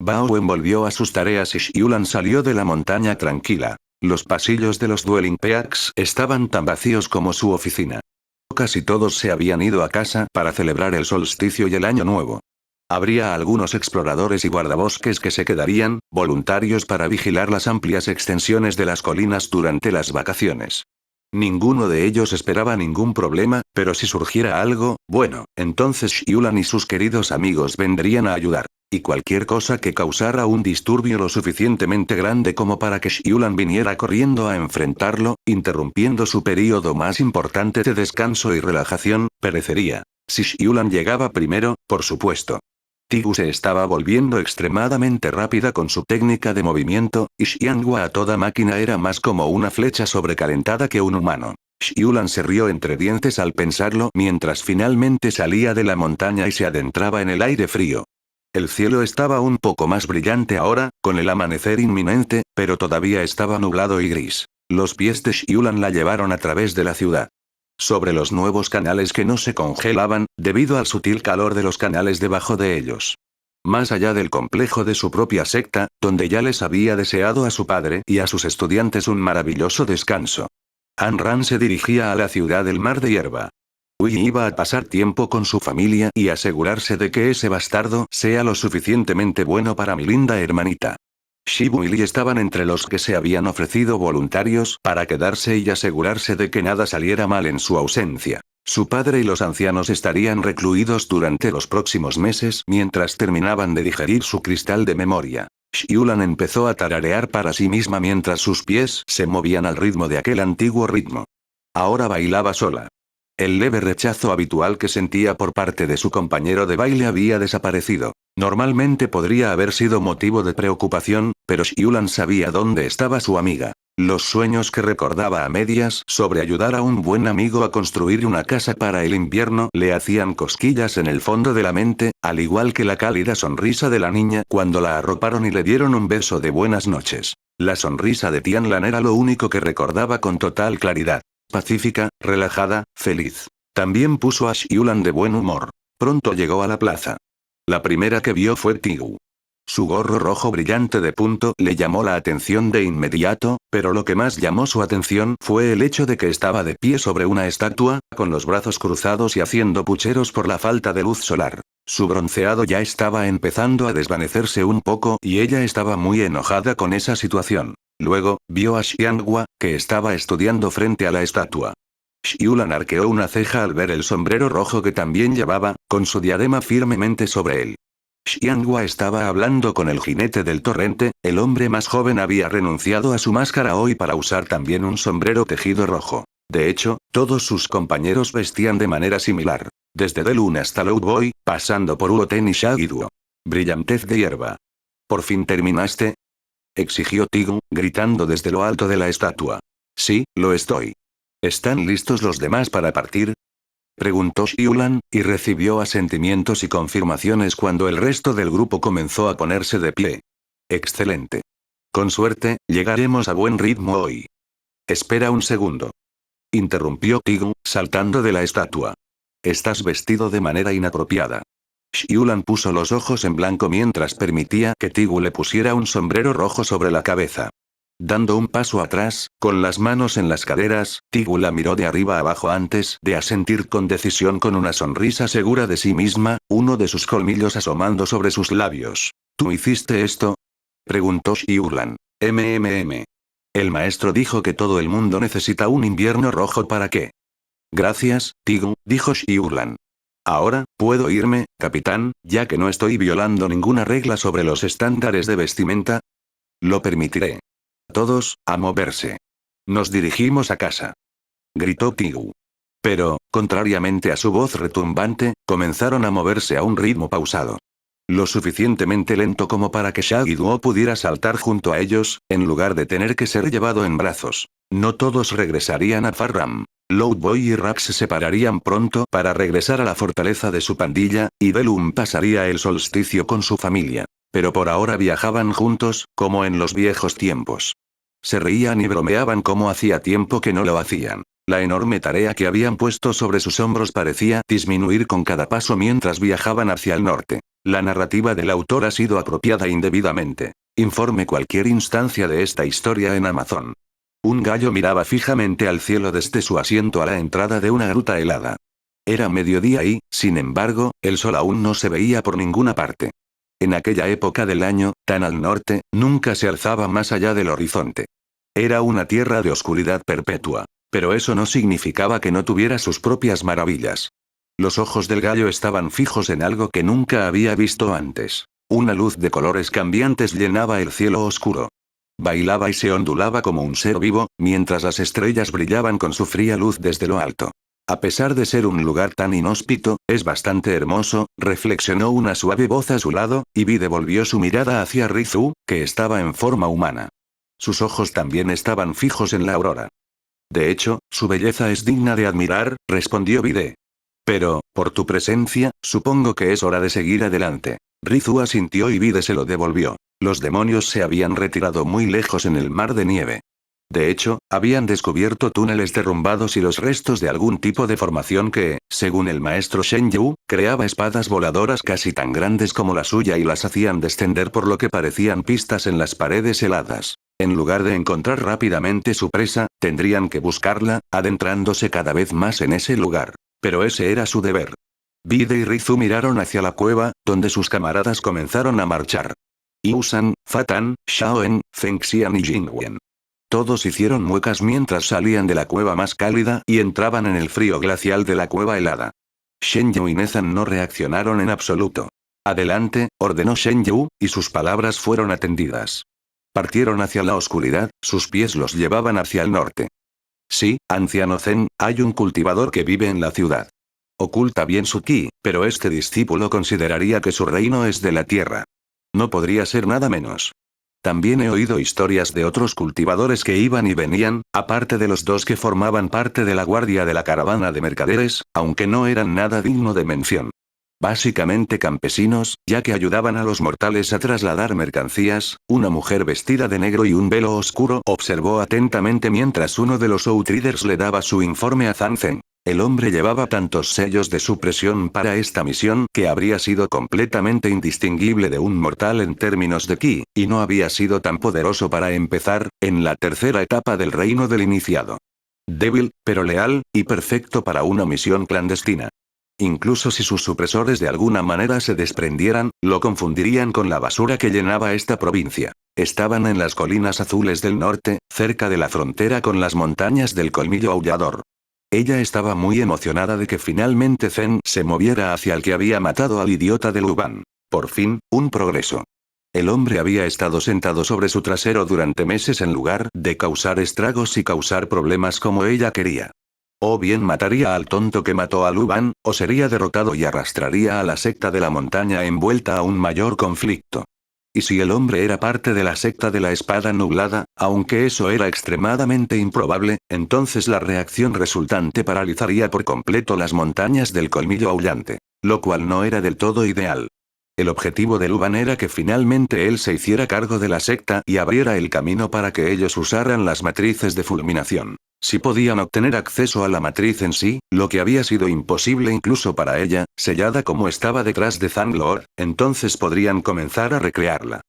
Bao Wen volvió a sus tareas y Xiulan salió de la montaña tranquila. Los pasillos de los Dwelling Peaks estaban tan vacíos como su oficina. Casi todos se habían ido a casa para celebrar el solsticio y el año nuevo. Habría algunos exploradores y guardabosques que se quedarían, voluntarios para vigilar las amplias extensiones de las colinas durante las vacaciones. Ninguno de ellos esperaba ningún problema, pero si surgiera algo, bueno, entonces Xiulan y sus queridos amigos vendrían a ayudar. Y cualquier cosa que causara un disturbio lo suficientemente grande como para que Xiulan viniera corriendo a enfrentarlo, interrumpiendo su período más importante de descanso y relajación, perecería. Si Xiulan llegaba primero, por supuesto. Tigu se estaba volviendo extremadamente rápida con su técnica de movimiento, y Xianghua a toda máquina era más como una flecha sobrecalentada que un humano. Xiulan se rió entre dientes al pensarlo mientras finalmente salía de la montaña y se adentraba en el aire frío. El cielo estaba un poco más brillante ahora, con el amanecer inminente, pero todavía estaba nublado y gris. Los pies de Xiulan la llevaron a través de la ciudad. Sobre los nuevos canales que no se congelaban, debido al sutil calor de los canales debajo de ellos. Más allá del complejo de su propia secta, donde ya les había deseado a su padre y a sus estudiantes un maravilloso descanso. Ayn Rand se dirigía a la ciudad del Mar de Hierba. Ui iba a pasar tiempo con su familia y asegurarse de que ese bastardo sea lo suficientemente bueno para mi linda hermanita. Shibu y Lee estaban entre los que se habían ofrecido voluntarios para quedarse y asegurarse de que nada saliera mal en su ausencia. Su padre y los ancianos estarían recluidos durante los próximos meses mientras terminaban de digerir su cristal de memoria. Xiulan empezó a tararear para sí misma mientras sus pies se movían al ritmo de aquel antiguo ritmo. Ahora bailaba sola. El leve rechazo habitual que sentía por parte de su compañero de baile había desaparecido. Normalmente podría haber sido motivo de preocupación, pero Xiulan sabía dónde estaba su amiga. Los sueños que recordaba a medias sobre ayudar a un buen amigo a construir una casa para el invierno le hacían cosquillas en el fondo de la mente, al igual que la cálida sonrisa de la niña cuando la arroparon y le dieron un beso de buenas noches. La sonrisa de Tianlan era lo único que recordaba con total claridad. Pacífica, relajada, feliz. También puso a Xiulan de buen humor. Pronto llegó a la plaza. La primera que vio fue Tigu. Su gorro rojo brillante de punto le llamó la atención de inmediato, pero lo que más llamó su atención fue el hecho de que estaba de pie sobre una estatua, con los brazos cruzados y haciendo pucheros por la falta de luz solar. Su bronceado ya estaba empezando a desvanecerse un poco y ella estaba muy enojada con esa situación. Luego, vio a Xianghua, que estaba estudiando frente a la estatua. Xiulan arqueó una ceja al ver el sombrero rojo que también llevaba, con su diadema firmemente sobre él. Xianghua estaba hablando con el jinete del torrente, el hombre más joven había renunciado a su máscara hoy para usar también un sombrero tejido rojo. De hecho, todos sus compañeros vestían de manera similar. Desde Delun hasta Lowboy, pasando por Uoten y Shaggy-Duo. Brillantez de hierba. ¿Por fin terminaste?, exigió Tigu, gritando desde lo alto de la estatua. Sí, lo estoy. ¿Están listos los demás para partir?, preguntó Xiulan, y recibió asentimientos y confirmaciones cuando el resto del grupo comenzó a ponerse de pie. Excelente. Con suerte, llegaremos a buen ritmo hoy. Espera un segundo. Interrumpió Tigu, saltando de la estatua. Estás vestido de manera inapropiada. Xiulan puso los ojos en blanco mientras permitía que Tigu le pusiera un sombrero rojo sobre la cabeza. Dando un paso atrás, con las manos en las caderas, Tigu la miró de arriba abajo antes de asentir con decisión con una sonrisa segura de sí misma, uno de sus colmillos asomando sobre sus labios. ¿Tú hiciste esto?, preguntó Xiulan. El maestro dijo que todo el mundo necesita un invierno rojo para qué. Gracias, Tigu, dijo Xiulan. Ahora, puedo irme, capitán, ya que no estoy violando ninguna regla sobre los estándares de vestimenta. Lo permitiré. Todos, a moverse. Nos dirigimos a casa. Gritó Tigu. Pero, contrariamente a su voz retumbante, comenzaron a moverse a un ritmo pausado. Lo suficientemente lento como para que Shaggy-Duo pudiera saltar junto a ellos, en lugar de tener que ser llevado en brazos. No todos regresarían a Farram. Loudboy y Rax se separarían pronto para regresar a la fortaleza de su pandilla, y Delum pasaría el solsticio con su familia. Pero por ahora viajaban juntos, como en los viejos tiempos. Se reían y bromeaban como hacía tiempo que no lo hacían. La enorme tarea que habían puesto sobre sus hombros parecía disminuir con cada paso mientras viajaban hacia el norte. La narrativa del autor ha sido apropiada indebidamente. Informe cualquier instancia de esta historia en Amazon. Un gallo miraba fijamente al cielo desde su asiento a la entrada de una gruta helada. Era mediodía y, sin embargo, el sol aún no se veía por ninguna parte. En aquella época del año, tan al norte, nunca se alzaba más allá del horizonte. Era una tierra de oscuridad perpetua. Pero eso no significaba que no tuviera sus propias maravillas. Los ojos del gallo estaban fijos en algo que nunca había visto antes. Una luz de colores cambiantes llenaba el cielo oscuro. Bailaba y se ondulaba como un ser vivo, mientras las estrellas brillaban con su fría luz desde lo alto. A pesar de ser un lugar tan inhóspito, es bastante hermoso, reflexionó una suave voz a su lado, y Vi devolvió su mirada hacia Rizu, que estaba en forma humana. Sus ojos también estaban fijos en la aurora. De hecho, su belleza es digna de admirar, respondió Vide. Pero, por tu presencia, supongo que es hora de seguir adelante. Rizu asintió y Vide se lo devolvió. Los demonios se habían retirado muy lejos en el mar de nieve. De hecho, habían descubierto túneles derrumbados y los restos de algún tipo de formación que, según el maestro Shen Yu, creaba espadas voladoras casi tan grandes como la suya y las hacían descender por lo que parecían pistas en las paredes heladas. En lugar de encontrar rápidamente su presa, tendrían que buscarla, adentrándose cada vez más en ese lugar. Pero ese era su deber. Vide y Rizu miraron hacia la cueva, donde sus camaradas comenzaron a marchar. Yusan, Fatan, Shaoen, Fengxian y Jingwen. Todos hicieron muecas mientras salían de la cueva más cálida y entraban en el frío glacial de la cueva helada. Shen Yu y Nezan no reaccionaron en absoluto. Adelante, ordenó Shen Yu, y sus palabras fueron atendidas. Partieron hacia la oscuridad, sus pies los llevaban hacia el norte. Sí, anciano Zen, hay un cultivador que vive en la ciudad. Oculta bien su ki, pero este discípulo consideraría que su reino es de la tierra. No podría ser nada menos. También he oído historias de otros cultivadores que iban y venían, aparte de los dos que formaban parte de la guardia de la caravana de mercaderes, aunque no eran nada digno de mención. Básicamente campesinos, ya que ayudaban a los mortales a trasladar mercancías. Una mujer vestida de negro y un velo oscuro observó atentamente mientras uno de los Outriders le daba su informe a Zhang Zen. El hombre llevaba tantos sellos de supresión para esta misión que habría sido completamente indistinguible de un mortal en términos de ki, y no había sido tan poderoso para empezar, en la tercera etapa del reino del iniciado. Débil, pero leal, y perfecto para una misión clandestina. Incluso si sus supresores de alguna manera se desprendieran, lo confundirían con la basura que llenaba esta provincia. Estaban en las colinas azules del norte, cerca de la frontera con las montañas del Colmillo Aullador. Ella estaba muy emocionada de que finalmente Zen se moviera hacia el que había matado al idiota de Luban. Por fin, un progreso. El hombre había estado sentado sobre su trasero durante meses en lugar de causar estragos y causar problemas como ella quería. O bien mataría al tonto que mató a Luban, o sería derrotado y arrastraría a la secta de la montaña envuelta a un mayor conflicto. Y si el hombre era parte de la secta de la espada nublada, aunque eso era extremadamente improbable, entonces la reacción resultante paralizaría por completo las montañas del Colmillo Aullante. Lo cual no era del todo ideal. El objetivo de Luban era que finalmente él se hiciera cargo de la secta y abriera el camino para que ellos usaran las matrices de fulminación. Si podían obtener acceso a la matriz en sí, lo que había sido imposible incluso para ella, sellada como estaba detrás de Zanglor, entonces podrían comenzar a recrearla.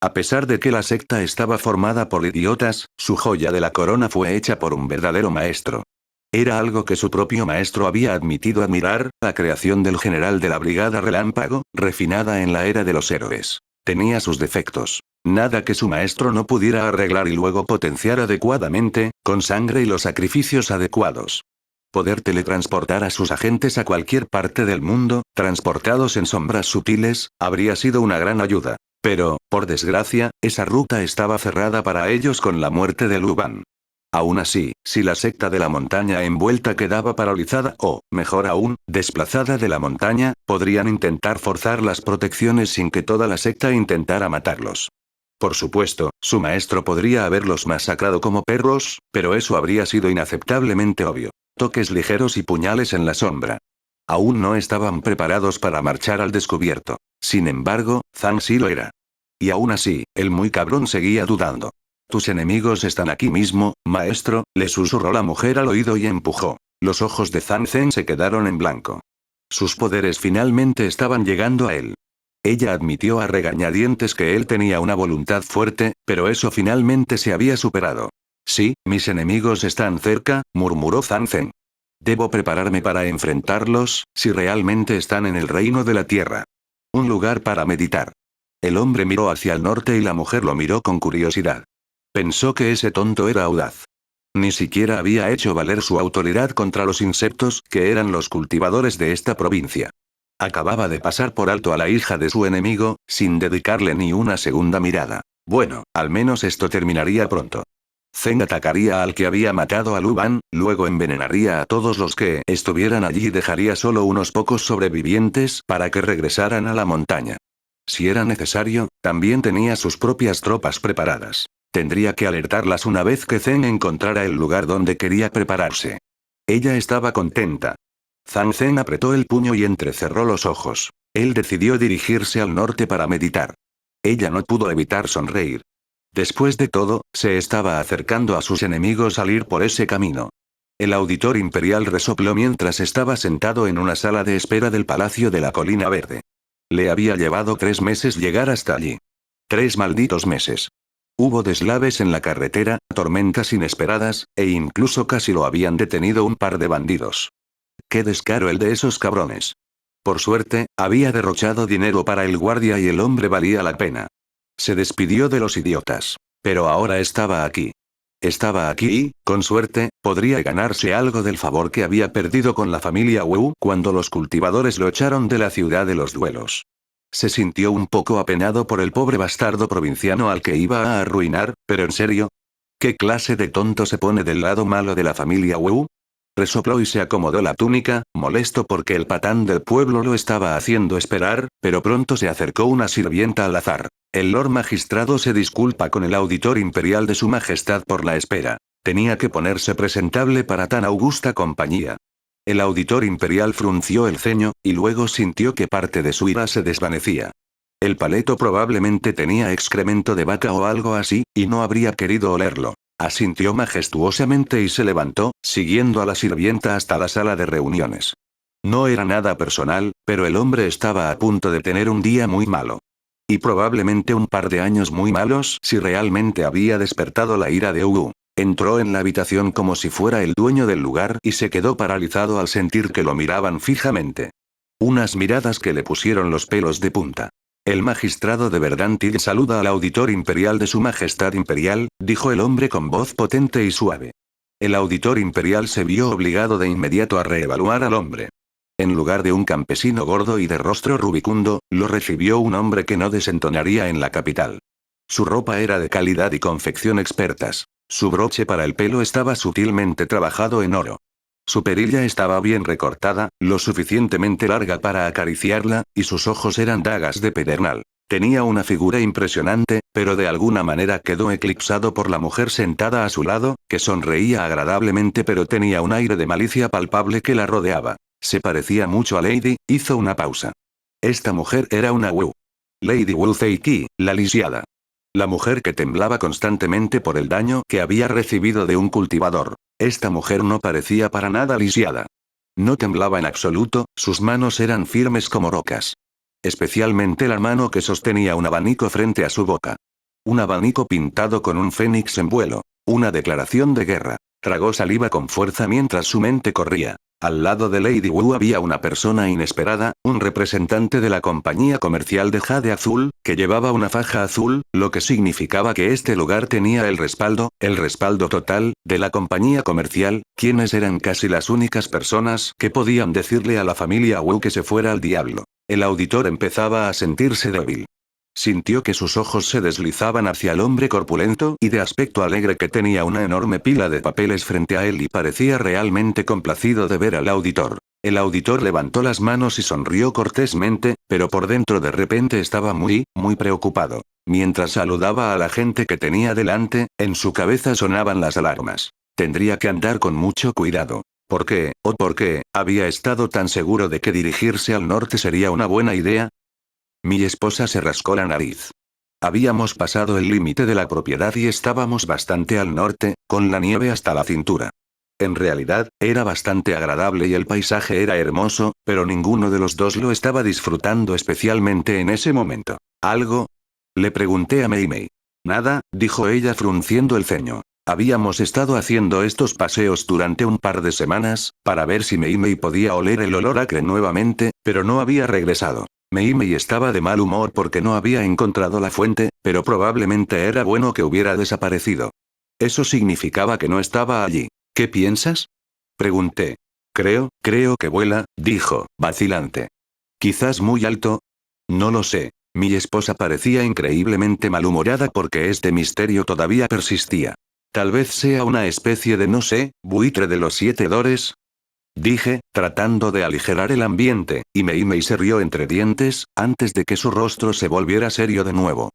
A pesar de que la secta estaba formada por idiotas, su joya de la corona fue hecha por un verdadero maestro. Era algo que su propio maestro había admitido admirar, la creación del general de la Brigada Relámpago, refinada en la era de los héroes. Tenía sus defectos. Nada que su maestro no pudiera arreglar y luego potenciar adecuadamente, con sangre y los sacrificios adecuados. Poder teletransportar a sus agentes a cualquier parte del mundo, transportados en sombras sutiles, habría sido una gran ayuda. Pero, por desgracia, esa ruta estaba cerrada para ellos con la muerte de Luban. Aún así, si la secta de la montaña envuelta quedaba paralizada o, mejor aún, desplazada de la montaña, podrían intentar forzar las protecciones sin que toda la secta intentara matarlos. Por supuesto, su maestro podría haberlos masacrado como perros, pero eso habría sido inaceptablemente obvio. Toques ligeros y puñales en la sombra. Aún no estaban preparados para marchar al descubierto. Sin embargo, Zhang sí lo era. Y aún así, el muy cabrón seguía dudando. Tus enemigos están aquí mismo, maestro, le susurró la mujer al oído y empujó. Los ojos de Zhang Zen se quedaron en blanco. Sus poderes finalmente estaban llegando a él. Ella admitió a regañadientes que él tenía una voluntad fuerte, pero eso finalmente se había superado. Sí, mis enemigos están cerca, murmuró Zhang Zen. Debo prepararme para enfrentarlos, si realmente están en el reino de la tierra. Un lugar para meditar. El hombre miró hacia el norte y la mujer lo miró con curiosidad. Pensó que ese tonto era audaz. Ni siquiera había hecho valer su autoridad contra los insectos, que eran los cultivadores de esta provincia. Acababa de pasar por alto a la hija de su enemigo, sin dedicarle ni una segunda mirada. Bueno, al menos esto terminaría pronto. Zen atacaría al que había matado a Luban, luego envenenaría a todos los que estuvieran allí y dejaría solo unos pocos sobrevivientes para que regresaran a la montaña. Si era necesario, también tenía sus propias tropas preparadas. Tendría que alertarlas una vez que Zen encontrara el lugar donde quería prepararse. Ella estaba contenta. Zhang Zen apretó el puño y entrecerró los ojos. Él decidió dirigirse al norte para meditar. Ella no pudo evitar sonreír. Después de todo, se estaba acercando a sus enemigos al ir por ese camino. El auditor imperial resopló mientras estaba sentado en una sala de espera del Palacio de la Colina Verde. Le había llevado 3 meses llegar hasta allí. 3 malditos meses. Hubo deslaves en la carretera, tormentas inesperadas, e incluso casi lo habían detenido un par de bandidos. ¡Qué descaro el de esos cabrones! Por suerte, había derrochado dinero para el guardia y el hombre valía la pena. Se despidió de los idiotas. Pero ahora estaba aquí. Estaba aquí y, con suerte, podría ganarse algo del favor que había perdido con la familia Wu cuando los cultivadores lo echaron de la ciudad de los duelos. Se sintió un poco apenado por el pobre bastardo provinciano al que iba a arruinar, pero en serio. ¿Qué clase de tonto se pone del lado malo de la familia Wu? Resopló y se acomodó la túnica, molesto porque el patán del pueblo lo estaba haciendo esperar, pero pronto se acercó una sirvienta al azar. El Lord Magistrado se disculpa con el auditor imperial de su majestad por la espera. Tenía que ponerse presentable para tan augusta compañía. El auditor imperial frunció el ceño, y luego sintió que parte de su ira se desvanecía. El paleto probablemente tenía excremento de vaca o algo así, y no habría querido olerlo. Asintió majestuosamente y se levantó, siguiendo a la sirvienta hasta la sala de reuniones. No era nada personal, pero el hombre estaba a punto de tener un día muy malo. Y probablemente un par de años muy malos si realmente había despertado la ira de Wu. Entró en la habitación como si fuera el dueño del lugar y se quedó paralizado al sentir que lo miraban fijamente. Unas miradas que le pusieron los pelos de punta. El magistrado de Verdantil saluda al auditor imperial de su majestad imperial, dijo el hombre con voz potente y suave. El auditor imperial se vio obligado de inmediato a reevaluar al hombre. En lugar de un campesino gordo y de rostro rubicundo, lo recibió un hombre que no desentonaría en la capital. Su ropa era de calidad y confección expertas. Su broche para el pelo estaba sutilmente trabajado en oro. Su perilla estaba bien recortada, lo suficientemente larga para acariciarla, y sus ojos eran dagas de pedernal. Tenía una figura impresionante, pero de alguna manera quedó eclipsado por la mujer sentada a su lado, que sonreía agradablemente pero tenía un aire de malicia palpable que la rodeaba. Se parecía mucho a Lady, hizo una pausa. Esta mujer era una Wu. Lady Wu Zeiki, la lisiada. La mujer que temblaba constantemente por el daño que había recibido de un cultivador. Esta mujer no parecía para nada lisiada. No temblaba en absoluto, sus manos eran firmes como rocas. Especialmente la mano que sostenía un abanico frente a su boca. Un abanico pintado con un fénix en vuelo. Una declaración de guerra. Tragó saliva con fuerza mientras su mente corría. Al lado de Lady Wu había una persona inesperada, un representante de la compañía comercial de Jade Azul, que llevaba una faja azul, lo que significaba que este lugar tenía el respaldo total, de la compañía comercial, quienes eran casi las únicas personas que podían decirle a la familia Wu que se fuera al diablo. El auditor empezaba a sentirse débil. Sintió que sus ojos se deslizaban hacia el hombre corpulento y de aspecto alegre que tenía una enorme pila de papeles frente a él y parecía realmente complacido de ver al auditor. El auditor levantó las manos y sonrió cortésmente, pero por dentro de repente estaba muy preocupado. Mientras saludaba a la gente que tenía delante, en su cabeza sonaban las alarmas. Tendría que andar con mucho cuidado. ¿Por qué, por qué, había estado tan seguro de que dirigirse al norte sería una buena idea? Mi esposa se rascó la nariz. Habíamos pasado el límite de la propiedad y estábamos bastante al norte, con la nieve hasta la cintura. En realidad, era bastante agradable y el paisaje era hermoso, pero ninguno de los dos lo estaba disfrutando especialmente en ese momento. ¿Algo? Le pregunté a Mei Mei. Nada, dijo ella frunciendo el ceño. Habíamos estado haciendo estos paseos durante un par de semanas, para ver si Mei Mei podía oler el olor acre nuevamente, pero no había regresado. Mei Mei estaba de mal humor porque no había encontrado la fuente, pero probablemente era bueno que hubiera desaparecido. Eso significaba que no estaba allí. ¿Qué piensas? Pregunté. Creo que vuela, dijo, vacilante. Quizás muy alto. No lo sé. Mi esposa parecía increíblemente malhumorada porque este misterio todavía persistía. Tal vez sea una especie de no sé, buitre de los 7 dores. Dije, tratando de aligerar el ambiente, y Mei Mei se rió entre dientes, antes de que su rostro se volviera serio de nuevo.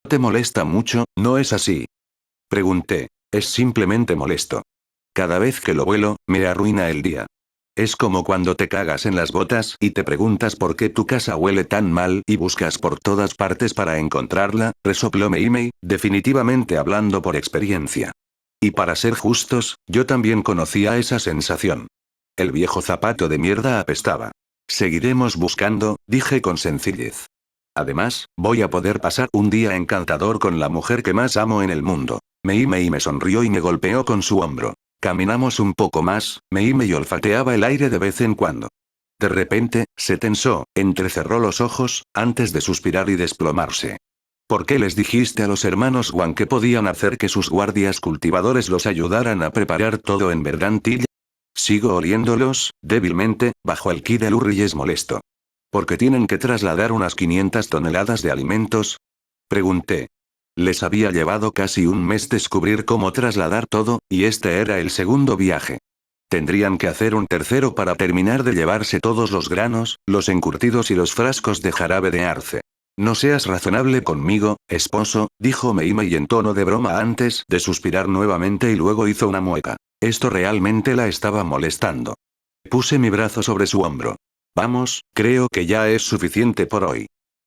¿Te molesta mucho, no es así? Pregunté. Es simplemente molesto. Cada vez que lo vuelo, me arruina el día. Es como cuando te cagas en las botas y te preguntas por qué tu casa huele tan mal y buscas por todas partes para encontrarla, resopló Mei Mei, definitivamente hablando por experiencia. Y para ser justos, yo también conocía esa sensación. El viejo zapato de mierda apestaba. Seguiremos buscando, dije con sencillez. Además, voy a poder pasar un día encantador con la mujer que más amo en el mundo. Mei Mei me sonrió y me golpeó con su hombro. Caminamos un poco más, Mei Mei olfateaba el aire de vez en cuando. De repente, se tensó, entrecerró los ojos, antes de suspirar y desplomarse. ¿Por qué les dijiste a los hermanos Wang que podían hacer que sus guardias cultivadores los ayudaran a preparar todo en Verdantil? Sigo oliéndolos, débilmente, bajo el ki del Urri y es molesto. ¿Por qué tienen que trasladar unas 500 toneladas de alimentos? Pregunté. Les había llevado casi un mes descubrir cómo trasladar todo, y este era el segundo viaje. Tendrían que hacer un tercero para terminar de llevarse todos los granos, los encurtidos y los frascos de jarabe de arce. No seas razonable conmigo, esposo, dijo Meimei en tono de broma antes de suspirar nuevamente y luego hizo una mueca. Esto realmente la estaba molestando. Puse mi brazo sobre su hombro. Vamos, creo que ya es suficiente por hoy.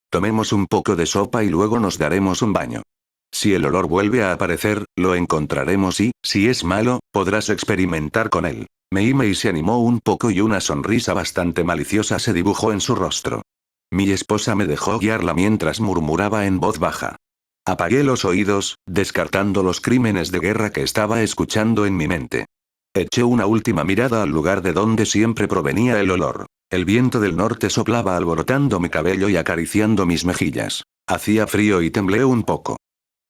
Tomemos un poco de sopa y luego nos daremos un baño. Si el olor vuelve a aparecer, lo encontraremos y, si es malo, podrás experimentar con él. Meimei se animó un poco y una sonrisa bastante maliciosa se dibujó en su rostro. Mi esposa me dejó guiarla mientras murmuraba en voz baja. Apagué los oídos, descartando los crímenes de guerra que estaba escuchando en mi mente. Eché una última mirada al lugar de donde siempre provenía el olor. El viento del norte soplaba alborotando mi cabello y acariciando mis mejillas. Hacía frío y temblé un poco.